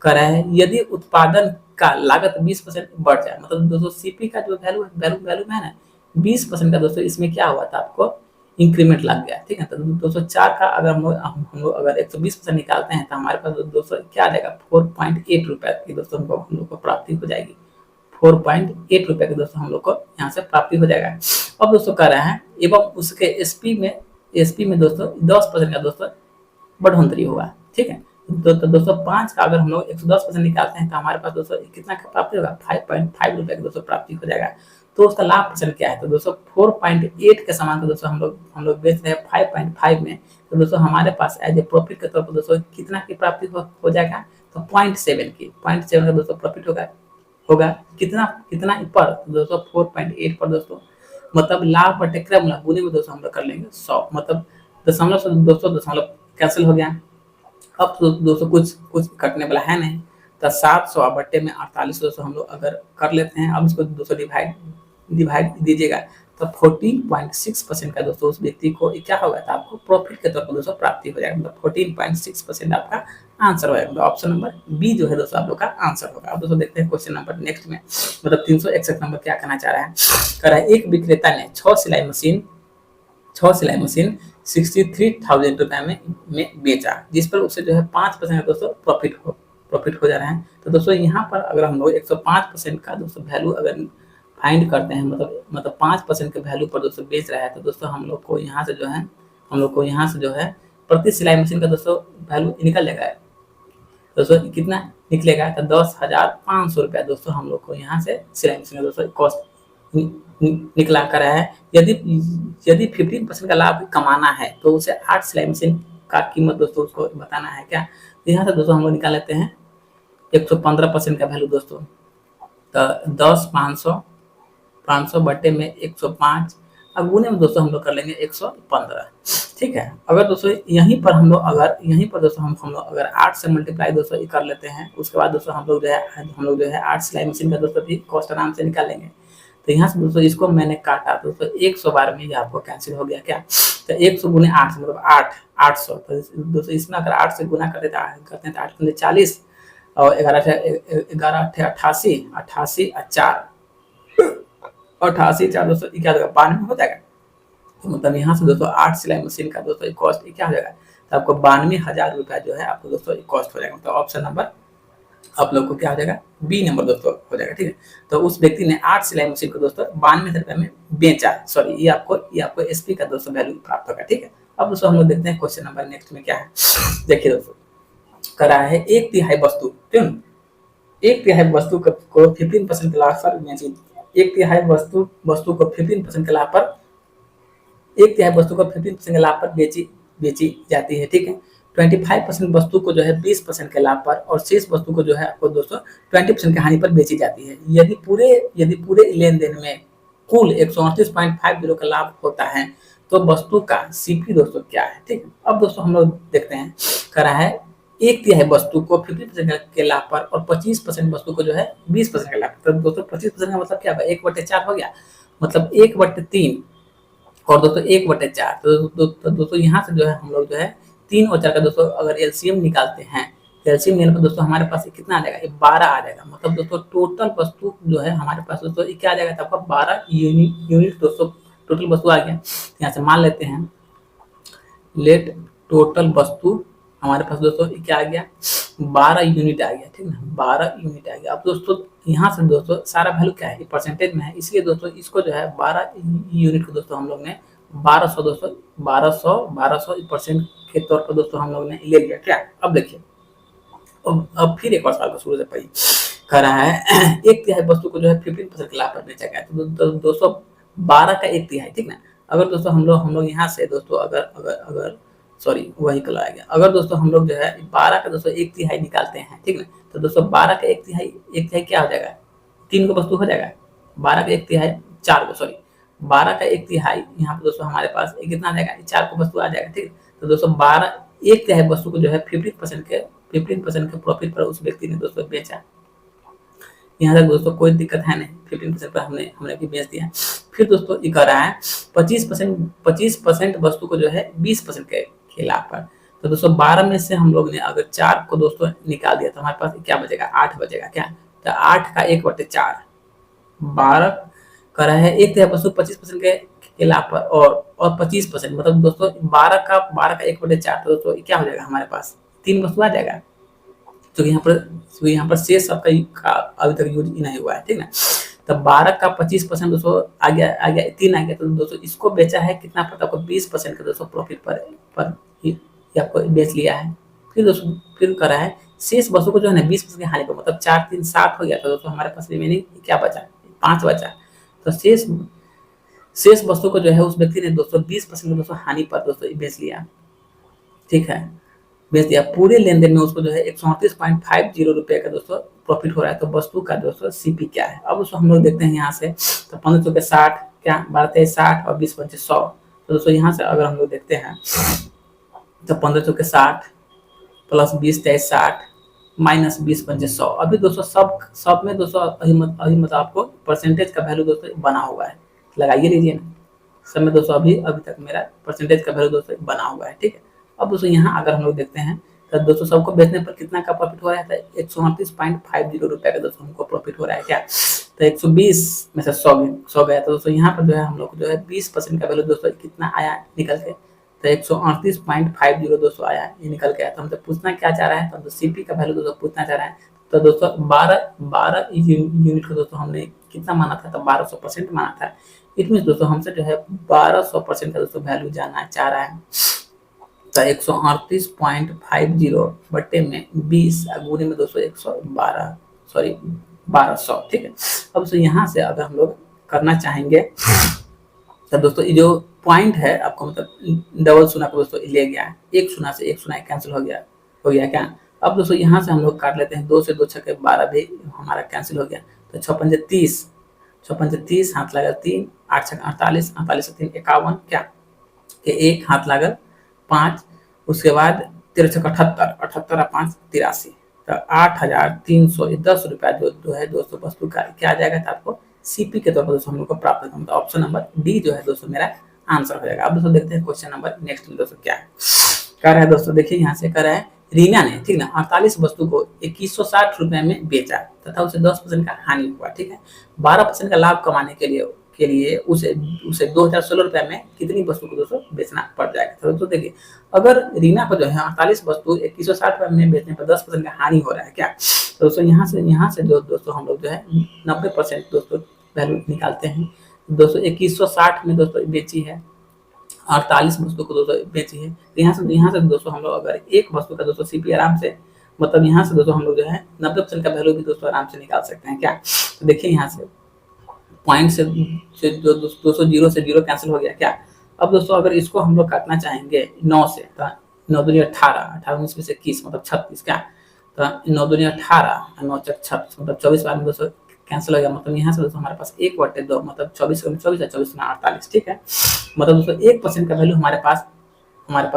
कह रहा है यदि उत्पादन का लागत 20% बढ़ जाए, मतलब दोस्तों सीपी का जो वैल्यू है ना 20% का दोस्तों इसमें क्या हुआ था आपको इंक्रीमेंट लग गया, ठीक है। तो दोस्तों 4 का अगर हम लोग अगर 120% निकालते हैं तो हमारे पास दोस्तों क्या आ जाएगा 4.8 रुपया की दोस्तों हम लोग को प्राप्ति हो जाएगी। 4.8 रुपए के दोस्तों हम लोग को यहाँ से प्राप्ति हो जाएगा। अब दोस्तों कह रहा है एवं उसके एसपी में दोस्तों 10% का दोस्तों बढ़ोतरी होगा, ठीक है। तो दोस्तों 5 का अगर हम लोग 110% निकालते हैं तो हमारे पास दोस्तों कितना का प्राप्ति होगा 5.5 रुपए की दोस्तों प्राप्ति हो जाएगा। तो उसका लाभ परसेंट क्या है, तो दोस्तों 4.8 के सामान को दोस्तों हम लोग बेच रहे हैं 5.5 में। तो दोस्तों हमारे पास एज ए प्रॉफिट के तौर पर दोस्तों कितना की प्राप्ति हो जाएगा, तो 0.7 का दोस्तों प्रॉफिट होगा कितना पर दोस्तों 4.8 पर दोस्तों, मतलब लाभ बटे क्रय मूल्य गुने में दोस्तों हम लोग कर लेंगे 100, मतलब दशमलव से दोस्तों दशमलव कैंसिल हो गया। अब तो दोस्तों कुछ कटने वाला है नहीं, तो 700 बट्टे में 48 दोस्तों हम लोग अगर कर लेते हैं। अब इसको दोस्तों डिवाइड दीजिएगा तो 14.6% का दोस्तों उस व्यक्ति को क्या होगा, तो आपको प्रॉफिट के तौर पर दोस्तों प्राप्ति हो जाएगा, मतलब 14.6% आपका आंसर हो जाएगा। मतलब ऑप्शन नंबर बी जो है दोस्तों आप लोग का आंसर होगा। अब दोस्तों देखते हैं क्वेश्चन नंबर नेक्स्ट में, मतलब 361 नंबर क्या कहना चाह रहा है। कह रहा है एक विक्रेता ने 6 सिलाई मशीन 63,000 रुपए में बेचा, जिस पर उसे जो है 5% दोस्तों प्रॉफिट हो जा रहा है। तो दोस्तों यहाँ पर अगर हम लोग 105% का दोस्तों वैल्यू अगर फाइंड करते हैं, मतलब 5% के वैल्यू पर दोस्तों बेच रहा है, तो दोस्तों हम लोग को यहाँ से जो है प्रति सिलाई मशीन का दोस्तों वैल्यू निकल जाएगा दोस्तों, कितना निकलेगा, तो 10,500 रुपया दोस्तों हम लोग को यहाँ से सिलाई मशीन का दोस्तों कॉस्ट निकला कर रहा है। यदि 15% का लाभ कमाना है तो उसे 8 सिलाई मशीन का कीमत दोस्तों उसको बताना है क्या। तो यहाँ से दोस्तों हम लोग निकाल लेते हैं 115% का वैल्यू दोस्तों, तो 500 बटे में 105 अब गुने में दोस्तों हम लोग कर लेंगे 115, ठीक है। अगर दोस्तों यहीं पर दोस्तों हम लोग अगर 8 से मल्टीप्लाई दोस्तों कर लेते हैं, उसके बाद दोस्तों हम लोग जो है 8 सिलाई मशीन का दोस्तों भी कॉस्ट आराम से निकालेंगे। तो यहाँ से दोस्तों इसको मैंने काटा दोस्तों 100 बार में ये आपको कैंसिल हो गया क्या, तो 100 गुने 8 मतलब 800। तो दोस्तों इसमें अगर 8 से गुना करते हैं तो 8 40 और 11 88 4 दोस्तों क्या होगा 92 हो जाएगा। तो मतलब यहाँ से दोस्तों 8 सिलाई मशीन का दोस्तों कॉस्ट क्या हो जाएगा, तो आपको 92,000 रुपया जो है आपको दोस्तों कॉस्ट हो जाएगा। तो ऑप्शन नंबर आप लोग को क्या हो जाएगा, बी नंबर दोस्तों हो जाएगा, ठीक है। तो उस व्यक्ति ने 8 सिलाई मशीन को दोस्तों 92,000 रुपये में बेचा, सॉरी ये आपको एसपी का दोस्तों वैल्यू प्राप्त होगा, ठीक है। अब दोस्तों हम लोग देखते हैं क्वेश्चन नंबर नेक्स्ट में क्या है। देखिए दोस्तों करा है 1/3 वस्तु, क्यों 1/3 वस्तु को 15% के लाभ पर बेची, 1/3 वस्तु को 15% के लाभ पर 1/3 वस्तु को 15% के लाभ पर बेची जाती है, ठीक है। 25% वस्तु को जो है 20% के लाभ पर और शेष वस्तु को जो है आपको दोस्तों 20% की हानि पर बेची जाती है। यदि पूरे लेन देन में कुल 138.50 का लाभ होता है तो वस्तु का सीपी दोस्तों क्या है, ठीक है। अब दोस्तों हम लोग देखते हैं करा है 1/3 वस्तु को 50% के लाभ पर और 25% वस्तु को जो है 20% के लाभ पर। तो दोस्तों 25% का मतलब क्या होगा 1/4 हो गया, मतलब 1/3 और दोस्तों 1/4। तो दोस्तों यहाँ से जो है हम लोग जो है 3 और 4 का दोस्तों अगर एलसीएम निकालते हैं, एलसीएम लेने पर दोस्तों हमारे पास कितना आ जाएगा, 12 आ जाएगा। मतलब दोस्तों टोटल वस्तु जो है हमारे पास दोस्तों क्या आ जाएगा, आपका 12 यूनिट दोस्तों टोटल वस्तु आ गया। यहाँ से मान लेते हैं लेट टोटल वस्तु हमारे पास दोस्तों क्या आ गया, 12 यूनिट आ गया, ठीक ना, 12 यूनिट आ गया। अब दोस्तों यहाँ से दोस्तों सारा वैल्यू क्या है, परसेंटेज में है, इसलिए दोस्तों इसको जो है 12 यूनिट को दोस्तों हम लोग ने 1200 दोस्तों 1200 परसेंट के तौर पर दोस्तों हम लोग ने ले लिया क्या। अब देखिए, अब फिर एक और सवाल को शुरू से पढ़िए, कह रहा है एक तिहाई वस्तु को जो है 15% के लाभ पर बेचा गया, तो दोस्तों 12 का एक तिहाई, ठीक ना। अगर दोस्तों हम लोग यहाँ से दोस्तों अगर अगर अगर सॉरी वही कल आ गया, अगर दोस्तों हम लोग जो है 12 का दोस्तों एक तिहाई निकालते हैं, ठीक ना, तो दोस्तों 12 का एक तिहाई क्या हो जाएगा, 3 को वस्तु हो जाएगा। 12 का एक तिहाई 4 को, सॉरी 12 का एक तिहाई यहाँ पे दोस्तों हमारे पास कितना आ जाएगा, 4 को वस्तु आ जाएगा, ठीक। तो दोस्तों 12 एक तिहाई वस्तु को जो है 15% के प्रॉफिट पर उस व्यक्ति ने दोस्तों बेचा। यहाँ तक दोस्तों कोई दिक्कत है नहीं, 15% पर हमने भी बेच दिया। फिर दोस्तों ये कह रहा है 25% वस्तु को जो है 20% के लाभ पर। तो दोस्तों 12 में से हम लोग ने अगर 4 को दोस्तों निकाल दिया तो हमारे पास क्या बचेगा, 8 बचेगा क्या। तो 8 का 1/4, 12 कर रहा है एक वस्तु 25% के लाभ पर और 25% मतलब दोस्तों 12 का 1/4, तो दोस्तों क्या हो जाएगा हमारे पास 3 वस्तु आ जाएगा। तो यहाँ पर शेष सबका अभी तक यूज नहीं हुआ है, ठीक ना। तब 12 का 25% दोस्तों आ गया 3 आ गया, तो दोस्तों इसको बेचा है कितना पता आपको 20% का दोस्तों प्रॉफिट पर ये आपको बेच लिया है। फिर दोस्तों फिर करा है शेष वस्तु को जो है ना 20% की हानि पर, मतलब 4 3 7 हो गया, तो दोस्तों हमारे पास रिमेनिंग क्या बचा, 5 बचा। तो शेष वस्तु को जो है उस व्यक्ति ने दोस्तों 20% दोस्तों हानि पर दोस्तों बेच लिया, ठीक है, बेच दिया। पूरे लेन देन में उसको जो है 138.50 रुपए का दोस्तों प्रॉफिट हो रहा है। तो वस्तु का दोस्तों सीपी क्या है, अब उसको हम लोग देखते हैं यहाँ से। तो 1500 के 60 क्या 12 60 और 20 5 100। तो दोस्तों यहाँ से अगर हम लोग देखते हैं तो 1500 के 60 प्लस 20 23 60 माइनस 20 5 100। अभी दोस्तों सब में दोस्तों अभी मतलब आपको परसेंटेज का वैल्यू दोस्तों बना हुआ है, लगाइए लीजिए ना। सब में दोस्तों अभी तक मेरा परसेंटेज का वैल्यू दोस्तों बना हुआ है, ठीक है। अब दोस्तों यहाँ अगर हम लोग देखते हैं तो दोस्तों सबको बेचने पर कितना का प्रॉफिट हो रहा है, 138.50 रुपए का दोस्तों हमको प्रॉफिट हो रहा है क्या। तो 120 में से 100 गया, तो दोस्तों यहाँ पर जो है हम लोग जो है 20% का वैल्यू दोस्तों कितना आया निकल के, तो 138.50 दोस्तों आया, ये निकल के आया। तो हमसे पूछना क्या चाह रहा है, तो सीपी का वैल्यू दोस्तों पूछना चाह रहा है। तो दोस्तों 12 यूनिट को दोस्तों हमने कितना माना था, तो 1200% माना था। इट मीन दोस्तों हमसे जो है 1200% का दोस्तों वैल्यू जानना चाह रहा है। तो 138.50 बट्टे में 20 गुणे में दोस्तों 112 सॉरी 1200, ठीक है। अब दोस्तों यहाँ से अगर हम लोग करना चाहेंगे तो दोस्तों ये जो पॉइंट है आपको मतलब डबल शून्य को दोस्तों ले गया है, एक शून्य से एक शून्य कैंसिल हो गया क्या। अब दोस्तों यहाँ से हम लोग काट लेते हैं, 2 से 2 छक्के 12 भी हमारा कैंसिल हो गया। तो 6 पंजे 30, 6 पंजे 30, हाथ लगा 3, 8 छक्के 48, 48 से 3 51 क्या के 1 हाथ लागल 5, उसके बाद 13 छक्का 78, 78 और 5 83, तो 8310 रुपया जो है दोस्तों वस्तु का क्या आ जाएगा, तो आपको सीपी के तौर पर दोस्तों हम लोग को प्राप्त होगा। मतलब ऑप्शन नंबर डी जो है दोस्तों मेरा आंसर हो जाएगा। अब दोस्तों देखते हैं क्वेश्चन नंबर नेक्स्ट में दोस्तों क्या है, कर रहा है दोस्तों। देखिए यहाँ से कर रहा है रीना ने, ठीक ना, 48 वस्तु को 2160 रुपए में बेचा तथा उसे 10% का हानि हुआ, ठीक है। 12% का लाभ कमाने के लिए उसे 2016 रुपए में कितनी वस्तु को दोस्तों बेचना पड़ जाएगा। तो दोस्तों देखिए अगर रीना को जो है 48 वस्तु 2160 रुपए में बेचने पर 10% का हानि हो रहा है क्या। तो दोस्तों यहाँ से जो दोस्तों हम लोग जो है 90% दोस्तों वैल्यू निकालते हैं। दोस्तों 2160 में दोस्तों बेची है, 48 वस्तु को दोस्तों बेची है। तो यहाँ से दोस्तों हम लोग अगर एक वस्तु का दोस्तों सीपी आराम से मतलब यहाँ से दोस्तों हम लोग जो है 90% का वैल्यू भी दोस्तों आराम से निकाल सकते हैं क्या। तो देखिए यहाँ से पॉइंट से जो दोस्तों 0 से 0 कैंसिल हो गया क्या। अब दोस्तों अगर इसको हम लोग काटना चाहेंगे 9 से, तो 9 दूनी 18, 18 19 में से 21 मतलब 36 क्या। तो 9 दूनी 18 9 चक 26 मतलब 24 बार में दोस्तों कैंसिल हो गया। मतलब यहाँ से दोस्तों हमारे पास 1/2 मतलब 24 में 24 है, 24 में 48, ठीक है। मतलब दोस्तों 1% का वैल्यू हमारे पास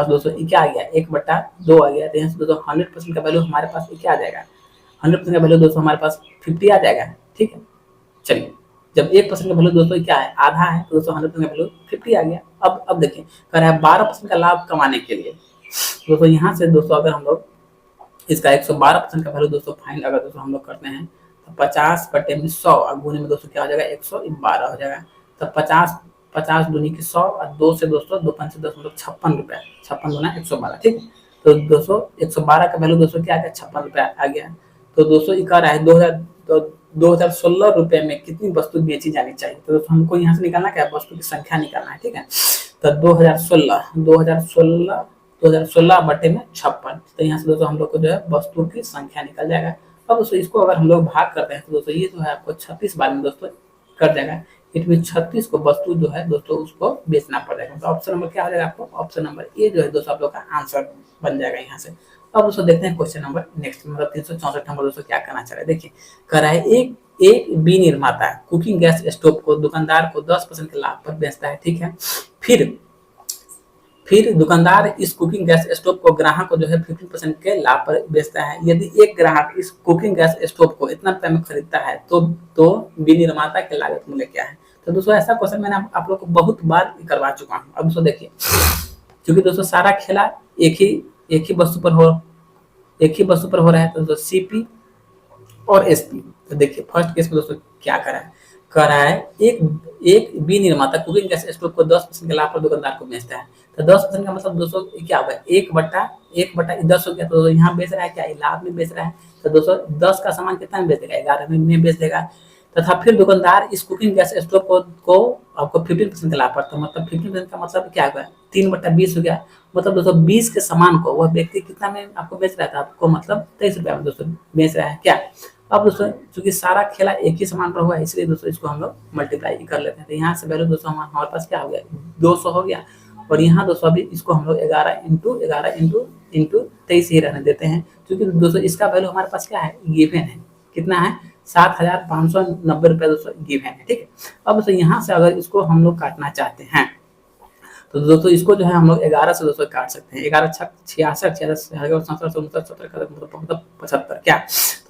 दोस्तों क्या आ गया 1/2 आ गया। तो यहाँ से दोस्तों 100% का वैल्यू हमारे पास क्या आ जाएगा, 100% का वैल्यू दोस्तों हमारे पास 50 आ जाएगा, ठीक है। चलिए जब 1% का वैल्यू दोस्तों क्या है आधा है, तो दोस्तों 100% का वैल्यू 50 आ गया। अब देखिए कर रहा है 12% का लाभ कमाने के लिए। दोस्तों यहाँ से दोस्तों अगर हम लोग इसका 112% का वैल्यू दोस्तों फाइंड अगर दोस्तों हम लोग करते हैं तो 50 बटे में 100 और गुने में दोस्तों क्या हो जाएगा 112 हो जाएगा। तो 50 दूनी की 100 और 2 से दोस्तों 2 5 10 मतलब 56 रुपया, 56 गुना 112, ठीक है। तो दोस्तों 112 का वैल्यू दोस्तों क्या आ गया, 56 रुपया आ गया। तो दोस्तों ये कह रहा है 2016 रुपए में कितनी वस्तु बेची जानी चाहिए। तो दोस्तों हमको यहाँ से निकालना क्या है, वस्तु की संख्या निकालना है, ठीक है। तो 2016 बटे में 56, तो यहाँ से दोस्तों हम लोग को जो है वस्तु की संख्या निकल जाएगा। अब दोस्तों इसको अगर हम लोग भाग करते हैं तो दोस्तों ये जो है आपको 36 बार में दोस्तों कर जाएगा। इट मीन 36 को वस्तु जो है दोस्तों उसको बेचना पड़ जाएगा। तो ऑप्शन नंबर क्या हो जाएगा आपको, ऑप्शन नंबर ए जो है दोस्तों आप लोग का आंसर बन जाएगा यहाँ से। अब दोस्तों देखते हैं क्वेश्चन नंबर नेक्स्ट, मतलब 364 नंबर दोस्तों क्या करना चाह रहा है। देखिए कह रहा है एक विनिर्माता कुकिंग गैस स्टोव को दुकानदार को 10% के लाभ पर बेचता है, ठीक है। फिर दुकानदार इस कुकिंग गैस स्टोव को ग्राहक को जो है 15% के लाभ पर बेचता है। यदि एक ग्राहक इस कुकिंग गैस स्टोव को इतना रुपए में खरीदता है तो विनिर्माता की लागत मूल्य क्या है। तो दोस्तों ऐसा क्वेश्चन मैंने आप लोग को बहुत बार करवा चुका हूँ। अब दोस्तों देखिए, क्योंकि दोस्तों सारा खेला एक ही वस्तु पर हो रहा है, तो दोस्तों सीपी और एसपी। तो देखिए फर्स्ट केस में दोस्तों क्या कर रहा है एक विनिर्माता कुकिंग गैस स्टोव को 10% के लाभ पर दुकानदार को बेचता है। तो 10% का मतलब दोस्तों क्या होगा, 1/10 हो गया। तो यहाँ बेच रहा है क्या, लाभ में बेच रहा है। तो दोस्तों 10 का सामान कितना में बेच देगा, 11 में बेच देगा। तथा फिर दुकानदार इस कुकिंग गैस स्टोव को आपको 15% का लाभ पड़ता है। मतलब 15% का मतलब क्या होगा, 3/20 हो गया। मतलब दोस्तों 20 के सामान को वह व्यक्ति कितना में आपको बेच रहा था, आपको मतलब 23 रुपया में दोस्तों बेच रहा है क्या। अब दोस्तों चूंकि सारा खेला एक ही समान पर हुआ है, इसलिए दोस्तों इसको हम लोग मल्टीप्लाई कर लेते हैं। तो यहाँ से वैल्यू दोस्तों हमारे पास क्या हो गया, 200 हो गया। और यहाँ दोस्तों अभी इसको हम लोग 11 इंटू 23 ही रहने देते हैं, क्योंकि दोस्तों इसका वैल्यू हमारे पास क्या है, गिवन है। कितना है, 7,590 रुपया दोस्तों गिवन है, ठीक है। अब दोस्तों यहाँ से अगर इसको हम लोग काटना चाहते हैं तो दोस्तों इसको जो है हम लोग 11 से दोस्तों काट सकते हैं। 11 छक 66, 75 क्या।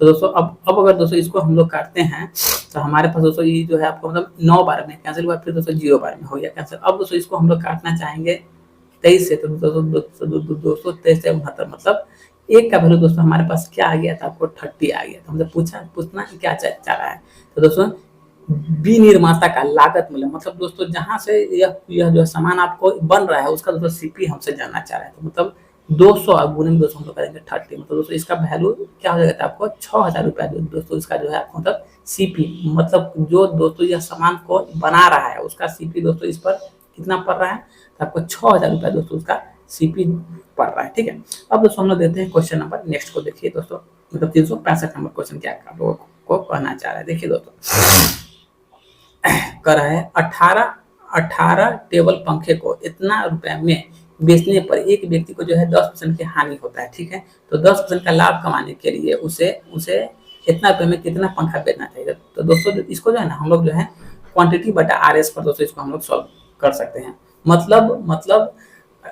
तो दोस्तों अब अगर दोस्तों इसको हम लोग काटते हैं तो हमारे पास दोस्तों ये जो है आपको मतलब 9 बार में कैंसिल हुआ, फिर दोस्तों 0 बार में हो गया कैंसिल। अब दोस्तों इसको हम लोग काटना चाहेंगे 23 से, तो दोस्तों 223 से 69, मतलब एक का वैल्यू दोस्तों हमारे पास क्या आ गया था, आपको 30 आ गया। तो हमसे पूछना क्या चाह रहा है। तो दोस्तों विनिर्माता का लागत मूल्य, मतलब दोस्तों जहां से यह जो सामान आपको बन रहा है उसका दोस्तों सीपी हमसे जानना चाह रहा है। तो मतलब 200 गुने में दोस्तों हम लोग करेंगे 30, मतलब दोस्तों इसका वैल्यू क्या हो जाएगा, आपको 6,000 रुपया दोस्तों इसका जो है आपको मतलब सीपी, मतलब जो दोस्तों यह सामान को बना रहा है उसका सीपी दोस्तों इस पर कितना पड़ रहा है, तो आपको 6,000 रुपया दोस्तों उसका सीपी पड़ रहा है, ठीक है। अब दोस्तों हम लोग देते हैं क्वेश्चन नंबर नेक्स्ट को। देखिए दोस्तों मतलब 365 नंबर क्वेश्चन क्या आप लोगों को कहना चाह रहा है। देखिए दोस्तों कर रहा है 18 टेबल पंखे को इतना रुपए में बेचने पर एक व्यक्ति को जो है 10% की हानि होता है, ठीक है। तो 10% का लाभ कमाने के लिए उसे इतना रुपए में कितना पंखा बेचना चाहिए। तो दोस्तों इसको जो है ना हम लोग जो है क्वांटिटी बटा आरएस पर दोस्तों इसको हम लोग सॉल्व कर सकते हैं।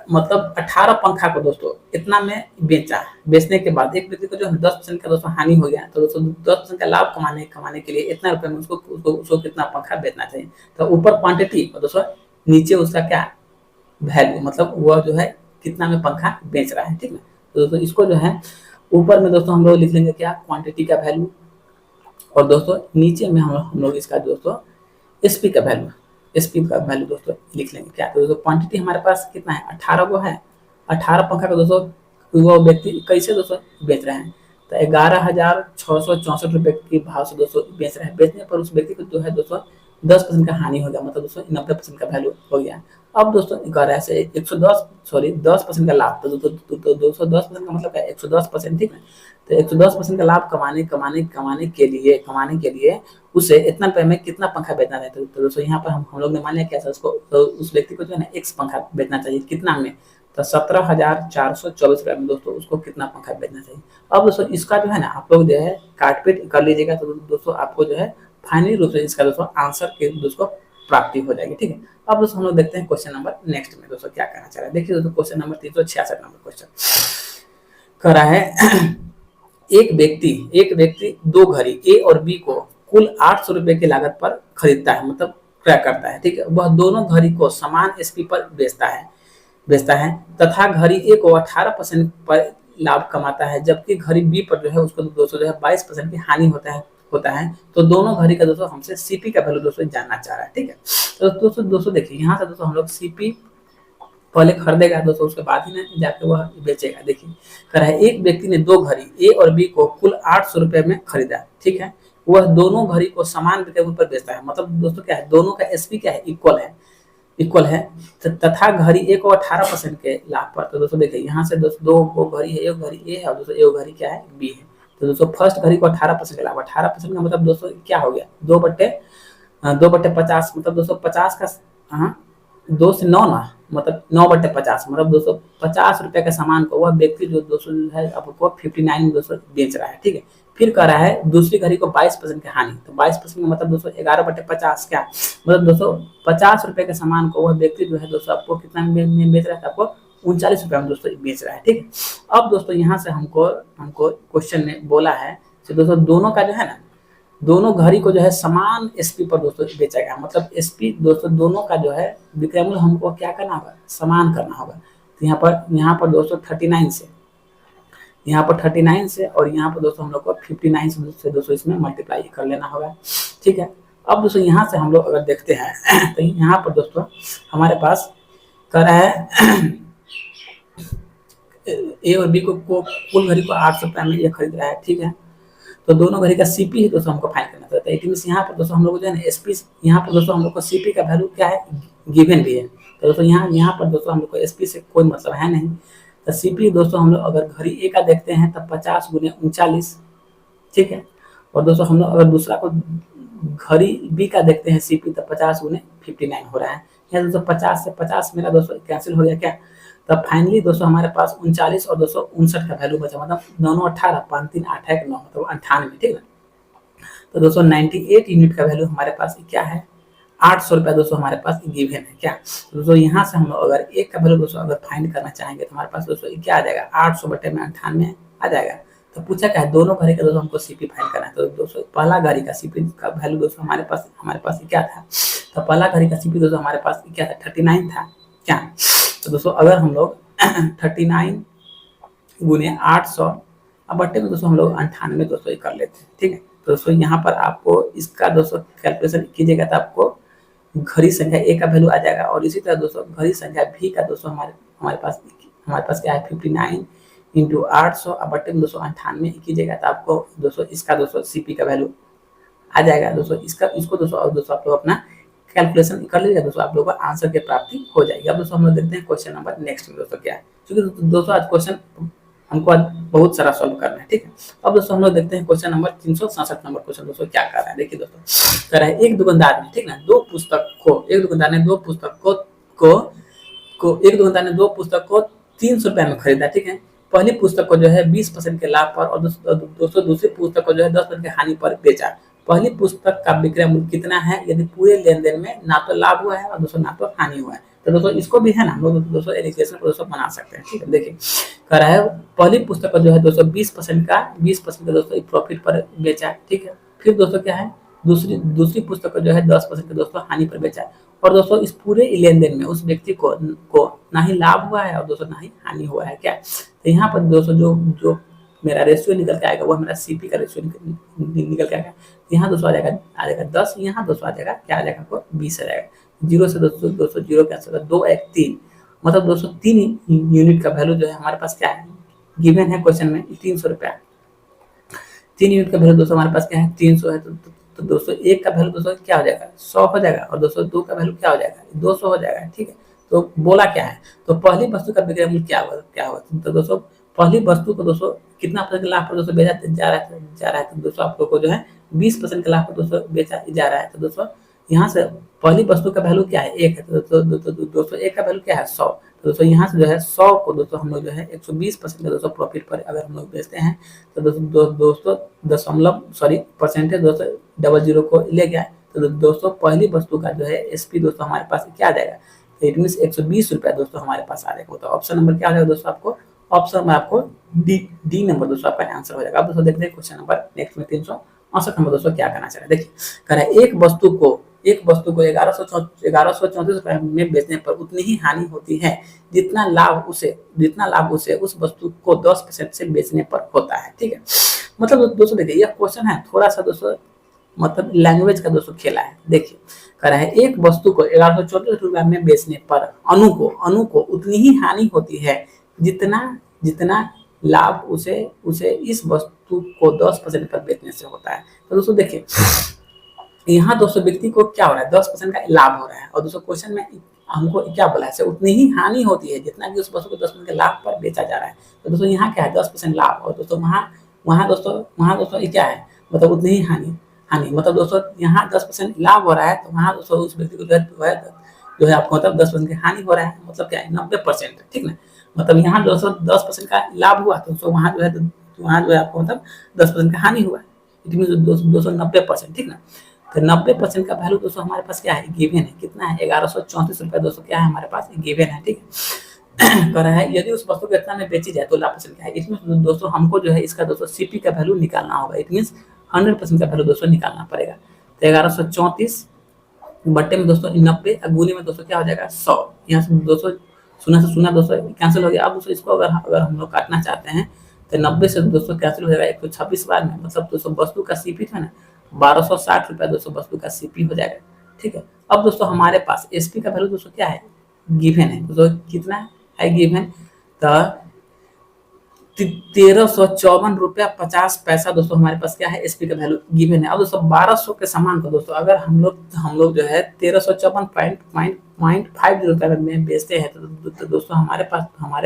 मतलब 18 पंखा को दोस्तों इतना में बेचा, बेचने के बाद एक व्यक्ति को जो 10% का दोस्तों हानि हो गया, तो दोस्तों 10% का लाभ कमाने के लिए इतना रुपए में उसको कितना पंखा बेचना चाहिए। तो ऊपर क्वांटिटी और दोस्तों नीचे उसका क्या वैल्यू, मतलब वह जो है कितना में पंखा बेच रहा है, ठीक है। तो दोस्तों इसको जो है ऊपर में दोस्तों हम लोग लिख लेंगे क्या, क्वांटिटी का वैल्यू, और दोस्तों नीचे में हम लोग इसका दोस्तों एसपी का वैल्यू दोस्तों लिख लेंगे क्या। तो दोस्तों क्वांटिटी हमारे पास कितना है, 18 को है। 18 पंखा का दोस्तों वो व्यक्ति कैसे दोस्तों बेच रहे हैं, तो 11,664 रुपए के भाव से दोस्तों बेच रहे हैं। बेचने पर उस व्यक्ति को जो है दोस्तों 10% का हानि हो गया, मतलब दोस्तों 90% का वैल्यू हो गया। अब दोस्तों 11 से 10% का लाभ, तो दोस्तों 210% का मतलब क्या, 110%, ठीक है। तो 110% का लाभ कमाने के लिए उसे इतना रुपए में कितना पंखा बेचना है। तो दोस्तों यहाँ पर हम लोग ने मान लिया कैसे उसको, तो उस व्यक्ति को जो है ना एक्स पंखा बेचना चाहिए, कितना में, तो 17,424 रुपए में दोस्तों उसको कितना पंखा बेचना चाहिए। अब दोस्तों इसका जो है ना आप लोग जो है काटपीट कर लीजिएगा, तो दोस्तों आपको जो है फाइनली रूप से इसका दोस्तों आंसर के दोस्तों प्राप्ति हो जाएगी, ठीक है। अब दोस्तों हम लोग देखते हैं क्वेश्चन नंबर नेक्स्ट में दोस्तों क्या करना चाह रहा है। देखिए दोस्तों क्वेश्चन नंबर 366 नंबर क्वेश्चन करा है एक व्यक्ति 2 घड़ी ए और बी को कुल 800 रुपए की लागत पर खरीदता है, मतलब क्रय करता है, ठीक है। वह दोनों घड़ी को समान एसपी पर बेचता है तथा घड़ी ए को 18% पर लाभ कमाता है, जबकि घड़ी बी पर जो है उसको दोस्तों जो है 22% की हानि होता है। तो दोनों घड़ी का दोस्तों हमसे सीपी का वैल्यू दोस्तों जानना चाह रहा है, ठीक है। तो दोस्तों देखिए यहाँ से दोस्तों हम लोग सीपी पहले खरीदेगा दोस्तों, उसके बाद ही ना जाके वह बेचेगा। देखिए कह रहा है एक व्यक्ति ने दो घड़ी ए और बी को कुल 800 रुपए में खरीदा, ठीक है। वह दोनों घड़ी को समान विक्रय पर बेचता है, मतलब दोस्तों क्या है, दोनों का एसपी क्या है, इक्वल है तथा घड़ी ए को 18% के लाभ पर। तो दोस्तों देखिए यहाँ से दोस्तों दो घड़ी है, एक घड़ी ए है और दोस्तों एक घड़ी क्या है, बी है। तो दोस्तों फर्स्ट घड़ी को 18% का लाभ, 18% का मतलब दोस्तों क्या हो गया, 2/50, मतलब दोस्तों 50 का, हाँ 2 से 9 ना, मतलब 9/50, मतलब दोस्तों 50 रुपए के सामान को वह व्यक्ति जो दोस्तों है आपको 59 में दोस्तों बेच रहा है, ठीक है। फिर कह रहा है दूसरी घड़ी को 22% की हानि, तो 22% का मतलब दोस्तों 11/50 क्या, मतलब दोस्तों 50 रुपए के सामान को वह व्यक्ति जो है दोस्तों आपको कितना में बेच रहा है, आपको 39 रुपए में दोस्तों बेच रहा है, ठीक है। अब दोस्तों यहाँ से हमको क्वेश्चन में बोला है कि दोस्तों दोनों का जो है ना, दोनों घड़ी को जो है समान एसपी पर दोस्तों बेचा गया, मतलब एसपी दोस्तों दोनों का जो है विक्रय मूल्य हमको क्या करना होगा, समान करना होगा। तो यहाँ पर दोस्तों 39 से, यहाँ पर 39 से और यहाँ पर दोस्तों हम लोग को 59 से दोस्तों इसमें मल्टीप्लाई कर लेना होगा, ठीक है। अब दोस्तों यहाँ से हम लोग अगर देखते हैं तो यहाँ पर दोस्तों हमारे पास कह रहा है ए और बी को कुल घड़ी को 800 रुपये में ये खरीद रहा है, ठीक है। तो दोनों घड़ी का सीपी है दोस्तों हमको फाइंड करना था। इट मींस यहाँ पर दोस्तों हम लोग जो है ना एसपी, यहाँ पर दोस्तों हम लोग को सीपी का वैल्यू क्या है, गिवन भी है। तो दोस्तों यहाँ पर दोस्तों हम लोग को एसपी से कोई मतलब है नहीं। तो सीपी दोस्तों हम लोग अगर घड़ी ए का देखते हैं तब 50 गुने 39, ठीक है। और दोस्तों हम लोग अगर दूसरा को घड़ी बी का देखते हैं सीपी तब 50 गुने 59 हो रहा है। यहाँ दोस्तों 50 से 50 मेरा दोस्तों कैंसिल हो गया क्या, तब फाइनली दोस्तों हमारे पास 39 और 259 का वैल्यू बचा, मतलब 9 18 5 3 8 1 9, मतलब 98, ठीक है। तो दोस्तों 98 यूनिट का वैल्यू हमारे पास क्या है, 800 रुपया दोस्तों हमारे पास गिवन है क्या। तो दोस्तों यहाँ से हम लोग अगर एक का वैल्यू दोस्तों अगर फाइंड करना चाहेंगे तो हमारे पास दोस्तों क्या आ जाएगा, 800 बटे में 98 आ जाएगा। तो पूछा क्या है, दोनों घड़ी का दोस्तों हमको सीपी फाइंड करना है। तो दोस्तों पहला घड़ी का सीपी का वैल्यू दोस्तों हमारे पास क्या था, तो पहला घड़ी का सीपी दोस्तों हमारे पास क्या था, 39 था क्या। तो दोस्तों अगर हम लोग 39 गुने 800 अब बट्टे में दोस्तों हम लोग 98 दोस्तों कर लेते हैं, ठीक है। तो दोस्तों यहाँ पर आपको इसका दोस्तों कैलकुलेशन कीजिएगा तो आपको घड़ी संख्या ए का वैल्यू आ जाएगा, और इसी तरह दोस्तों घड़ी संख्या भी का दोस्तों हमारे पास क्या है 59 इंटू 800 अब बट्टे में 298 कीजिएगा तो आपको दोस्तों इसका दोस्तों सीपी का वैल्यू आ जाएगा। दोस्तों इसको दोस्तों आप लोग अपना कैलकुलेशन कर लीजिएगा, दोस्तों आप लोगों को आंसर की प्राप्ति हो जाएगी। अब दोस्तों हम लोग देखते हैं क्वेश्चन नंबर नेक्स्ट में दोस्तों क्या है, क्योंकि दोस्तों आज क्वेश्चन हमको आज बहुत सारा सॉल्व करना है, ठीक है। अब दोस्तों हम लोग देखते हैं क्वेश्चन नंबर 367 नंबर क्वेश्चन दोस्तों क्या कर रहा है। देखिए दोस्तों कह रहा है एक दुकानदार ने, ठीक ना, एक दुकानदार ने दो पुस्तक को 300 रुपए में खरीदा, ठीक है। पहली पुस्तक को जो है 20% के लाभ पर और दोस्तों दूसरी पुस्तक को जो है 10% के हानि पर बेचा। पहली पुस्तक का विक्रय मूल्य कितना है यदि पूरे लेन देन में ना तो लाभ हुआ है और दोस्तों ना तो हानि हुआ है। तो दोस्तों इसको भी है ना हम लोग दोस्तों इक्वेशन को दोस्तों बना सकते हैं, ठीक है। देखिए कह रहा है पहली पुस्तक को जो है दोस्तों 20% का दोस्तों प्रॉफिट पर बेचा, ठीक है। फिर दोस्तों क्या है दूसरी पुस्तक को जो है 10% के दोस्तों हानि पर बेचा, और दोस्तों इस पूरे लेन देन में उस व्यक्ति को ना ही लाभ हुआ है और दोस्तों ना ही हानि हुआ है क्या। तो यहाँ पर दोस्तों जो मेरा रेशियो निकल के आएगा वो मेरा सीपी का रेशियो निकल के आएगा। यहाँ दोस्तों आ जाएगा 10, यहाँ दोस्तों आ जाएगा क्या आ जाएगा आपको 20 आ जाएगा। 0 से दोस्तों 0 कैंसिल होगा, 2 1 3, मतलब दोस्तों 3 यूनिट का वैल्यू जो है हमारे पास क्या है गिवन है क्वेश्चन में 300 रुपया। 3 यूनिट का वैल्यू दोस्तों हमारे पास क्या है 300 है, तो दोस्तों एक का वैल्यू दोस्तों क्या हो जाएगा 100 हो जाएगा, और दोस्तों 2 का वैल्यू क्या हो जाएगा 200 हो जाएगा, ठीक है। तो बोला क्या है, तो पहली वस्तु का विक्रय मूल्य क्या होगा, तो दोस्तों पहली वस्तु को दोस्तों कितना % के लाभ पर दोस्तों बेचा जा रहा है, तो दोस्तों आप लोग को जो है 20% के लाभ पर दोस्तों बेचा जा रहा है। तो दोस्तों यहाँ से पहली वस्तु का वैल्यू क्या है 1 है, तो दोस्तों 1 का वैल्यू क्या है 100। तो दोस्तों यहाँ से जो है 100 को दोस्तों हम लोग जो है 120% के दोस्तों प्रॉफिट पर अगर हम लोग बेचते हैं तो दोस्तों परसेंटेज दोस्तों 00 को ले गया। तो दोस्तों पहली वस्तु का जो है एसपी दोस्तों हमारे पास क्या आ जाएगा, तो इट मीन 120 रुपया दोस्तों हमारे पास आ जाएगा। तो ऑप्शन नंबर क्या आ जाएगा दोस्तों आपको, ऑप्शन में आपको डी नंबर दोस्तों आपका आंसर हो जाएगा। अब दोस्तों देखते हैं क्वेश्चन नंबर नेक्स्ट में 368 नंबर दोस्तों क्या करना चाह रहे हैं। देखिए कह रहा है एक वस्तु को 1134 रुपए में बेचने पर उतनी ही हानि होती है जितना लाभ उसे उस वस्तु को 10% से बेचने पर होता है, ठीक है। मतलब दोस्तों देखिए यह क्वेश्चन है थोड़ा सा दोस्तों मतलब लैंग्वेज का दोस्तों खेला है। देखिए कह रहा है एक वस्तु को 1134 रुपया में बेचने पर अनु को उतनी ही हानि होती है जितना जितना लाभ उसे उसे इस वस्तु को 10% पर बेचने से होता है। तो दोस्तों देखिए यहाँ दोस्तों व्यक्ति को क्या हो रहा है, 10% का लाभ हो रहा है, और दोस्तों क्वेश्चन में हमको क्या बोला है, उतनी ही हानि होती है जितना कि उस वस्तु को 10% के लाभ पर बेचा जा रहा है। तो दोस्तों यहाँ क्या है, 10% लाभ, और दोस्तों वहाँ दोस्तों ये क्या है, मतलब उतनी ही हानि मतलब दोस्तों यहाँ 10% लाभ हो रहा है, तो वहाँ दोस्तों उस व्यक्ति को जो है आपको मतलब 10% की हानि हो रहा है, मतलब क्या है 90%, ठीक ना। मतलब यहाँ दोस्तों 10% का लाभ हुआ, तो दोस्तों वहाँ जो है आपको मतलब 10% का हानि हुआ, इट मीन 290%, ठीक ना। तो 90% का वैल्यू दोस्तों हमारे पास क्या है, गिवन है, कितना है 1134 रुपया दोस्तों क्या है हमारे पास गिवन है, ठीक है। कह रहा है यदि उस वस्तु को इतना में बेची जाए तो लाभ परसेंट क्या है, इसमें दोस्तों हमको जो है इसका दोस्तों सीपी का वैल्यू निकालना होगा, इट मीन 100% का वैल्यू दोस्तों निकालना पड़ेगा। तो 1134 बट्टे में दोस्तों 90, गुने में दोस्तों क्या हो जाएगा 100, यहाँ से दोस्तों सुना दोस्तों कैंसिल हो गया। अब दोस्तों इसको अगर हम लोग काटना चाहते हैं तो 90 से दोस्तों कैंसिल हो जाएगा 126 बार में, मतलब दोस्तों वस्तु का सीपी था ना 1260 रुपया दोस्तों वस्तु का सीपी हो जाएगा, ठीक है। अब दोस्तों हमारे पास एसपी का वैल्यू दोस्तों क्या है, गिवन है, दोस्तों कितना है गिवन, तो 1354.50 रुपया दोस्तों हमारे पास क्या है एसपी का वैल्यू गिवन है। अब दोस्तों 1200 के सामान को दोस्तों अगर हम लोग जो है 1354.50 रुपया में बेचते हैं तो दोस्तों हमारे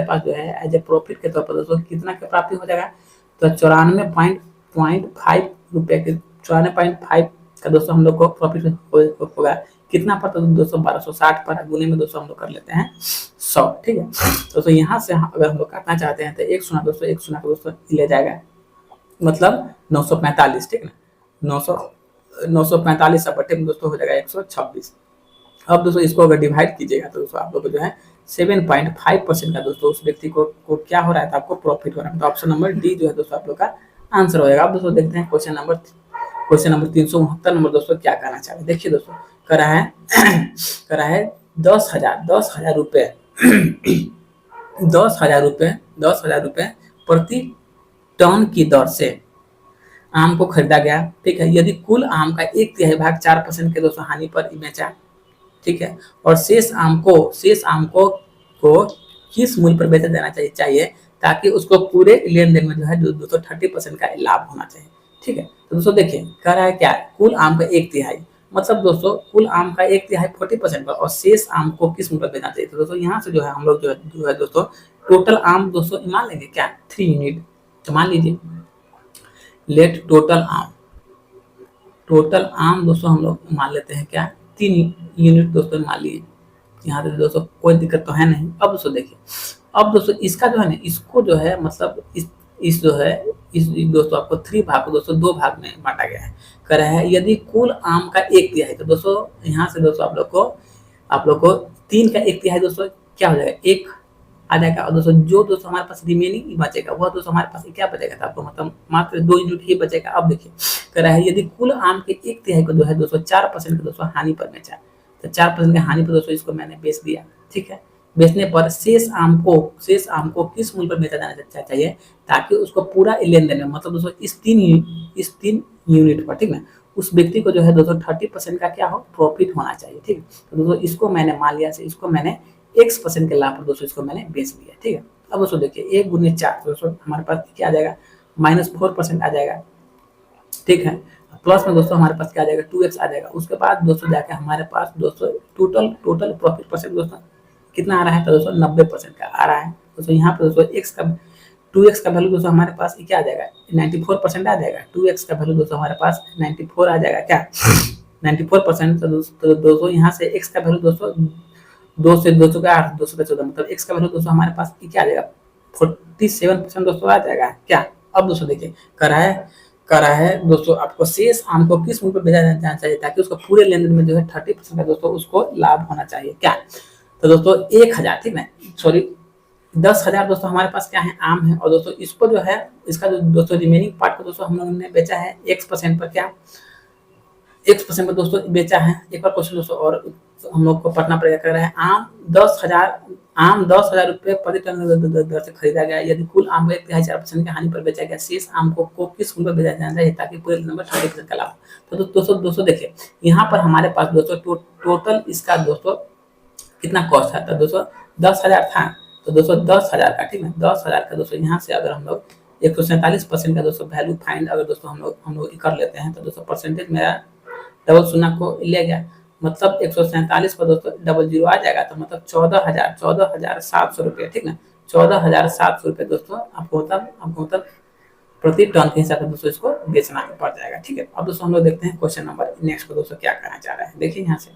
पास जो है एज ए प्रॉफिट के तौर पर दोस्तों कितना की प्राप्ति हो जाएगा, तो 94.5 रुपये के 94.5 का दोस्तों हम लोग को प्रॉफिट होगा, कितना पर, तो दोस्तों 1260 पर, गुने में दोस्तों हम लोग कर लेते हैं 100, ठीक है। दोस्तों यहाँ से अगर हम लोग काटना चाहते हैं तो एक सुना को दोस्तों ले जाएगा, मतलब 945, ठीक ना, 945 बटे में दोस्तों हो जाएगा 126। अब दोस्तों इसको अगर डिवाइड कीजिएगा तो दोस्तों आप लोग को जो है 7.5% का दोस्तों उस व्यक्ति को क्या हो रहा है, तो आपको प्रॉफिट हो रहा है। तो ऑप्शन नंबर डी जो है दोस्तों आप लोग का आंसर हो जाएगा। अब दोस्तों देखते हैं क्वेश्चन नंबर 369 नंबर दोस्तों क्या कहना चाह रहे हैं। देखिए दोस्तों कह रहा है 10,000 रुपए 10,000 रुपए प्रति टन की दर से आम को खरीदा गया, ठीक है। यदि कुल आम का 1/3 भाग 4% के दोस्तों हानि पर बेचा, ठीक है, और शेष आम को किस मूल्य पर बेचा जाना चाहिए ताकि उसको पूरे लेन देन में जो है दोस्तों 30% का लाभ होना चाहिए, ठीक है। तो दोस्तों देखिए कह रहा है क्या, कुल आम का 1/3, मतलब दोस्तों कुल आम का 1/3 40% पर, और शेष आम को किस मूल्य पर बेचना चाहिए। तो दोस्तों यहाँ से जो है हम लोग जो है दोस्तों टोटल आम दोस्तों मान लेंगे क्या 3 यूनिट, तो मान लीजिए लेट टोटल आम दोस्तों हम लोग मान लेते हैं क्या 3 यूनिट दोस्तों मान लिए, यहाँ पे दोस्तों कोई दिक्कत तो है नहीं। अब दोस्तों देखिए, अब दोस्तों इसका जो है ना, इसको जो है मतलब इस दोस्तों आपको 3 भाग को दोस्तों 2 भाग में बांटा गया है। कह रहा है यदि कुल आम का 1/3, तो दोस्तों यहाँ से दोस्तों आप लोग को 3 का 1/3 दोस्तों क्या हो जाएगा 1 आ जाएगा, और दोस्तों जो दोस्तों हमारे पास रिमेनिंग बचेगा वह दोस्तों हमारे पास क्या बचेगा, तो आपको मतलब मात्र 2 यूनिट ही बचेगा। अब देखिए कह रहा है यदि कुल आम के 1/3 को जो है दोस्तों 4% के दोस्तों हानि पर बेचा, तो 4% के हानि पर दोस्तों इसको मैंने बेच दिया, ठीक है। बेचने पर शेष आम को किस मूल्य पर बेचा जाना चाहिए ताकि उसको पूरा लेन देन में, मतलब दोस्तों इस तीन यूनिट पर, ठीक ना, उस व्यक्ति को जो है दोस्तों 30% का क्या हो प्रॉफिट होना चाहिए, ठीक है। तो दोस्तों इसको मैंने मान लिया से इसको मैंने x% के लाभ पर दोस्तों इसको मैंने बेच दिया, ठीक है। अब दोस्तों देखिए 1 गुने 4 दोस्तों हमारे पास क्या आ जाएगा -4% आ जाएगा, ठीक है। प्लस में दोस्तों हमारे पास क्या आ जाएगा 2x आ जाएगा। उसके बाद दोस्तों जाके हमारे पास दोस्तों टोटल प्रॉफिट परसेंट दोस्तों कितना आ रहा है, तो दोस्तों 90% का आ रहा है। दोस्तों यहाँ पर दोस्तों 2x का वैल्यू दोस्तों हमारे पास क्या आ जाएगा 94% आ जाएगा। 2x का वैल्यू दोस्तों हमारे पास 94 आ जाएगा, क्या 94%। तो दोस्तों यहाँ से x का वैल्यू दोस्तों 2 से 2 का 8, 2 से 14, मतलब x का वैल्यू दोस्तों हमारे पास क्या आ जाएगा 47% दोस्तों आ जाएगा, क्या। अब दोस्तों देखिए कर रहा है दोस्तों आपको शेष आम को किस मूल्य पर बेचा जाना चाहिए ताकि उसको पूरे लेन देन में जो है 30% का दोस्तों उसको लाभ होना चाहिए, क्या। तो दोस्तों 1000, ठीक ना, सॉरी 10,000 दोस्तों हमारे पास क्या है आम है, और दोस्तों इसको जो है इसका जो दोस्तों रिमेनिंग पार्ट को दोस्तों हम लोगों ने बेचा है x% पर, क्या X% में दोस्तों बेचा है। एक और क्वेश्चन दोस्तों और हम लोग को पढ़ना पड़ेगा। कह रहा है आम 10,000 रुपये प्रति टन दर से खरीदा गया। यदि कुल आम का 4% की हानि पर बेचा गया, शेष आम को किस मूल्य पर बेचा जाना चाहिए ताकि पूरे नंबर 20% का लाभ। तो दोस्तों देखिए यहाँ पर हमारे पास दोस्तों टोटल इसका दोस्तों कितना कॉस्ट था। तो दोस्तों 10,000 था। तो दोस्तों 10,000 का, ठीक है, 10,000 का दोस्तों यहाँ से अगर हम लोग 147% का दोस्तों वैल्यू फाइंड अगर दोस्तों हम लोग कर लेते हैं तो दोस्तों परसेंटेज मेरा डबल शून्य को ले गया, मतलब 147 पर दोस्तों डबल जीरो आ जाएगा। तो मतलब 14,700 रुपये, ठीक ना, 14,700 रुपये दोस्तों आपको मतलब प्रति टन के हिसाब से दोस्तों इसको बेचना पड़ जाएगा। ठीक है, अब दोस्तों हम लोग देखते हैं क्वेश्चन नंबर नेक्स्ट को दोस्तों क्या करना चाह रहा है। देखिए यहाँ से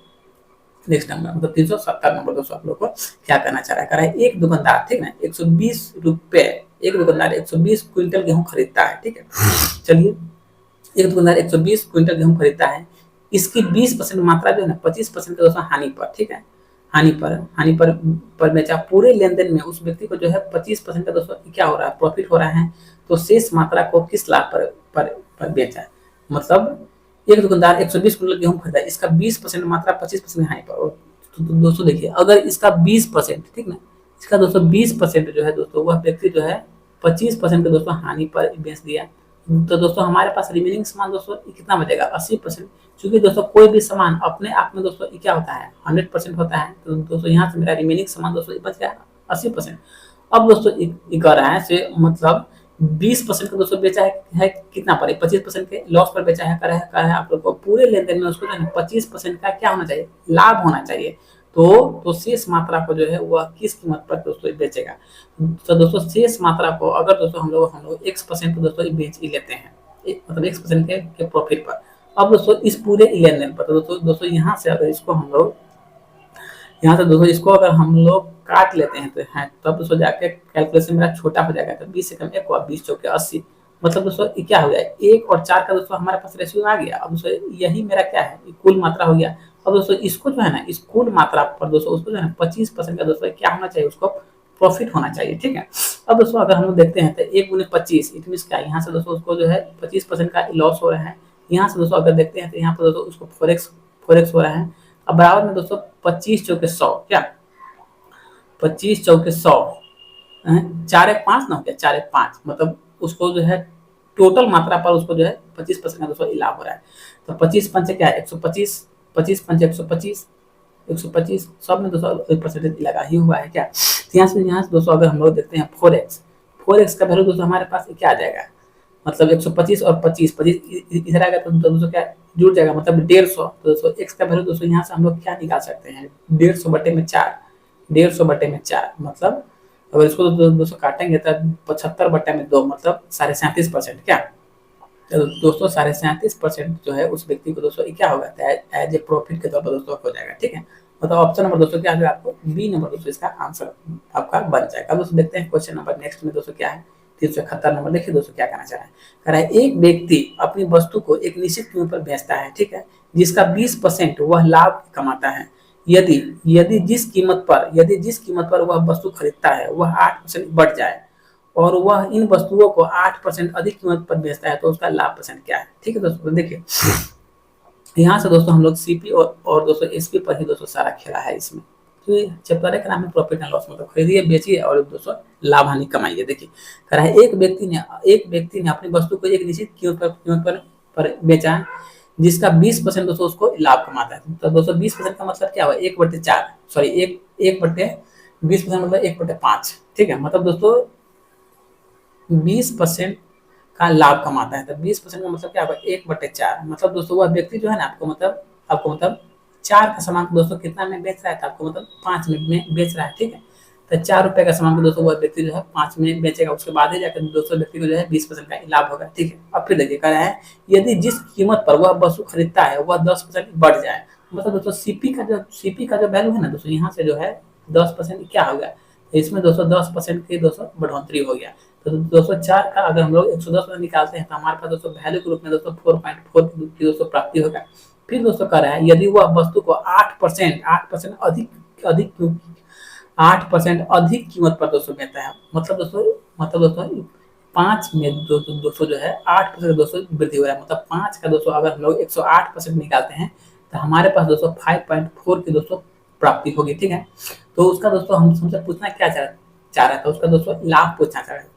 नेक्स्ट नंबर मतलब 370 नंबर दोस्तों आप लोग को क्या करना चाह रहा है। एक दुकानदार, ठीक ना, 120 रुपए, एक दुकानदार 120 क्विंटल गेहूं खरीदता है। ठीक है, चलिए एक दुकानदार 120 क्विंटल गेहूं खरीदता है। इसकी 20% मात्रा जो है ना 25% दोस्तों हानि पर, ठीक है, हानि पर बेचा। पूरे लेन देन में उस व्यक्ति को जो है 25% का दोस्तों क्या हो रहा है, प्रॉफिट हो रहा है। तो शेष मात्रा को किस लाभ पर बेचा है। मतलब एक दुकानदार 120 क्विंटल गेहूं खरीदा, इसका 20% मात्रा 25% हानि पर। तो दोस्तों देखिए अगर इसका 20%, ठीक ना, इसका दोस्तों 20% जो है दोस्तों वह व्यक्ति जो है 25% का दोस्तों हानि पर बेच दिया। तो दोस्तों हमारे पास रिमेनिंग सामान दोस्तों कितना बचेगा, 80%। क्योंकि दोस्तों कोई भी सामान अपने आप में दोस्तों क्या होता है, 100% होता है। तो दोस्तों यहाँ से मेरा रिमेनिंग सामान दोस्तों बच गया 80%। अब दोस्तों कह रहा है से मतलब 20% का दोस्तों बेचा है कितना पर, 25% के लॉस पर बेचा है। करा है आप लोग को पूरे लेन देन में उसको 25% का क्या होना चाहिए, लाभ होना चाहिए। तो शेष मात्रा को जो है वह किस कीमत पर दोस्तों बेचेगा। तो दोस्तों शेष मात्रा को अगर दोस्तों हम लोग X% दोस्तों बेच ही लेते हैं, मतलब X% के प्रॉफिट पर। अब दोस्तों इस पूरे लेन देन पर तो दोस्तों यहाँ से अगर इसको हम लोग यहाँ से दोस्तों इसको अगर हम लोग काट लेते हैं तो है तब दोस्तों जाके कैलकुलेशन मेरा छोटा हो जाएगा। तो 20 से कम 1 और 20 चौके 80, मतलब दोस्तों क्या हो जाए 1 और 4 का दोस्तों हमारे पास रेशियो आ गया। अब दोस्तों यही मेरा क्या है, कुल मात्रा हो गया। अब दोस्तों इसको जो है ना, इस कुल मात्रा पर दोस्तों उसको जो है 25% का दोस्तों क्या होना चाहिए, उसको प्रॉफिट होना चाहिए। ठीक है, अब दोस्तों अगर हम लोग देखते हैं तो 1 गुने 25 इट मीन क्या, यहाँ से दोस्तों उसको जो है 25% का लॉस हो रहा है। यहाँ से दोस्तों अगर देखते हैं तो यहाँ पर दोस्तों उसको फोरेक्स हो रहा है। अब बराबर में दोस्तों 25 चौके 100, क्या 25 चौके 100, 4 1 5 ना हो गया, 4 1 5, मतलब उसको जो है टोटल मात्रा पर उसको जो है 25% का दोस्तों लाभ हो रहा है। तो 25 पंचे क्या है 125, 25 पंचे 125, 125 सब में दोस्तों परसेंटेज लगा ही हुआ है। क्या तो यहाँ से दोस्तों अगर हम लोग देखते हैं 4x का वैल्यू दोस्तों हमारे पास क्या आ जाएगा, मतलब 125 और 25 इधर आएगा तो दोस्तों क्या जुड़ जाएगा, मतलब 150। तो दोस्तों x का वैल्यू दोस्तों यहाँ से हम लोग क्या निकाल सकते हैं, 150 बटे में 4, 150 बटे में 4, मतलब अगर इसको दोस्तों काटेंगे तो 75 बटे में 2, मतलब 37.5%। क्या तो दोस्तों 37.5% जो है उस व्यक्ति को दोस्तों क्या होगा, एज ए प्रॉफिट के तौर पर दोस्तों हो जाएगा। ठीक है, मतलब ऑप्शन नंबर दोस्तों क्या है, आपको बी नंबर दोस्तों इसका आंसर आपका बन जाएगा। अब दोस्तों देखते हैं क्वेश्चन नंबर नेक्स्ट में दोस्तों क्या है, 371 नंबर। देखिए दोस्तों क्या कहना चाह रहा है, कह रहा है एक व्यक्ति अपनी वस्तु को एक निश्चित कीमत पर बेचता है, ठीक है, जिसका 20% वह लाभ कमाता है। यदि जिस कीमत पर वह वस्तु खरीदता है वह 8% बढ़ जाए और वह इन वस्तुओं को 8% अधिक कीमत पर बेचता है तो उसका लाभ परसेंट क्या है। ठीक है दोस्तों, देखिए यहाँ से दोस्तों हम लोग सीपी और दोस्तों एसपी पर ही दोस्तों सारा खेला है इसमें। तो चैप्टर का नाम है प्रॉफिट एंड लॉस, मतलब खरीदिए बेचिए और दोस्तों लाभ हानि कमाइए। देखिए कह रहा है एक व्यक्ति ने अपनी वस्तु को एक निश्चित कीमत पर बेचा जिसका 20% दोस्तों उसको लाभ कमाता है। तो दोस्तों 20% का मतलब क्या हुआ, 1/4, सॉरी 1/20% मतलब 1/5। ठीक है, मतलब दोस्तों 20% का लाभ कमाता है। तो 20% का मतलब क्या होगा, 1/4, मतलब दोस्तों वह व्यक्ति जो है ना आपको मतलब 4 का सामान दोस्तों कितना में बेच रहा है, तो आपको मतलब 5 में बेच रहा है। ठीक है, तो 4 रुपए का सामान को दोस्तों वह व्यक्ति जो है 5 में बेचेगा, उसके बाद ही जाकर दोस्तों व्यक्ति को जो है 20% का लाभ होगा। ठीक है, अब फिर देखिए कह रहा है यदि जिस कीमत पर वह वस्तु खरीदता है वह 10% बढ़ जाए, मतलब दोस्तों सीपी का जो वैल्यू है ना दोस्तों यहाँ से जो है 10% क्या होगा, तो इसमें दोस्तों 10% की दोस्तों बढ़ोतरी हो गया। तो दोस्तों 4 का अगर हम लोग 110 में निकालते हैं तो हमारे पास दोस्तों वैल्यू के रूप में दोस्तों 4.4 की दोस्तों प्राप्ति होगा। फिर दोस्तों कह रहा है यदि वह वस्तु को 8% अधिक कीमत पर दोस्तों बेचता है, मतलब दोस्तों 5 में दोस्तों जो है 8% दोस्तों वृद्धि हो रहा है। मतलब 5 का दोस्तों अगर हम लोग 108% निकालते हैं तो हमारे पास दोस्तों 5.4 की दोस्तों प्राप्ति होगी। ठीक है, तो उसका दोस्तों हमसे पूछना क्या चाह रहा था, उसका दोस्तों लाभ पूछना चाह रहा है।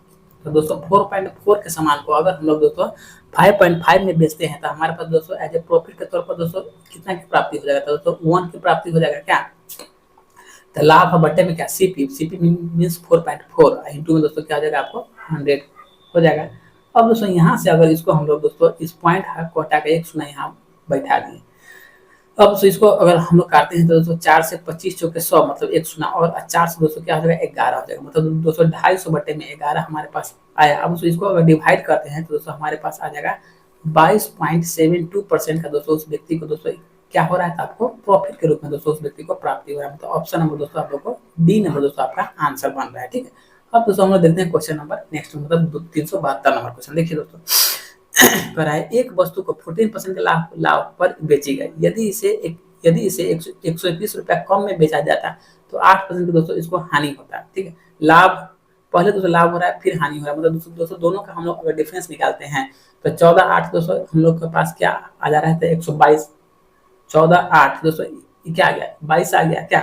तो दोस्तों 4.4 के सामान को अगर हम लोग दोस्तों 5.5 में बेचते हैं तो हमारे पास दोस्तों एज ए प्रॉफिट के तौर पर दोस्तों कितना की प्राप्ति हो जाएगा, तो दोस्तों 1 की प्राप्ति हो जाएगा। क्या तो लाभ बट्टे में क्या सीपी मीन्स 4.4 इंटू में दोस्तों क्या हो जाएगा आपको 100 हो जाएगा। अब दोस्तों यहाँ से अगर इसको हम लोग दोस्तों इस पॉइंट को हटा के 1 शून्य यहाँ बैठा दिए। अब दोस्तों इसको अगर हम लोग काटते हैं तो दोस्तों 4 से 25 चौके 100 मतलब 1 शून्य, और 4 से दोस्तों क्या हो जाएगा 11 हो जाएगा। मतलब दोस्तों 250 बट्टे में 11 हमारे पास आया। अब दोस्तों इसको अगर डिवाइड करते हैं तो दोस्तों हमारे पास आ जाएगा 22.72% का दोस्तों उस व्यक्ति को दोस्तों क्या हो रहा है, तो आपको प्रॉफिट के रूप में दोस्तों उस व्यक्ति को प्राप्ति हो रहा है। मतलब ऑप्शन नंबर दोस्तों आप लोग को डी नंबर दोस्तों आपका आंसर बन रहा है। ठीक है, अब दोस्तों हम लोग देखते हैं क्वेश्चन नंबर नेक्स्ट, मतलब 372 नंबर क्वेश्चन। देखिए दोस्तों कह रहा है एक वस्तु को 14% के लाभ पर बेची गई, यदि इसे 121 रुपया कम में बेचा जाता तो 8% की दोस्तों इसको हानि होता है। ठीक है, लाभ पहले दोस्तों लाभ हो रहा है फिर हानि हो रहा है। मतलब दोस्तों दोनों का हम लोग अगर डिफरेंस निकालते हैं तो 14/8 दोस्तों हम लोग के पास क्या आ जा रहा है, 122। 14/8 दोस्तों क्या आ गया, 22 आ गया क्या।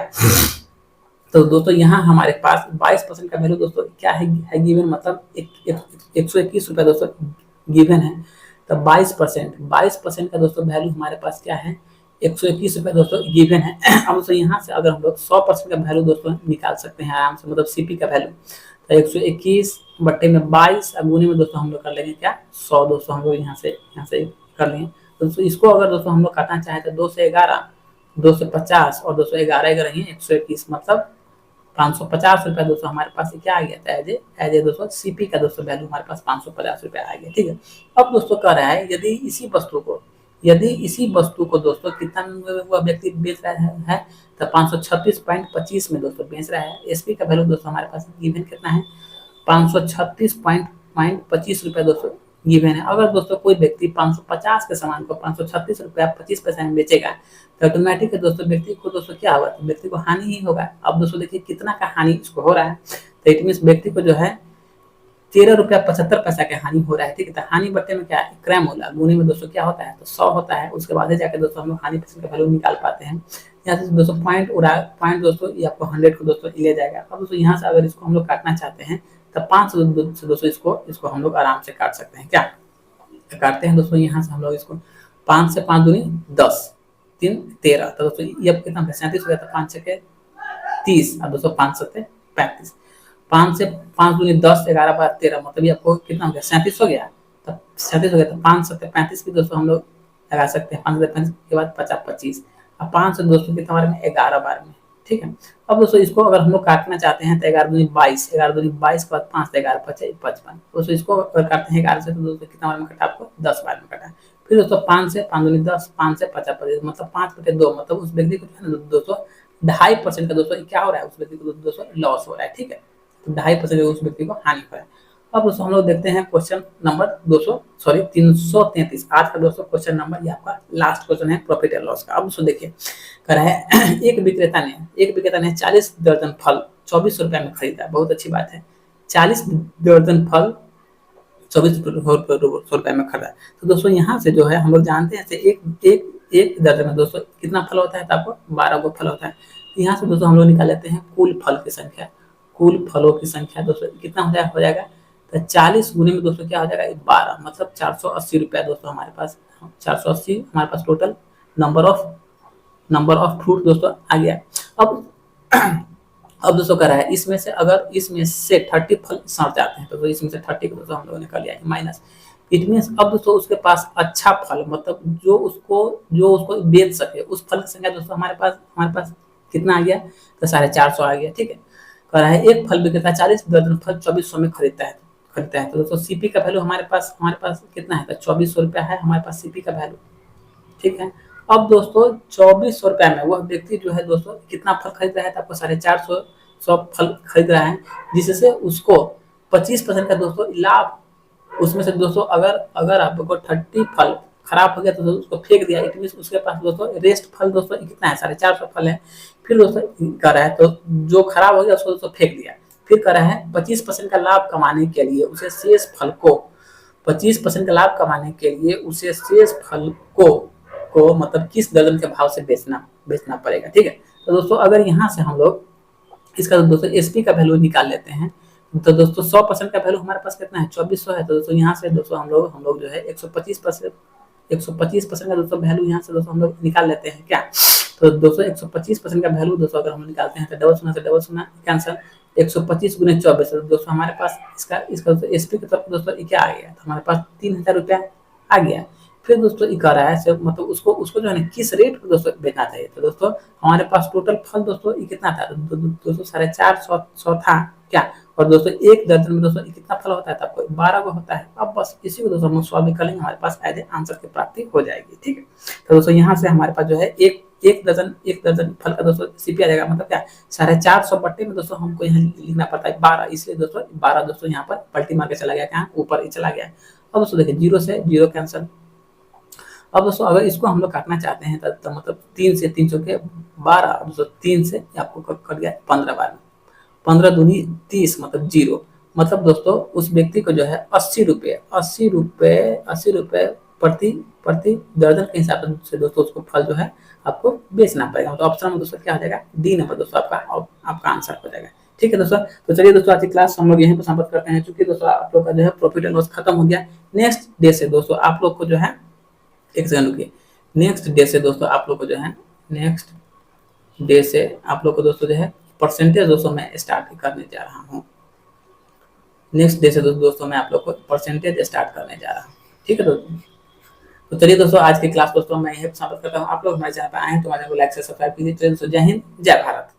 तो दोस्तों यहाँ हमारे पास 22% का वैल्यू दोस्तों क्या है गिवन, मतलब 121 रुपया दोस्तों गिवन है। तो 22% का दोस्तों वैल्यू हमारे पास क्या है, 121 रुपया दोस्तों गिवन है। अब दोस्तों यहाँ से अगर हम लोग 100% का वैल्यू दोस्तों निकाल सकते हैं आराम से, मतलब सीपी का वैल्यू। तो 121 बट्टे में 22 गुने में दोस्तों हम लोग कर लेंगे क्या 100 दोस्तों हम लोग यहाँ से कर लेंगे। तो दोस्तों इसको अगर दोस्तों हम लोग काटना चाहें तो 2 से 11, 2 से 50 और 2 से 11 रहेंगे 121, मतलब 550 रुपया दोस्तों हमारे पास क्या आ गया था एज ए दोस्तों सीपी का दोस्तों वैल्यू हमारे पास 550 रुपया आ गया। ठीक है, अब दोस्तों कह रहा है यदि इसी वस्तु को दोस्तों कितना वह व्यक्ति बेच रहा है, तो 536.25 में दोस्तों बेच रहा है। एसपी का वैल्यू दोस्तों हमारे पास गिवन कितना है, 536.25 रुपया दोस्तों गिवन है। अगर दोस्तों कोई व्यक्ति 550 के सामान को 536 रुपया 25 पैसे में बेचेगा तो ऑटोमेटिक दोस्तों व्यक्ति को दोस्तों क्या होगा, व्यक्ति को हानि ही होगा। अब दोस्तों देखिए कितना का हानि इसको हो रहा है, तो इट मीन व्यक्ति को जो है 13 रुपया 75 पैसा का हानि हो रहा है। ठीक है, तो हानि बट्टे में क्या है क्रैम होला गुने में दोस्तों क्या होता है, तो 100 होता है। उसके बाद जाके दोस्तों हम लोग हानि परसेंट का वैल्यू निकाल पाते हैं। यहाँ से दोस्तों पॉइंट दोस्तों ये आपको 100 को दोस्तों ले जाएगा। अब दोस्तों यहाँ से अगर इसको हम लोग काटना चाहते हैं तो 5 से दोस्तों इसको हम लोग आराम से काट सकते हैं। क्या काटते हैं दोस्तों, यहाँ से हम लोग इसको 5 से 5 दूनी 10, 3 13, तो दोस्तों ये कितना 37 हो गया था, 5 छके 30 और दोस्तों 5 सत्ते 35, 5 से 5 दूनी 10, 11 बार 13, मतलब ये आपको कितना हो गया 37 हो गया। तो 37 हो गया तो 5 सत्ते 35 की दोस्तों हम लोग लगा सकते हैं। 5 से 35 के बाद 50 25 और 5 से दोस्तों कितना बार में 11 बार में। ठीक है, अब दोस्तों इसको अगर हम लोग काटना चाहते हैं तो 11 दूनी 22, 11 दूनी 22 के बाद 5 से 11 55, दोस्तों इसको अगर काटते हैं 11 से तो दोस्तों कितना बार में कटा, आपको 10 बार में कटा। फिर दोस्तों 5 से 5 दूनी 10, 5 से 50 25, मतलब 5/2, मतलब उस व्यक्ति को जो है दोस्तों 2.5% का दोस्तों क्या हो रहा है, उस व्यक्ति को दोस्तों लॉस हो रहा है। ठीक है, तो 2.5% उस व्यक्ति को हानि हो रहा है। अब दोस्तों हम लोग देखते हैं क्वेश्चन नंबर 333। आज का दोस्तों क्वेश्चन नंबर ये आपका लास्ट क्वेश्चन है प्रॉफिट एंड लॉस का। अब दोस्तों देखिए कह रहा है एक विक्रेता ने 40 दर्जन फल 24 रुपया में खरीदा। बहुत अच्छी बात है, 40 दर्जन फल 24 रुपया में खरीदा। तो दोस्तों यहाँ से जो है हम लोग जानते हैं एक दर्जन में दोस्तों कितना फल होता है, तो आपको 12 को फल होता है। यहाँ से दोस्तों हम लोग निकाल लेते हैं कुल फल की संख्या। कुल फलों की संख्या दोस्तों कितना हो जाएगा, तो 40 गुने में दोस्तों क्या हो जाएगा 12, मतलब 480 रुपया दोस्तों हमारे पास 480 हमारे पास टोटल नंबर ऑफ फ्रूट दोस्तों आ गया। अब दोस्तों कह रहा है इसमें से 30 फल सड़ जाते हैं, तो इसमें से 30 को दोस्तों हम लोगों ने कर लिया माइनस। इट मीन्स अब दोस्तों उसके पास अच्छा फल, मतलब जो उसको बेच सके उस फल की संख्या दोस्तों हमारे पास कितना आ गया, तो 450 आ गया। ठीक है, कह रहा है एक फल विक्रेता 40 दर्जन फल 2400 में खरीदता है। तो दोस्तों सीपी का वैल्यू हमारे पास कितना है, तो 2400 रुपया है हमारे पास सीपी का वैल्यू। ठीक है, अब दोस्तों 2400 रुपया में वह व्यक्ति जो है दोस्तों कितना फल खरीद रहा है, तो आपको 450 फल खरीद रहा है, जिससे उसको 25% का दोस्तों लाभ। उसमें से दोस्तों अगर आपको 30 फल खराब हो गया तो उसको फेंक दिया, इट मीन उसके पास दोस्तों रेस्ट फल दोस्तों कितना है 450 फल है। फिर दोस्तों कर रहा है तो जो खराब हो गया उसको दोस्तों फेंक दिया, फिर कह रहा है 25% का लाभ कमाने के लिए उसे शेष फल को 25% का लाभ कमाने के लिए उसे शेष फल को मतलब किस दर्जन के भाव से बेचना पड़ेगा। ठीक है, तो दोस्तों अगर यहाँ से हम लोग इसका दोस्तों एसपी का वैल्यू निकाल लेते हैं, तो दोस्तों 100% का वैल्यू हमारे पास कितना है 2400 है। तो दोस्तों यहाँ से दोस्तों हम लोग जो है 125% का दोस्तों वैल्यू यहाँ से दोस्तों हम लोग निकाल लेते हैं क्या। तो दोस्तों 125% का वैल्यू दोस्तों अगर हम निकालते हैं तो डबल शून्य से डबल शून्य कैंसिल 125 गुने 24। तो दोस्तों हमारे पास इसका दोस्तों एसपी की तरफ दोस्तों क्या आ गया, तो हमारे पास 3000 रुपया आ गया। फिर दोस्तों ये कह रहा है मतलब उसको जो है ना किस रेट पर दोस्तों बेचना चाहिए। तो दोस्तों हमारे पास टोटल फल दोस्तों ये कितना था, दोस्तों 450 था क्या, और दोस्तों एक दर्जन में दोस्तों कितना फल होता है, तो आपको 12 को होता है। अब बस इसी को दोस्तों हम सॉल्व करेंगे, हमारे पास एज ए आंसर की प्राप्ति हो जाएगी। ठीक है, तो दोस्तों यहाँ से हमारे पास जो है एक दर्जन फल का दोस्तों सीपी आ जाएगा, मतलब क्या 450 बट्टे में दोस्तों हमको यहाँ लिखना पड़ता है 12, इसलिए दोस्तों 12 दोस्तों यहाँ पर पलटी मार के चला गया, क्या ऊपर ही चला गया। अब दोस्तों देखिए 0 से 0 कैंसिल। अब दोस्तों अगर इसको हम लोग काटना चाहते हैं तो मतलब 3 से 3 चौके 12, दोस्तों 3 से आपको कट गया 15 बार में, 15 दूनी 30 मतलब 0। मतलब दोस्तों उस व्यक्ति को जो है 80 रुपए प्रति दर्जन के हिसाब से दोस्तों उसको फल जो है आपको बेचना पड़ेगा। तो ऑप्शन में दोस्तों क्या हो जाएगा, डी नंबर दोस्तों आपका आंसर हो जाएगा। ठीक है दोस्तों, तो चलिए दोस्तों आज की क्लास हम लोग यहीं पर समाप्त करते हैं, क्योंकि दोस्तों आप लोग का जो है प्रॉफिट एंड लॉस खत्म हो गया। नेक्स्ट डे से दोस्तों आप लोग को जो है एक सेकंड रुकिए, नेक्स्ट डे से दोस्तों आप लोग को जो है नेक्स्ट डे से आप लोग को दोस्तों जो है परसेंटेज दोस्तों मैं स्टार्ट करने जा रहा हूँ। नेक्स्ट डे से दोस्तों मैं आप लोग को परसेंटेज स्टार्ट करने जा रहा हूँ। ठीक है दोस्तों, तो चलिए दोस्तों आज की क्लास दोस्तों मैं यही समाप्त करता हूँ। आप लोग हमारे चैनल पर आए तो हमारे को लाइक से सब्सक्राइब कीजिए। जय हिंद, जय भारत।